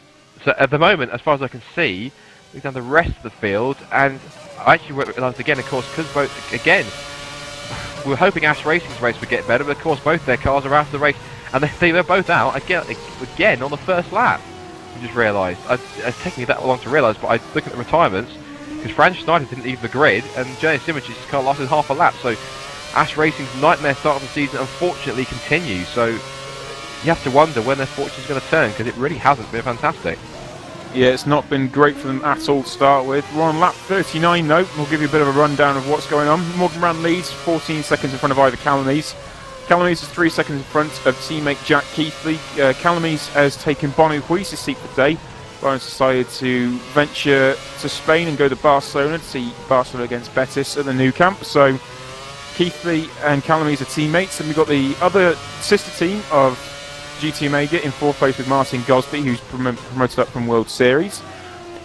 at the moment, as far as I can see, we've done the rest of the field, and I actually realised again, of course, because both again. We were hoping Ash Racing's race would get better, but of course both their cars are out of the race, and they were both out again on the first lap. I just realised. It's taken me that long to realise, but I look at the retirements, because Fran Schneider didn't leave the grid, and Jonas Simonc's car lasted half a lap, so Ash Racing's nightmare start of the season unfortunately continues, so you have to wonder when their fortune's going to turn, because it really hasn't been fantastic. Yeah, it's not been great for them at all to start with. We're on lap 39 though. We'll give you a bit of a rundown of what's going on. Morgan Rand leads, 14 seconds in front of Ivor Calames. Calames is 3 seconds in front of teammate Jack Keithley. Calames has taken Bono Huiz's seat for the day. Bono's decided to venture to Spain and go to Barcelona to see Barcelona against Betis at the Nou Camp. So Keithley and Calames are teammates, and we've got the other sister team of GT Omega in 4th place with Martin Gosby, who's promoted up from World Series.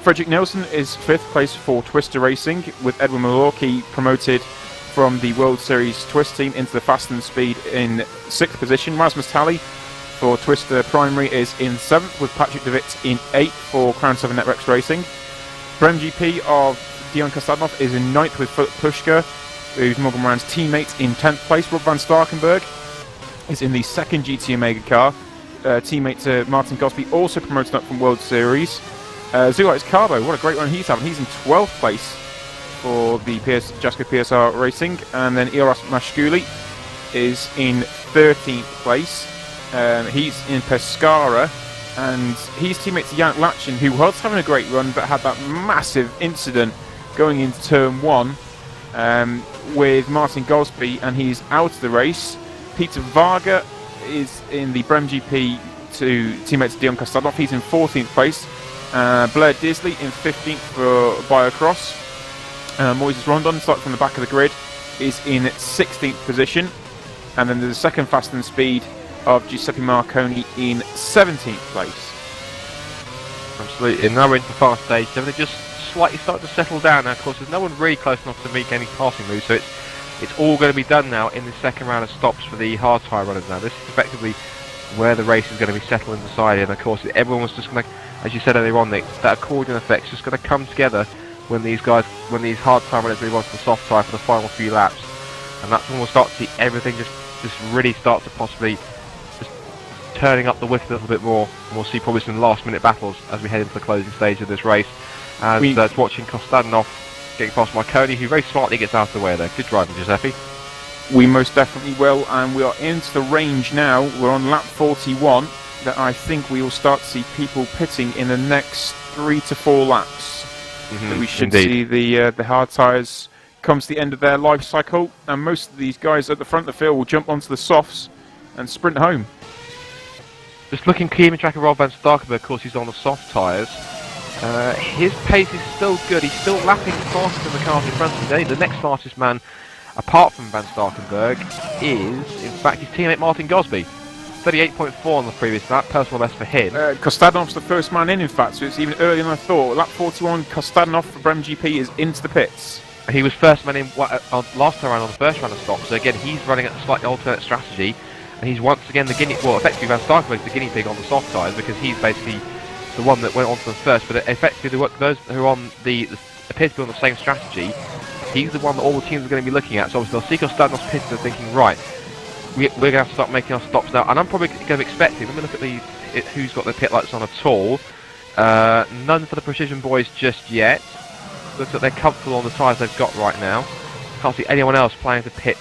Frederick Nilsson is 5th place for Twister Racing, with Edwin Malorky promoted from the World Series Twist team into the Fast and Speed in 6th position. Rasmus Tally for Twister Primary is in 7th, with Patrick DeWitt in 8th for Crown 7 Networks Racing. Brem GP of Dion Kostadinov is in 9th with Philip Pushka, who's Morgan Moran's teammate, in 10th place. Rob van Starkenburg is in the 2nd GT Omega car. Teammate to Martin Gosby, also promoted up from World Series. Zulaitis Carbo, what a great run he's having. He's in 12th place for the Jasco PSR Racing. And then Eros Mashkuli is in 13th place. He's in Pescara. And he's teammate to Yannick Lachin, who was having a great run but had that massive incident going into turn 1 with Martin Gosby, and he's out of the race. Peter Varga is in the Brem GP to teammate to Dion Kostadinov. He's in 14th place. Blair Disley in 15th for Biocross. Moises Rondon, starting from the back of the grid, is in 16th position. And then there's a second Fast and Speed of Giuseppe Marconi in 17th place. Absolutely. And now we're into the fast stage, so they just slightly start to settle down. Now, of course, there's no one really close enough to make any passing moves, so it's all going to be done now in the second round of stops for the hard tyre runners now. This is effectively where the race is going to be settled and decided, and of course everyone was just going to, as you said earlier on, that accordion effect is just going to come together when these hard tyre runners move on to the soft tyre for the final few laps, and that's when we'll start to see everything just really start to possibly just turning up the width a little bit more, and we'll see probably some last minute battles as we head into the closing stage of this race. As it's watching Kostadinov getting past Marconi, who very smartly gets out of the way there. Good driving, Giuseppe. We most definitely will, and we are into the range now. We're on lap 41. That I think we will start to see people pitting in the next 3 to 4 laps. We should see the hard tyres come to the end of their life cycle, and most of these guys at the front of the field will jump onto the softs and sprint home. Just looking keeping track of Rob van Starkenburg, of course he's on the soft tyres. His pace is still good. He's still lapping faster than the cars in front of him today. The next fastest man, apart from Van Starkenburg, is in fact his teammate Martin Gosby. 38.4 on the previous lap, personal best for him. Kostadnov's the first man in fact, so it's even earlier than I thought. Lap 41, Kostadnov for Brem GP is into the pits. He was first man in last time around on the first round of stock, so again he's running a slightly alternate strategy, and he's once again the guinea. Well, effectively Van Starkenberg's the guinea pig on the soft tyres because he's basically the one that went on to them first. But effectively, those who are on the appear to be on the same strategy, he's the one that all the teams are going to be looking at. So obviously they'll see Kostadnov's pits and thinking, right, we're going to have to start making our stops now, and I'm probably going to be expecting. Let me look at who's got their pit lights on at all. None for the Precision boys just yet. Looks like they're comfortable on the tyres they've got right now. Can't see anyone else planning to pit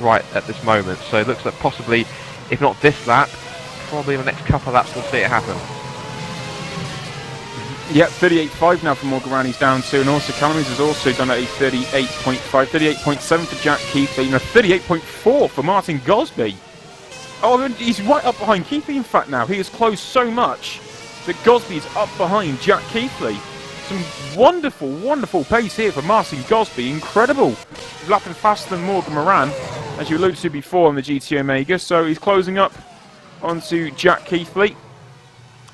right at this moment. So it looks like possibly, if not this lap, probably in the next couple of laps we'll see it happen. Yeah, 38.5 now for Morgarani's down to, and also Calamies has also done at a 38.5, 38.7 for Jack Keithley, and a 38.4 for Martin Gosby. Oh, he's right up behind Keithley in fact now. He has closed so much that Gosby's up behind Jack Keithley. Some wonderful, wonderful pace here for Martin Gosby. Incredible. He's lapping faster than Morgan Moran, as you alluded to before on the GT Omega. So he's closing up onto Jack Keithley.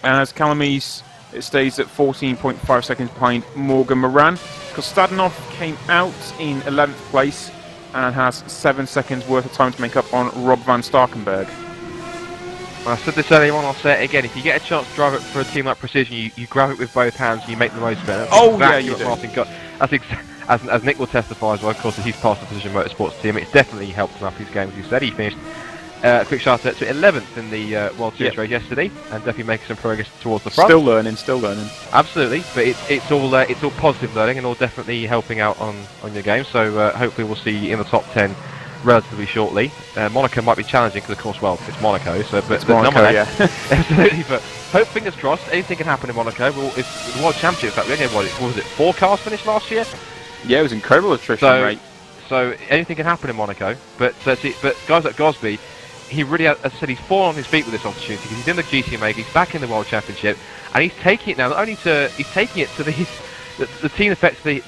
As Calamies, it stays at 14.5 seconds behind Morgan Moran. Kostadnov came out in 11th place and has 7 seconds worth of time to make up on Rob Van Starkenberg. Well, I said this earlier on, I'll say it again. If you get a chance to drive it for a team like Precision, you grab it with both hands and you make the most of it. Oh, yeah, you do. Martin got. As Nick will testify as well, of course, as he's part of the Precision Motorsports team, it's definitely helped him up his game. As you said, he finished quick start to 11th in the World Series race yesterday, and definitely making some progress towards the front. Still learning. Absolutely, but it's all positive learning and all definitely helping out on your game. So hopefully we'll see you in the top 10 relatively shortly. Monaco might be challenging because, of course, well, it's Monaco. So, but Monaco, yeah. Absolutely. But hope, fingers crossed, anything can happen in Monaco. Well, it's the World Championship. In fact, we only had what was it? 4 cars finished last year. Yeah, it was incredible attrition rate. So anything can happen in Monaco. But guys like Gosby, he really, as I said, he's fallen on his feet with this opportunity because he's in the GT Omega, he's back in the World Championship, and he's taking it now. Not only he's taking it to the team effectively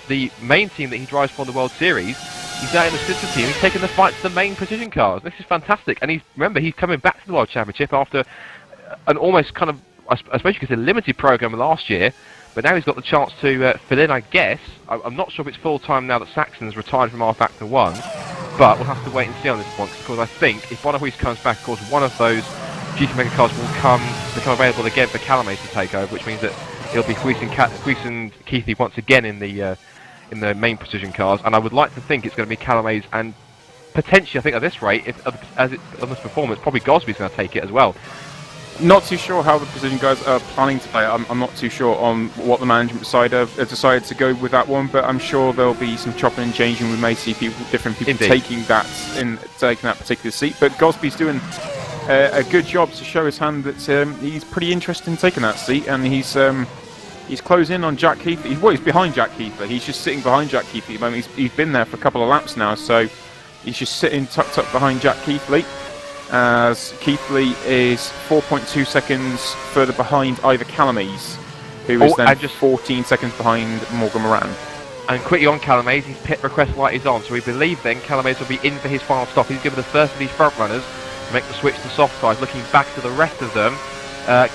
the main team that he drives for the World Series. He's now in the sister team. He's taking the fight to the main Precision cars. This is fantastic, and he's coming back to the World Championship after an almost kind of, I suppose you could say, limited program last year. But now he's got the chance to fill in, I guess. I'm not sure if it's full time now that Saxon's retired from R Factor 1, but we'll have to wait and see on this one, because I think if Woodwiss comes back, of course, one of those GT Mega cars will become available again for Calamies to take over, which means that it'll be Huis and Keithley once again in the main Precision cars, and I would like to think it's going to be Calamies, and potentially, I think at this rate, on this performance, probably Gosby's going to take it as well. Not too sure how the Precision guys are planning to play. I'm not too sure on what the management side have decided to go with that one, but I'm sure there'll be some chopping and changing. We may see different people taking that particular seat. But Gosby's doing a good job to show his hand that he's pretty interested in taking that seat, and he's closing on Jack Keithley. He's behind Jack Keithley. He's just sitting behind Jack Keithley at the moment. He's been there for a couple of laps now, so he's just sitting tucked up behind Jack Keithley, as Keithley is 4.2 seconds further behind Ivor Calamies, who is then just 14 seconds behind Morgan Moran. And quickly on Calamies, his pit request light is on, so we believe then Calamies will be in for his final stop. He's given the first of these front runners to make the switch to soft tyres. Looking back to the rest of them,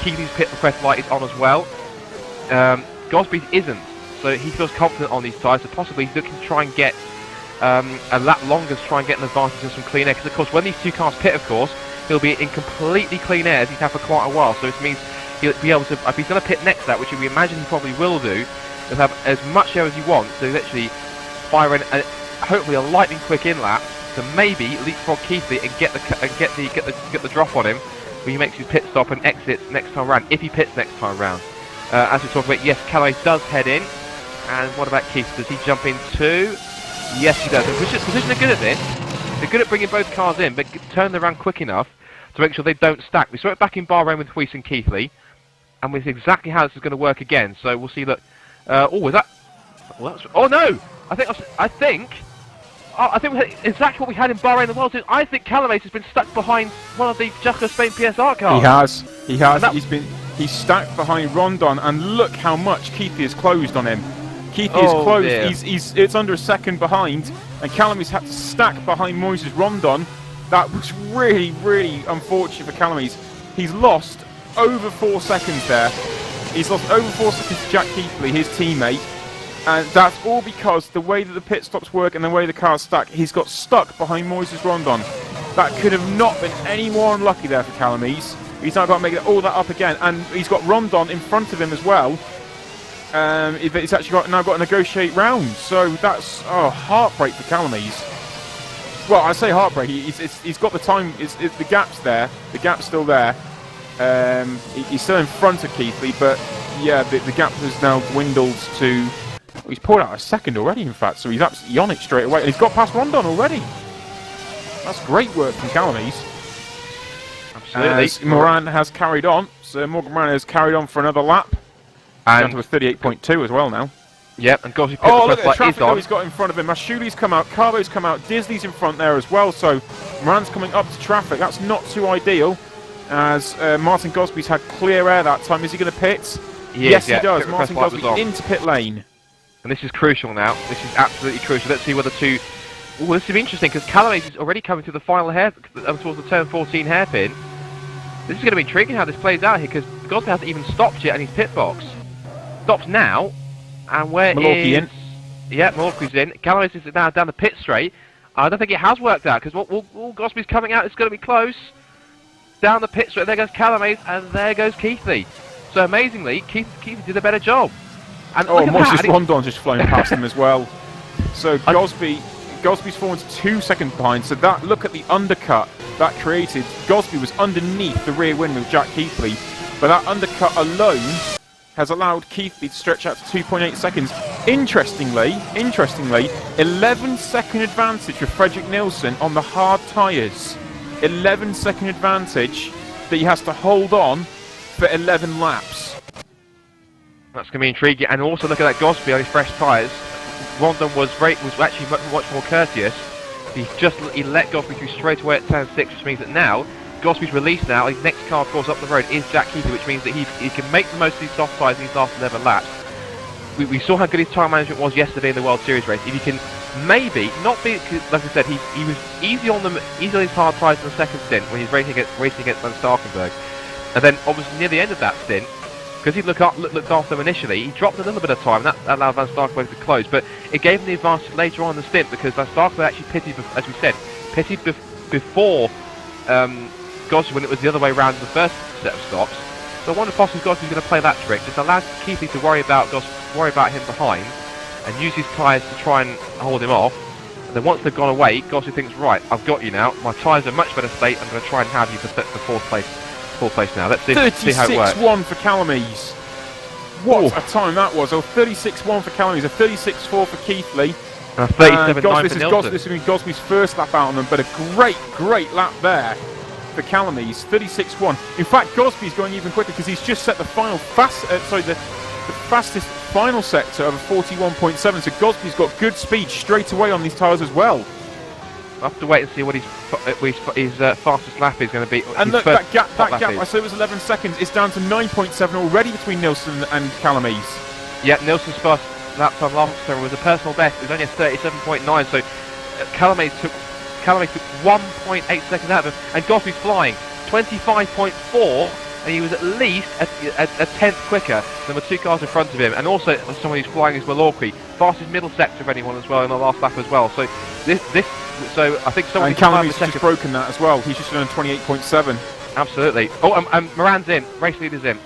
Keithley's pit request light is on as well. Gosby's isn't, so he feels confident on these tyres, so possibly he's looking to try and get a lap longer to try and get an advantage in some clean air, because of course when these two cars pit, of course, he'll be in completely clean air as he's had for quite a while, so this means he'll be able to, if he's going to pit next lap, which we imagine he probably will do, he'll have as much air as he wants to literally fire in hopefully a lightning quick in lap to maybe leapfrog Keithley and get the drop on him when he makes his pit stop and exits next time round, if he pits next time round. As we talk about, yes, Calamies does head in, and what about Keith? Does he jump in too? Yes, he does. Precision are good at this. They're good at bringing both cars in, but turn them around quick enough to make sure they don't stack. We saw it back in Bahrain with Huis and Keithley, and with exactly how this is going to work again. So we'll see. Look, was that? Well, oh no! I think exactly what we had in Bahrain the World Series. I think Calamies has been stuck behind one of the Jacques Spain PSR cars. He has. He's stacked behind Rondon, and look how much Keithley has closed on him. Keithley is closed. Dear. It's under a second behind, and Calamies had to stack behind Moises Rondon That was really, really unfortunate for Calamies. He's lost over 4 seconds there. He's lost over 4 seconds to Jack Keithley, his teammate. And that's all because the way that the pit stops work and the way the car's stack, he's got stuck behind Moises Rondon. That could have not been any more unlucky there for Calamies. He's now got to make all that up again. And he's got Rondon in front of him as well. He's actually now got to negotiate rounds. So that's heartbreak for Calamies. Well, I say heartbreak. He's got the time. The gap's there. The gap's still there. He's still in front of Keithley, but yeah, the gap has now dwindled to. He's pulled out a second already, in fact, so he's absolutely on it straight away. And he's got past Rondon already. That's great work from Calamies. Absolutely. As Moran has carried on. So Morgan Moran has carried on for another lap. And down to a 38.2 as well now. Yep, and Gosby look at the traffic he's got in front of him. Mashuli's come out, Carbo's come out, Disley's in front there as well. So Moran's coming up to traffic. That's not too ideal. As Martin Gosby's had clear air that time. Is he going to pit? Yes, he does. Martin Gosby into pit lane. And this is crucial now. This is absolutely crucial. Let's see whether two... Oh, this is interesting because Calamies is already coming to the final hair towards the turn 14 hairpin. This is going to be intriguing how this plays out here because Gosby hasn't even stopped yet in his pit box. Stops now, and where Malorky in. Yeah, Malorky's in. Calamies is now down the pit straight. I don't think it has worked out because Gosby's coming out. It's going to be close. Down the pit straight. There goes Calamies, and there goes Keithley. So amazingly, Keithley did a better job. And Moises Rondon's just flown past him as well. So Gosby's fallen to 2 seconds behind. So that look at the undercut that created. Gosby was underneath the rear wing of Jack Keithley, but that undercut alone has allowed Keithley to stretch out to 2.8 seconds. Interestingly, 11-second advantage for Fredrik Nilsson on the hard tyres. 11-second advantage that he has to hold on for 11 laps. That's going to be intriguing. And also look at that Gosby on his fresh tyres. Rondon was actually much more courteous. He let Gosby through straight away at turn 6, which means that now Gosby's released now. His next car, of course, up the road is Jack Keithley, which means that he can make the most of these soft tyres in these last 11 laps. We saw how good his tyre management was yesterday in the World Series race. If he can maybe not be, like I said, he was easy on his hard tyres in the second stint when he's racing against Van Starkenburg, and then obviously near the end of that stint, because he looked after them initially, he dropped a little bit of time. That allowed Van Starkenburg to close, but it gave him the advantage later on in the stint because Van Starkenburg actually pitted, as we said, before Gosby when it was the other way around in the first set of stops. So I wonder if possibly Gosby's going to play that trick, just allow Keithley to worry about him behind and use his tyres to try and hold him off. And then once they've gone away, Gosby thinks, right, I've got you now. My tyres are in much better state. I'm going to try and have you for fourth place now. Let's see how it works. 36-1 for Calamies. What a time that was. 36-1 for Calamies, a 36-4 for Keithley. And a 37-9 for Nilsson. This is going to be Gosby's first lap out on them, but a great lap there for Calamies. 36-1. In fact, Gosby's going even quicker because he's just set the fastest final sector of a 41.7. So Gosby's got good speed straight away on these tyres as well. We'll have to wait and see what his fastest lap is going to be. And look, that gap, I said it was 11 seconds, it's down to 9.7 already between Nilsson and Calamies. Yeah, Nilsson's first lap time last time was a personal best. It was only a 37.9, so Calamies took 1.8 seconds out of him, and Gosby's flying 25.4, and he was at least a tenth quicker than the two cars in front of him. And also someone who's flying is Malorky, fastest middle sector of anyone as well in the last lap as well. So so I think someone. And Calamies has just broken that as well. He's just done 28.7. Absolutely. Oh, and Moran's in. Race leader's in.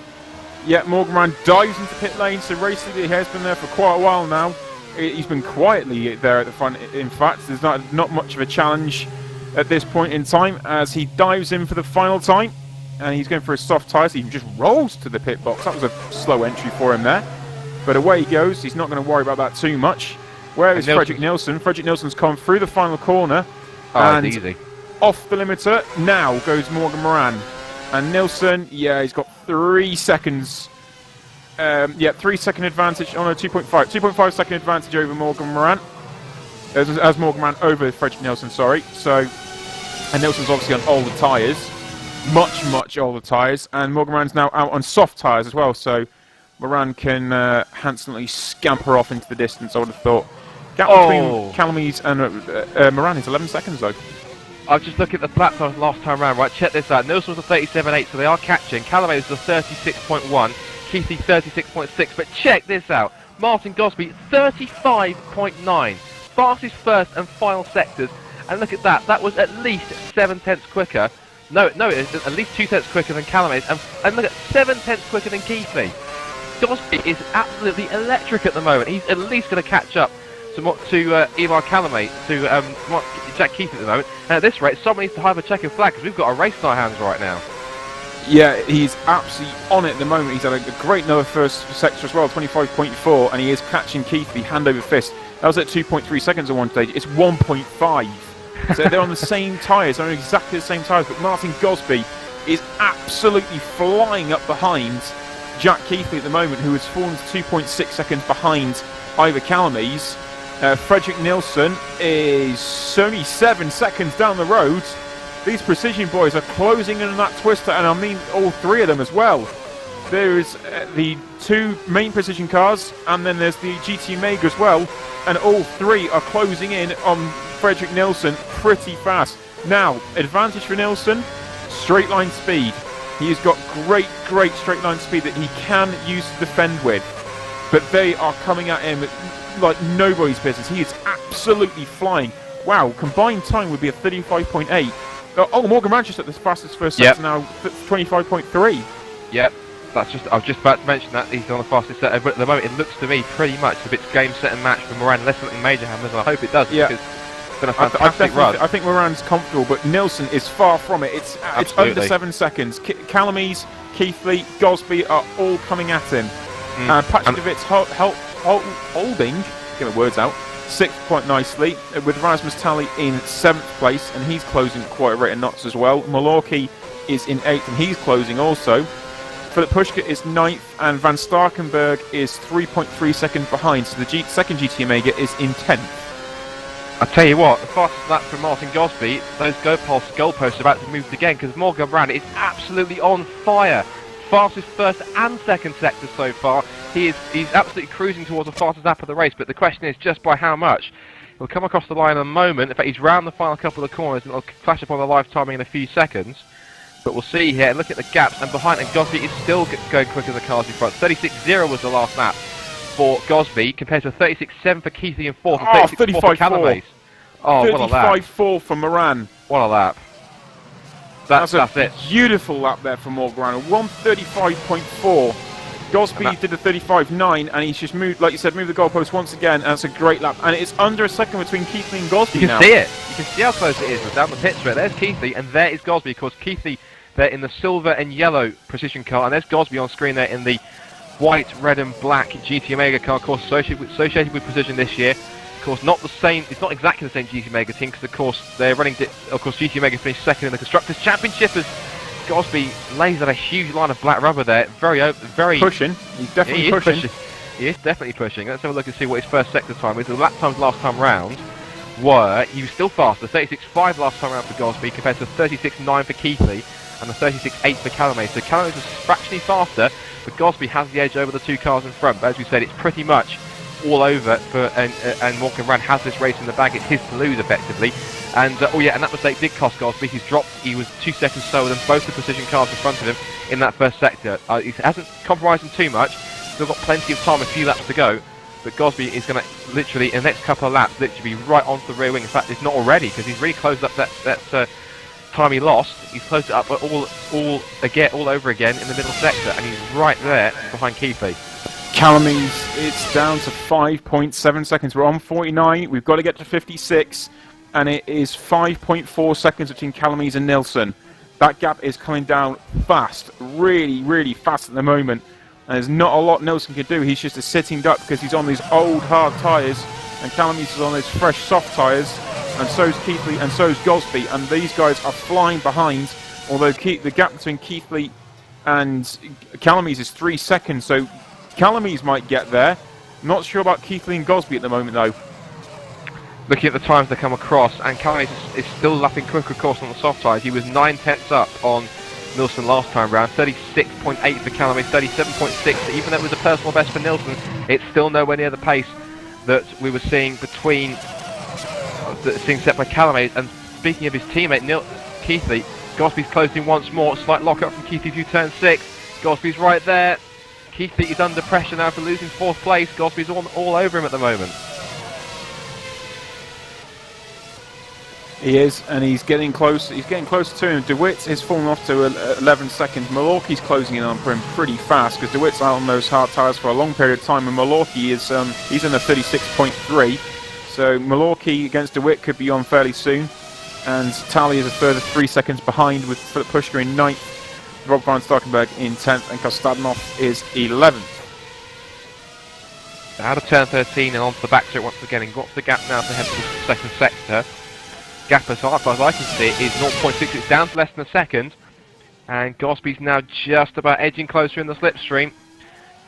Yeah, Morgan Moran dives into pit lane. So race leader has been there for quite a while now. He's been quietly there at the front. In fact, there's not much of a challenge at this point in time as he dives in for the final time, and he's going for his soft tyres. He just rolls to the pit box. That was a slow entry for him there, but away he goes. He's not going to worry about that too much. Where is Fredrik Nilsson? Fredrik Nilsson's come through the final corner, and easy. Off the limiter. Now goes Morgan Moran, and Nilsson. Yeah, he's got 3 seconds. 3 second advantage. Oh no, 2.5 second advantage over Morgan Moran. As Morgan Moran over Fredrik Nilsson. Sorry. So, and Nilsson's obviously on older tyres, much older tyres, and Morgan Moran's now out on soft tyres as well. So Moran can handsomely scamper off into the distance. I would have thought. Gap between Calamies and Moran is 11 seconds though. I've just looked at the lap times last time round, right? Check this out. Nilsson was a 37.8, so they are catching. Callaway was a 36.1, Keithley 36.6, but check this out. Martin Gosby 35.9, fastest first and final sectors, and look at that. That was at least 7/10 quicker. No, it is at least 2/10 quicker than Callaway's, and look at 7/10 quicker than Keithley. Gosby is absolutely electric at the moment. He's at least going to catch up to Ivar Callaway, to Jack Keithley at the moment. And at this rate, someone needs to have a checkered flag because we've got a race in our hands right now. Yeah, he's absolutely on it at the moment. He's had a great number first sector as well, 25.4, and he is catching Keithley hand over fist. That was at 2.3 seconds on one stage. It's 1.5. So they're on the same tyres, they're on exactly the same tyres, but Martin Gosby is absolutely flying up behind Jack Keithley at the moment, who has fallen to 2.6 seconds behind Ivar Callaway's. Fredrik Nilsson is only 7 seconds down the road. These Precision boys are closing in on that twister, and I mean all three of them as well. There is the two main Precision cars, and then there's the GT Mega as well, and all three are closing in on Fredrik Nilsson pretty fast. Now, advantage for Nilsson, straight line speed. He's got great straight line speed that he can use to defend with, but they are coming at him like nobody's business. He is absolutely flying. Wow, combined time would be a 35.8. Oh, Morgan Manchester at the fastest first sector now, 25.3. Yep, I was just about to mention that he's on the fastest sector, but at the moment it looks to me pretty much if it's game, set and match for Moran, unless something major happens, and I hope it does, because it's been a fantastic run. I think Moran's comfortable, but Nilsson is far from it. It's under 7 seconds. Calamies, Keithley, Gosby are all coming at him. Patrikovic's holding, get my words out, 6th quite nicely, with Rasmus Tally in 7th place, and he's closing at quite a rate of knots as well. Malorki is in 8th, and he's closing also. Philip Pushka is 9th, and Van Starkenberg is 3.3 seconds behind, so the second GT Omega is in 10th. I tell you what, the fastest lap from Martin Gosby, those goalposts are about to move again, because Morgan Brand is absolutely on fire. Fastest first and second sector so far. He's absolutely cruising towards the fastest lap of the race, but the question is just by how much. He'll come across the line in a moment. In fact, he's round the final couple of corners, and it'll flash upon the live timing in a few seconds. But we'll see here, look at the gaps, and behind, and Gosby is still going quicker than the cars in front. 36.0 was the last lap for Gosby, compared to 36.7 for Keithley in 4th, and 36.4 for Callaway. Oh, what a lap. 35.4 for Moran. What a lap. That's it. Beautiful lap there for Morgan. 135.4. Gosby did a 35.9, and he's just moved, like you said, moved the goalpost once again, and that's a great lap. And it's under a second between Keithley and Gosby now. You can see it. You can see how close it is. We're down the pit straight. There's Keithley, and there is Gosby. Of course, Keithley there in the silver and yellow Precision car, and there's Gosby on screen there in the white, red, and black GT Omega car, of course, associated with Precision this year. Of course, not the same. It's not exactly the same GT Omega team, because of course they're running. Of course, GT Omega finished second in the Constructors' Championship as Gosby lays out a huge line of black rubber there. Very pushing. He's definitely pushing. He is definitely pushing. Let's have a look and see what his first sector time is. The lap times last time round were, he was still faster, 36.5 last time round for Gosby compared to 36.9 for Keithley and the 36.8 for Callaway. So Callaway was fractionally faster, but Gosby has the edge over the two cars in front. But as we said, it's pretty much all over for, and Morgan Rand has this race in the bag. It's his to lose effectively. And and that mistake did cost Gosby. He was 2 seconds slower than both the Precision cars in front of him in that first sector. He hasn't compromised him too much. Still got plenty of time, a few laps to go. But Gosby is going to literally, in the next couple of laps, literally be right onto the rear wing. In fact, it's not already, because he's really closed up that time he lost. He's closed it up all over again in the middle sector, and he's right there behind Keithley. Calamies, it's down to 5.7 seconds. We're on 49. We've got to get to 56, and it is 5.4 seconds between Calamies and Nilsson. That gap is coming down fast, really fast at the moment. And there's not a lot Nilsson can do. He's just a sitting duck because he's on these old hard tyres, and Calamies is on those fresh soft tyres, and so is Keithley, and so is Gosby, and these guys are flying behind. Although the gap between Keithley and Calamies is 3 seconds, so Calamies might get there. Not sure about Keithley and Gosby at the moment though. Looking at the times they come across, and Calamies is still lapping quicker, of course, on the soft tyres. He was 9 tenths up on Nilsson last time round, 36.8 for Callaway, 37.6. Even though it was a personal best for Nilsson, it's still nowhere near the pace that we were seeing set by Callaway. And speaking of his teammate Keithley, Gosby's closing once more. Slight lock-up from Keithley through turn 6. Gosby's right there. Keithley is under pressure now for losing 4th place. Gosby's all over him at the moment. He is, and he's getting close. He's getting closer to him. DeWitt is falling off to 11 seconds. Milwaukee's closing in on him pretty fast because DeWitt's out on those hard tyres for a long period of time, and Milwaukee is he's in a 36.3. So Milwaukee against DeWitt could be on fairly soon, and Tally is a further 3 seconds behind with Philip Pushker in 9th, Rob van Starkenberg in 10th, and Kostadanov is 11th. Out of turn 13 and onto the back straight once again, and got the gap now to head to the second sector. Gap as far as I can see it is 0.6, it's down to less than a second, and Gosby's now just about edging closer in the slipstream,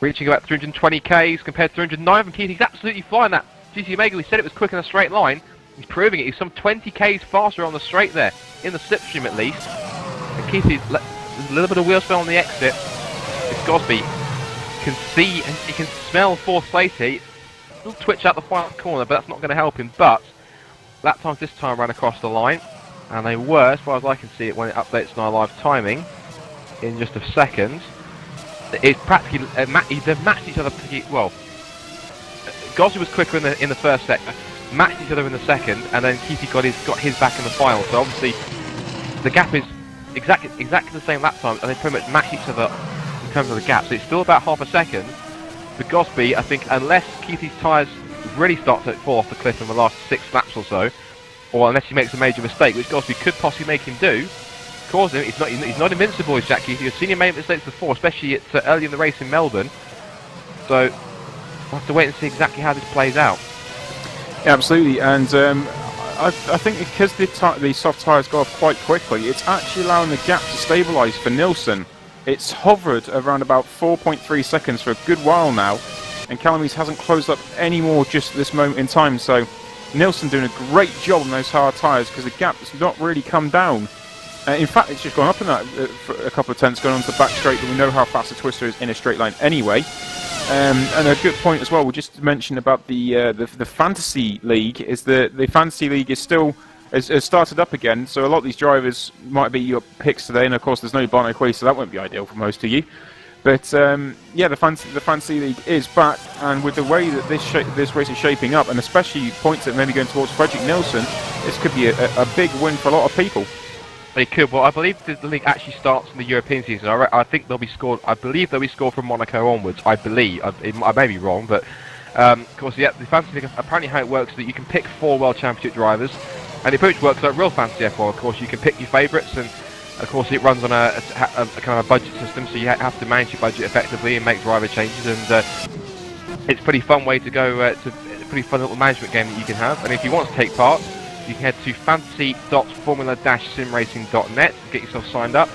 reaching about 320 k's compared to 309 from Keith. He's absolutely flying that. GT Omega, we said it was quick in a straight line, he's proving it. He's some 20 k's faster on the straight there, in the slipstream at least, and Keith is there's a little bit of wheel spell on the exit. It's Gosby can see and he can smell 4th place here. He'll twitch out the final corner, but that's not going to help him. But lap times this time ran across the line, and they were, as far as I can see it, when it updates on our live timing in just a second. It's practically they've matched each other pretty well. Gosby was quicker in the first sector, matched each other in the second, and then Keithy got his back in the final. So obviously the gap is exactly the same lap time, and they pretty much match each other in terms of the gap. So it's still about half a second. For Gosby, I think, unless Keithy's tyres really start to fall off the cliff in the last 6 laps or so, or unless he makes a major mistake, which Gosby could possibly make him do, cause him. He's not invincible, is Jack Keithy. You've seen him make mistakes before, especially at early in the race in Melbourne. So we'll have to wait and see exactly how this plays out. Yeah, absolutely, and I think because the soft tyres go off quite quickly, it's actually allowing the gap to stabilise for Nilsson. It's hovered around about 4.3 seconds for a good while now, and Calamise hasn't closed up any more just at this moment in time. So Nilsson doing a great job on those hard tyres because the gap has not really come down. In fact, it's just gone up in that for a couple of tenths going on to the back straight, but we know how fast the twister is in a straight line anyway. And a good point as well, we just mentioned about the Fantasy League, is the Fantasy League is still has started up again, so a lot of these drivers might be your picks today, and of course there's no Bono quiz, so that won't be ideal for most of you. But yeah, the Fantasy League is back, and with the way that this race is shaping up, and especially points that maybe going towards Fredrik Nilsson, this could be a big win for a lot of people. They could. Well, I believe the league actually starts in the European season. I think they'll be scored. I believe they'll be scored from Monaco onwards. I believe. I may be wrong, but of course, yeah, the Fantasy League, apparently how it works is that you can pick 4 World Championship drivers, and the approach works like real Fantasy F1. Of course, you can pick your favourites, and of course, it runs on a kind of a budget system, so you have to manage your budget effectively and make driver changes, and it's a pretty fun way to go. It's a pretty fun little management game that you can have, and if you want to take part, you can head to fantasy.formula-simracing.net and get yourself signed up.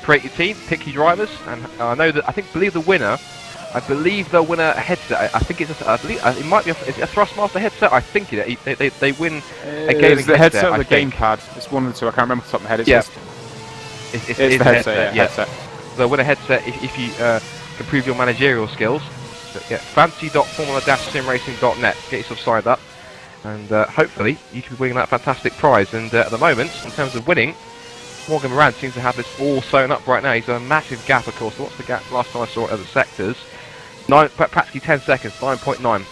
Create your team, pick your drivers, and I believe the winner. I believe they'll win a headset. I think it's it might be is it a Thrustmaster headset. I think they win a gaming the headset or the gamepad. It's one of the two. I can't remember off the top of my head. It's the headset. Yeah. Headset. They'll win a headset if you can prove your managerial skills. So, yeah, fantasy.formula-simracing.net. Get yourself signed up. And hopefully you can be winning that fantastic prize. And at the moment, in terms of winning, Morgan Moran seems to have this all sewn up right now. He's a massive gap, of course. So what's the gap last time I saw it at the sectors? Practically 10 seconds, 9.9.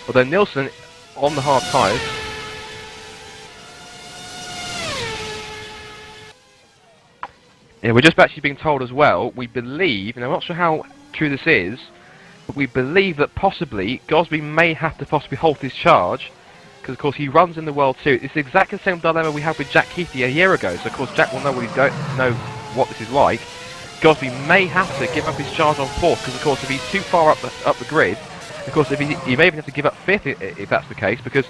Although Nilsson, on the hard tyres, yeah, we're just actually being told as well, we believe, and I'm not sure how true this is, but we believe that possibly Gosby may have to possibly halt his charge, because of course he runs in the World Series. It's exactly the same dilemma we had with Jack Keithy a year ago, so of course Jack will know what this is like. Gosby may have to give up his charge on 4th, because of course if he's too far up the grid, of course if he may even have to give up 5th if that's the case, because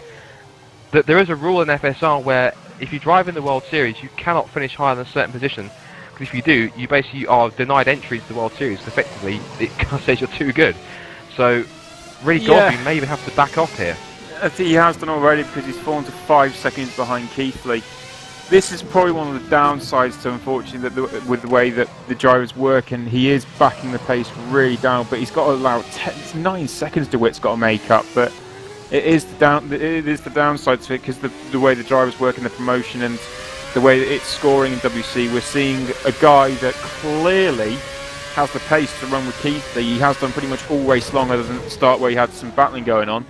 there is a rule in FSR where if you drive in the World Series you cannot finish higher than a certain position, because if you do, you basically are denied entry to the World Series. Effectively, it says you're too good. So really Gosby may even have to back off here. I think he has done already, because he's fallen to 5 seconds behind Keithley. This is probably one of the downsides to, unfortunately, with the way that the drivers work, and he is backing the pace really down, but he's got to allow 9 seconds to Witt's got to make up, but it is the downside to it, because the way the drivers work in the promotion, and the way that it's scoring in WC, we're seeing a guy that clearly has the pace to run with Keithley. He has done pretty much all race long, other than at the start where he had some battling going on.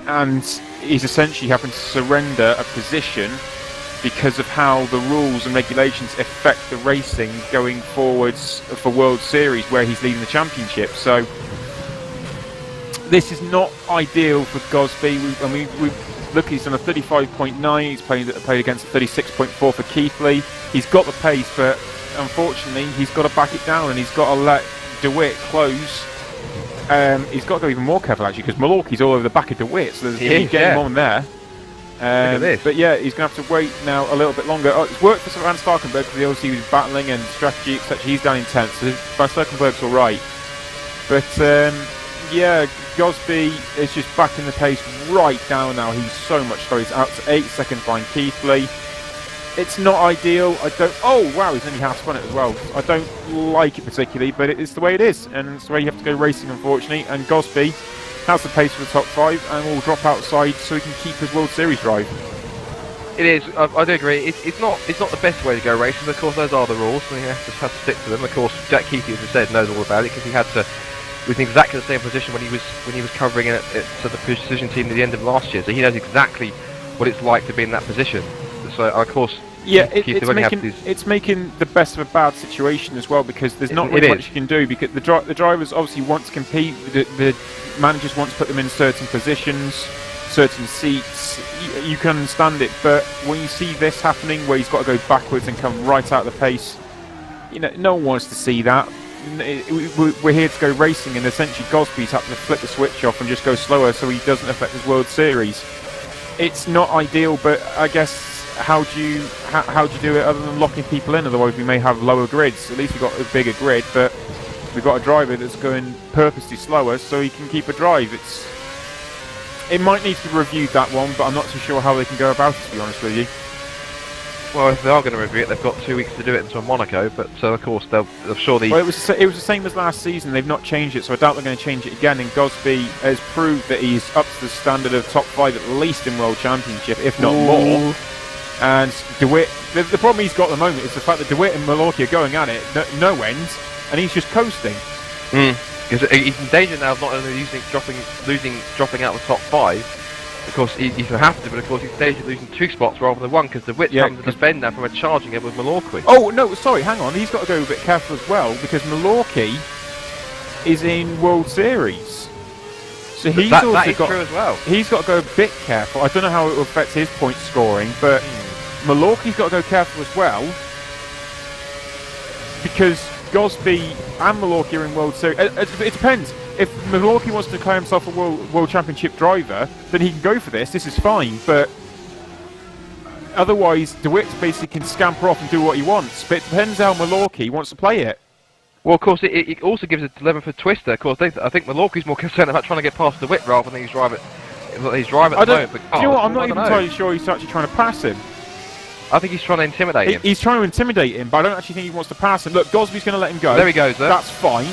And he's essentially having to surrender a position because of how the rules and regulations affect the racing going forwards for World Series, where he's leading the championship. So this is not ideal for Gosby. We look, he's done a 35.9. He's played against a 36.4 for Keithley. He's got the pace, but unfortunately, he's got to back it down, and he's got to let DeWitt close. He's got to go even more careful, actually, because Milwaukee's all over the back of DeWitt, so there's going to be game on there. Look at this. But yeah, he's going to have to wait now a little bit longer. It's worked for Van Starkenberg because obviously he was battling and strategy, etc. He's down in 10th, so Van Starkenberg's all right. But yeah, Gosby is just backing the pace right down now. He's so much slower. He's out to 8 seconds behind Keithley. It's not ideal. Oh wow, he's only half spun it as well. I don't like it particularly, but it's the way it is, and it's the way you have to go racing, unfortunately. And Gosby has the pace for the top 5 and will drop outside so he can keep his World Series drive. It is. I do agree. It's not the best way to go racing. Of course, those are the rules, and you have to stick to them. Of course, Jack Keithley, as I said, knows all about it because he had to. He was in exactly the same position when he was covering it to the precision team at the end of last year. So he knows exactly what it's like to be in that position. So of course. Yeah, it's making the best of a bad situation as well, because there's not really much you can do, because the drivers obviously want to compete, the managers want to put them in certain positions, certain seats. You can understand it, but when you see this happening where he's got to go backwards and come right out of the pace, you know, no one wants to see that. We're here to go racing, and essentially Gosby's had to flip the switch off and just go slower so he doesn't affect his World Series. It's not ideal, but I guess how do you do it other than locking people in? Otherwise we may have lower grids. At least we've got a bigger grid, but we've got a driver that's going purposely slower so he can keep a drive. It might need to be reviewed, that one, but I'm not too sure how they can go about it, to be honest with you. Well, if they are going to review it, they've got 2 weeks to do it until Monaco, but of course they'll sure the... Well, it was the same as last season. They've not changed it, so I doubt they're going to change it again. And Gosby has proved that he's up to the standard of top 5 at least in World Championship, if not more. And DeWitt, the problem he's got at the moment is the fact that DeWitt and Milwaukee are going at it, no end, and he's just coasting. Because he's in danger now of not only dropping out of the top 5. Of course, he's going to have to, but of course he's in danger of losing 2 spots rather than 1, because DeWitt's having to defend now from a charging him with Milwaukee. Oh no, sorry, hang on. He's got to go a bit careful as well, because Milwaukee is in World Series. So he's that also is true as well. He's got to go a bit careful. I don't know how it will affect his point scoring, but Milwaukee's got to go careful as well, because Gosby and Milwaukee are in World Series. It depends. If Milwaukee wants to declare himself a World Championship driver, then he can go for this. This is fine, but otherwise, DeWitt basically can scamper off and do what he wants. But it depends how Milwaukee wants to play it. Well, of course, it also gives a dilemma for Twister. Of course, I think Milwaukee's more concerned about trying to get past DeWitt rather than his drive at the moment. Do you know what? I'm not even entirely sure he's actually trying to pass him. I think he's trying to intimidate him. He's trying to intimidate him, but I don't actually think he wants to pass him. Look, Gosby's going to let him go. There he goes. That's fine.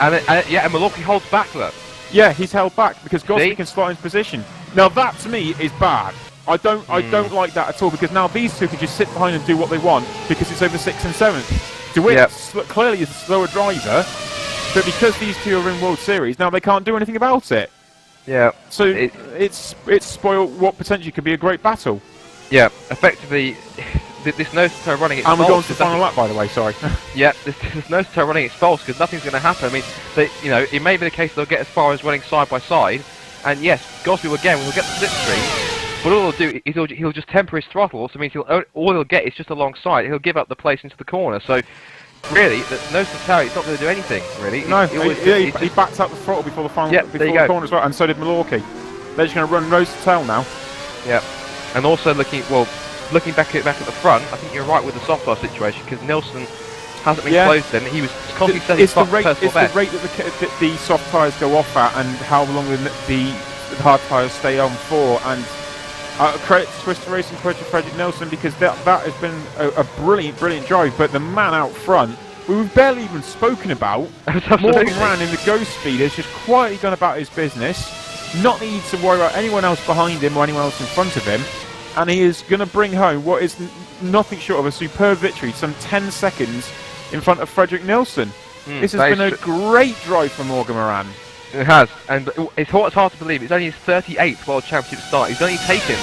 And Milwaukee holds back, look. Yeah, he's held back because Gosby can slot in his position. Now that to me is bad. I don't like that at all, because now these two can just sit behind and do what they want because it's over 6th and 7th. DeWitt clearly is a slower driver, but because these two are in World Series, now they can't do anything about it. Yeah. So it's spoiled what potentially could be a great battle. Yeah, effectively, this nose to toe running, it's and false. we're going to the final lap, by the way, sorry. Yeah, this nose to toe running, it's false, because nothing's going to happen. I mean, it may be the case they'll get as far as running side by side, and yes, Gosby will get the slipstream, but all he'll do is he'll just temper his throttle, so it means all he'll get is just alongside. He'll give up the place into the corner, so really, the nose to toe, it's not going to do anything, really. No, he backed up the throttle before the final, before the corner as well, and so did Milwaukee. They're just going to run nose to tail now. Yeah. And also looking back at the front, I think you're right with the soft tire situation, because Nilsson hasn't been close then. He was constantly setting his personal best. It's the rate that the soft tyres go off at, and how long the hard tyres stay on for. And credit to Twister Racing, credit to Fredrik Nilsson, because that has been a brilliant drive. But the man out front, we've barely even spoken about, Morgan Ran in the ghost speed, has just quietly gone about his business, not needing to worry about anyone else behind him or anyone else in front of him. and he is going to bring home what is nothing short of a superb victory, some 10 seconds in front of Frederick Nilsson. This has been a great drive for Morgan Moran. It has, and it's hard to believe. It's only his 38th World Championship start. He's only taken,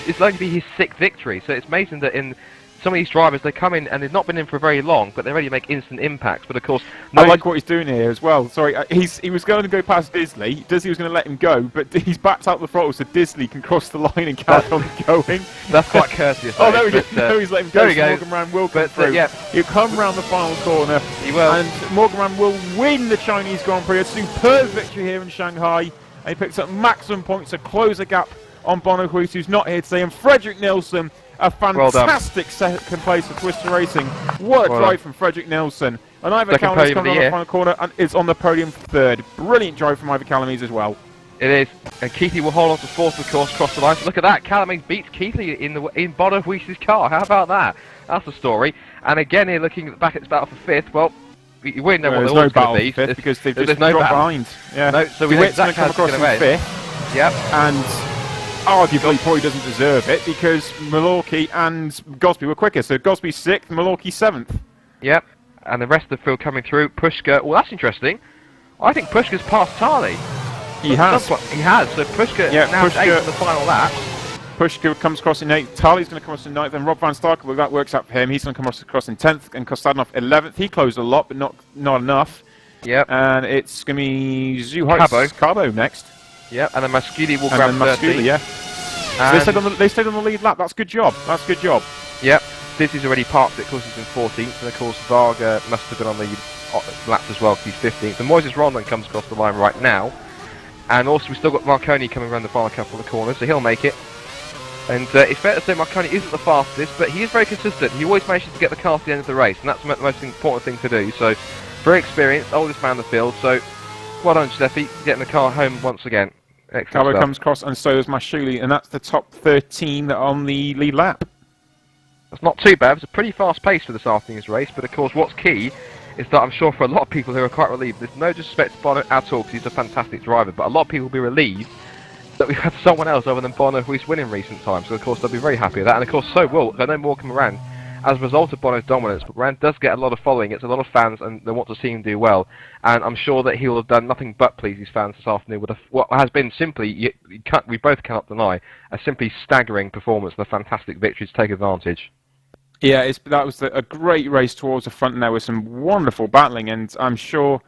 it's going to be his 6th victory, so it's amazing that in some of these drivers, they come in and they've not been in for very long, but they already make instant impacts. But of course, I like what he's doing here as well. Sorry, he was going to go past Disley. Disley was going to let him go, but he's backed out the throttle so Disley can cross the line and carry on going. That's quite courteous. Oh, there we go. No, he's letting him go. There we go. Morgan Moran will come through. Yeah. He'll come round the final corner. He will. And Morgan Moran will win the Chinese Grand Prix. A superb victory here in Shanghai. And he picks up maximum points to close the gap on Bono Huis, who's not here today. And Frederick Nilsson, a fantastic second place for Twister Racing. What a drive from Frederick Nilsson. And Ivor Calamies coming on the final corner and is on the podium for 3rd. Brilliant drive from Ivor Calamies as well. It is. And Keithley will hold on to 4th, of course, across the line. So look at that. Calamies beats Keithley in Bono Huis's car. How about that? That's the story. And again, here looking back at the battle for 5th. Well, you wouldn't know what the order's going to be. Fifth because they've just dropped behind. Yeah. No, so we know exactly come across in 5th. Yep. And arguably probably doesn't deserve it because Malorky and Gosby were quicker. So Gosby 6th, Malorky 7th. Yep. And the rest of the field coming through. Pushka. Well, that's interesting. I think Pushka's passed Tali. He has. He has. So Pushka now 8th in the final lap. Pushka comes across in 8th. Tali's going to come across in 9th. Then Rob Van Starker, well, that works out for him. He's going to come across in 10th. And Kostadinov 11th. He closed a lot, but not enough. Yep. And it's going to be Cabo next. Yep. And then Masculi will grab 13th. Yeah. So they stayed on the lead lap. That's a good job. Yep. Dizzy's already parked it, of course he's in 14th, and of course Varga must have been on the laps as well, because he's 15th. And Moises Rowland comes across the line right now. And also we've still got Marconi coming around the final couple of corners, so he'll make it. And it's fair to say Marconi isn't the fastest, but he is very consistent. He always manages to get the car to the end of the race, and that's the most important thing to do. So, very experienced, oldest man in the field, so well done Giuseppe, getting the car home once again. Cabo comes across, and so does Mashuli, and that's the top 13 on the lead lap. That's not too bad. It's a pretty fast pace for this afternoon's race, but of course what's key is that I'm sure for a lot of people who are quite relieved, there's no disrespect to Bono at all because he's a fantastic driver, but a lot of people will be relieved that we've had someone else other than Bono who's winning in recent times, so of course they'll be very happy with that, and of course so will, I know Morgan Moran, as a result of Bono's dominance, but Moran does get a lot of following, gets a lot of fans, and they want to see him do well, and I'm sure that he will have done nothing but please his fans this afternoon with what has been simply, we both cannot deny, a simply staggering performance and a fantastic victory to take advantage. Yeah, that was a great race towards the front now with some wonderful battling, and I'm sure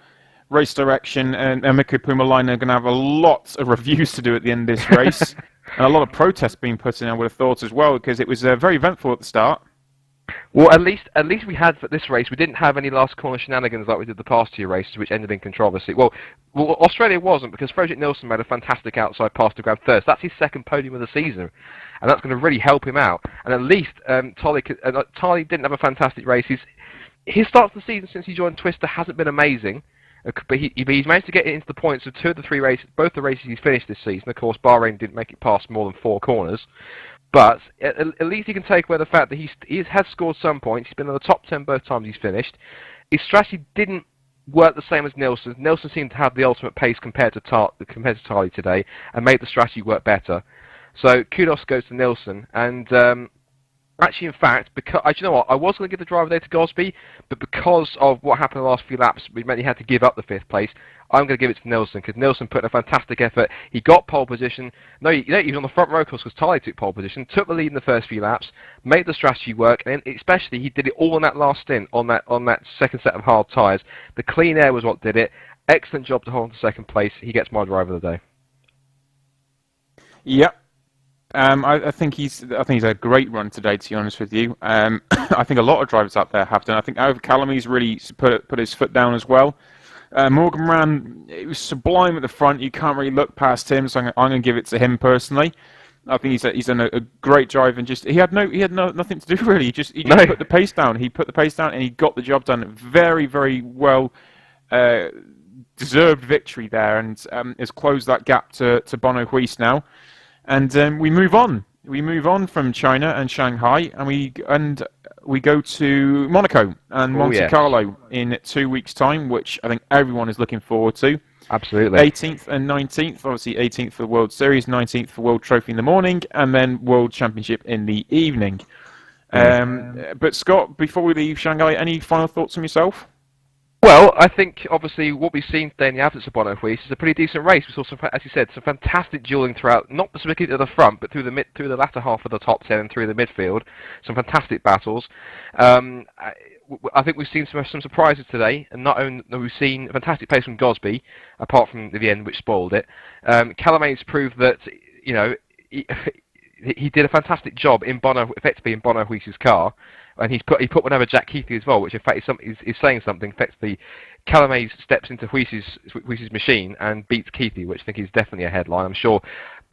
Race Direction and Emiko Pumalainen are going to have a lot of reviews to do at the end of this race, and a lot of protests being put in, I would have thought as well, because it was very eventful at the start. Well, at least we had for this race, we didn't have any last corner shenanigans like we did the past 2 races, which ended in controversy. Well, Australia wasn't, because Frederick Nilsson made a fantastic outside pass to grab 3rd. That's his 2nd podium of the season, and that's going to really help him out. And at least Tali didn't have a fantastic race. His start to the season since he joined Twister hasn't been amazing, but he's managed to get into the points of 2 of the 3 races, both the races he's finished this season. Of course, Bahrain didn't make it past more than 4 corners. But at least he can take away the fact that he has scored some points. He's been in the top 10 both times he's finished. His strategy didn't work the same as Nilsson's. Nilsson seemed to have the ultimate pace compared to Tali today, and made the strategy work better. So kudos goes to Nilsson. And actually, in fact, because you know what, I was going to give the driver there to Gosby, but because of what happened in the last few laps, we meant he had to give up the 5th place. I'm going to give it to Nilsson, because Nilsson put in a fantastic effort. He got pole position. No, he was on the front row, because Tali took pole position, took the lead in the first few laps, made the strategy work, and especially he did it all on that last stint, on that second set of hard tyres. The clean air was what did it. Excellent job to hold on to 2nd place. He gets my driver of the day. Yep. I think he's a great run today, to be honest with you. I think a lot of drivers out there have done. I think Ivor Calamies really put his foot down as well. Morgan Moran, it was sublime at the front. You can't really look past him, so I'm going to give it to him personally. I think he's done a great drive, and he had nothing to do really. He just put the pace down. He put the pace down, and he got the job done. Very, very well deserved victory there, and has closed that gap to Bono Huis now. And we move on. We move on from China and Shanghai, and we go to Monaco and Monte Carlo in 2 weeks' time, which I think everyone is looking forward to. Absolutely. 18th and 19th, obviously 18th for the World Series, 19th for World Trophy in the morning, and then World Championship in the evening. But Scott, before we leave Shanghai, any final thoughts from yourself? Well, I think obviously what we've seen today in the absence of Bono Huis is a pretty decent race. We saw some, as you said, some fantastic dueling throughout, not specifically at the front, but through the latter half of the top 10 and through the midfield. Some fantastic battles. I think we've seen some surprises today, and not only have we seen a fantastic pace from Gosby, apart from the end which spoiled it. Calamates proved that he did a fantastic job effectively in Bono Huis's car. And he put one over Jack Keithley as well, which in fact is saying something. Effectively, Calamates steps into Huis's machine and beats Keithley, which I think is definitely a headline. I'm sure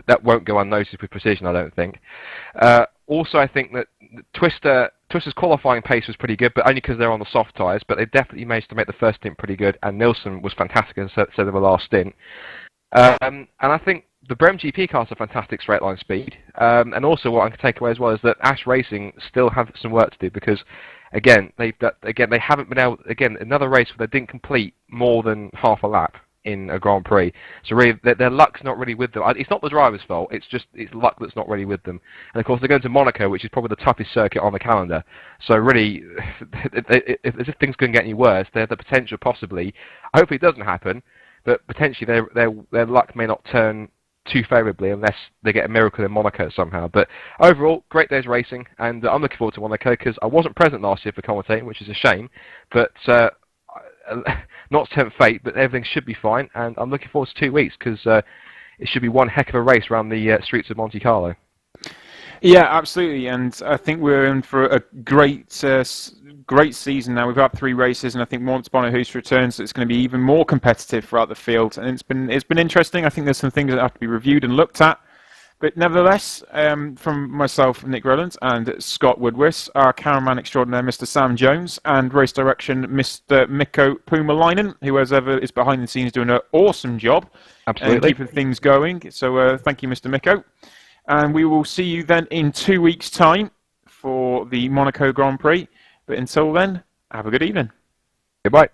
that won't go unnoticed with precision, I don't think. Also, I think that Twister's qualifying pace was pretty good, but only because they're on the soft tyres. But they definitely managed to make the first stint pretty good, and Nilsson was fantastic instead of the last stint. And I think the Brem GP cars have fantastic straight line speed, and also what I can take away as well is that Ash Racing still have some work to do because, again, they haven't been able. Again, another race where they didn't complete more than half a lap in a Grand Prix. So really, their luck's not really with them. It's not the driver's fault. It's luck that's not really with them. And of course, they're going to Monaco, which is probably the toughest circuit on the calendar. So really, if things couldn't get any worse, they have the potential possibly. Hopefully, it doesn't happen, but potentially their luck may not turn too favourably unless they get a miracle in Monaco somehow. But overall, great day's racing, and I'm looking forward to Monaco because I wasn't present last year for commentating, which is a shame. But not to tempt fate, but everything should be fine, and I'm looking forward to 2 weeks because it should be one heck of a race around the streets of Monte Carlo. Yeah, absolutely, and I think we're in for a great season now. We've had 3 races, and I think once Bono Huis returns, it's going to be even more competitive throughout the field, and it's been interesting. I think there's some things that have to be reviewed and looked at, but nevertheless, from myself, Nick Rowland, and Scott Woodwiss, our cameraman extraordinaire, Mr. Sam Jones, and race direction, Mr. Mikko Puumalainen, who as ever is behind the scenes doing an awesome job, Absolutely, keeping things going. So thank you, Mr. Mikko. And we will see you then in 2 weeks' time for the Monaco Grand Prix. But until then, have a good evening. goodbye.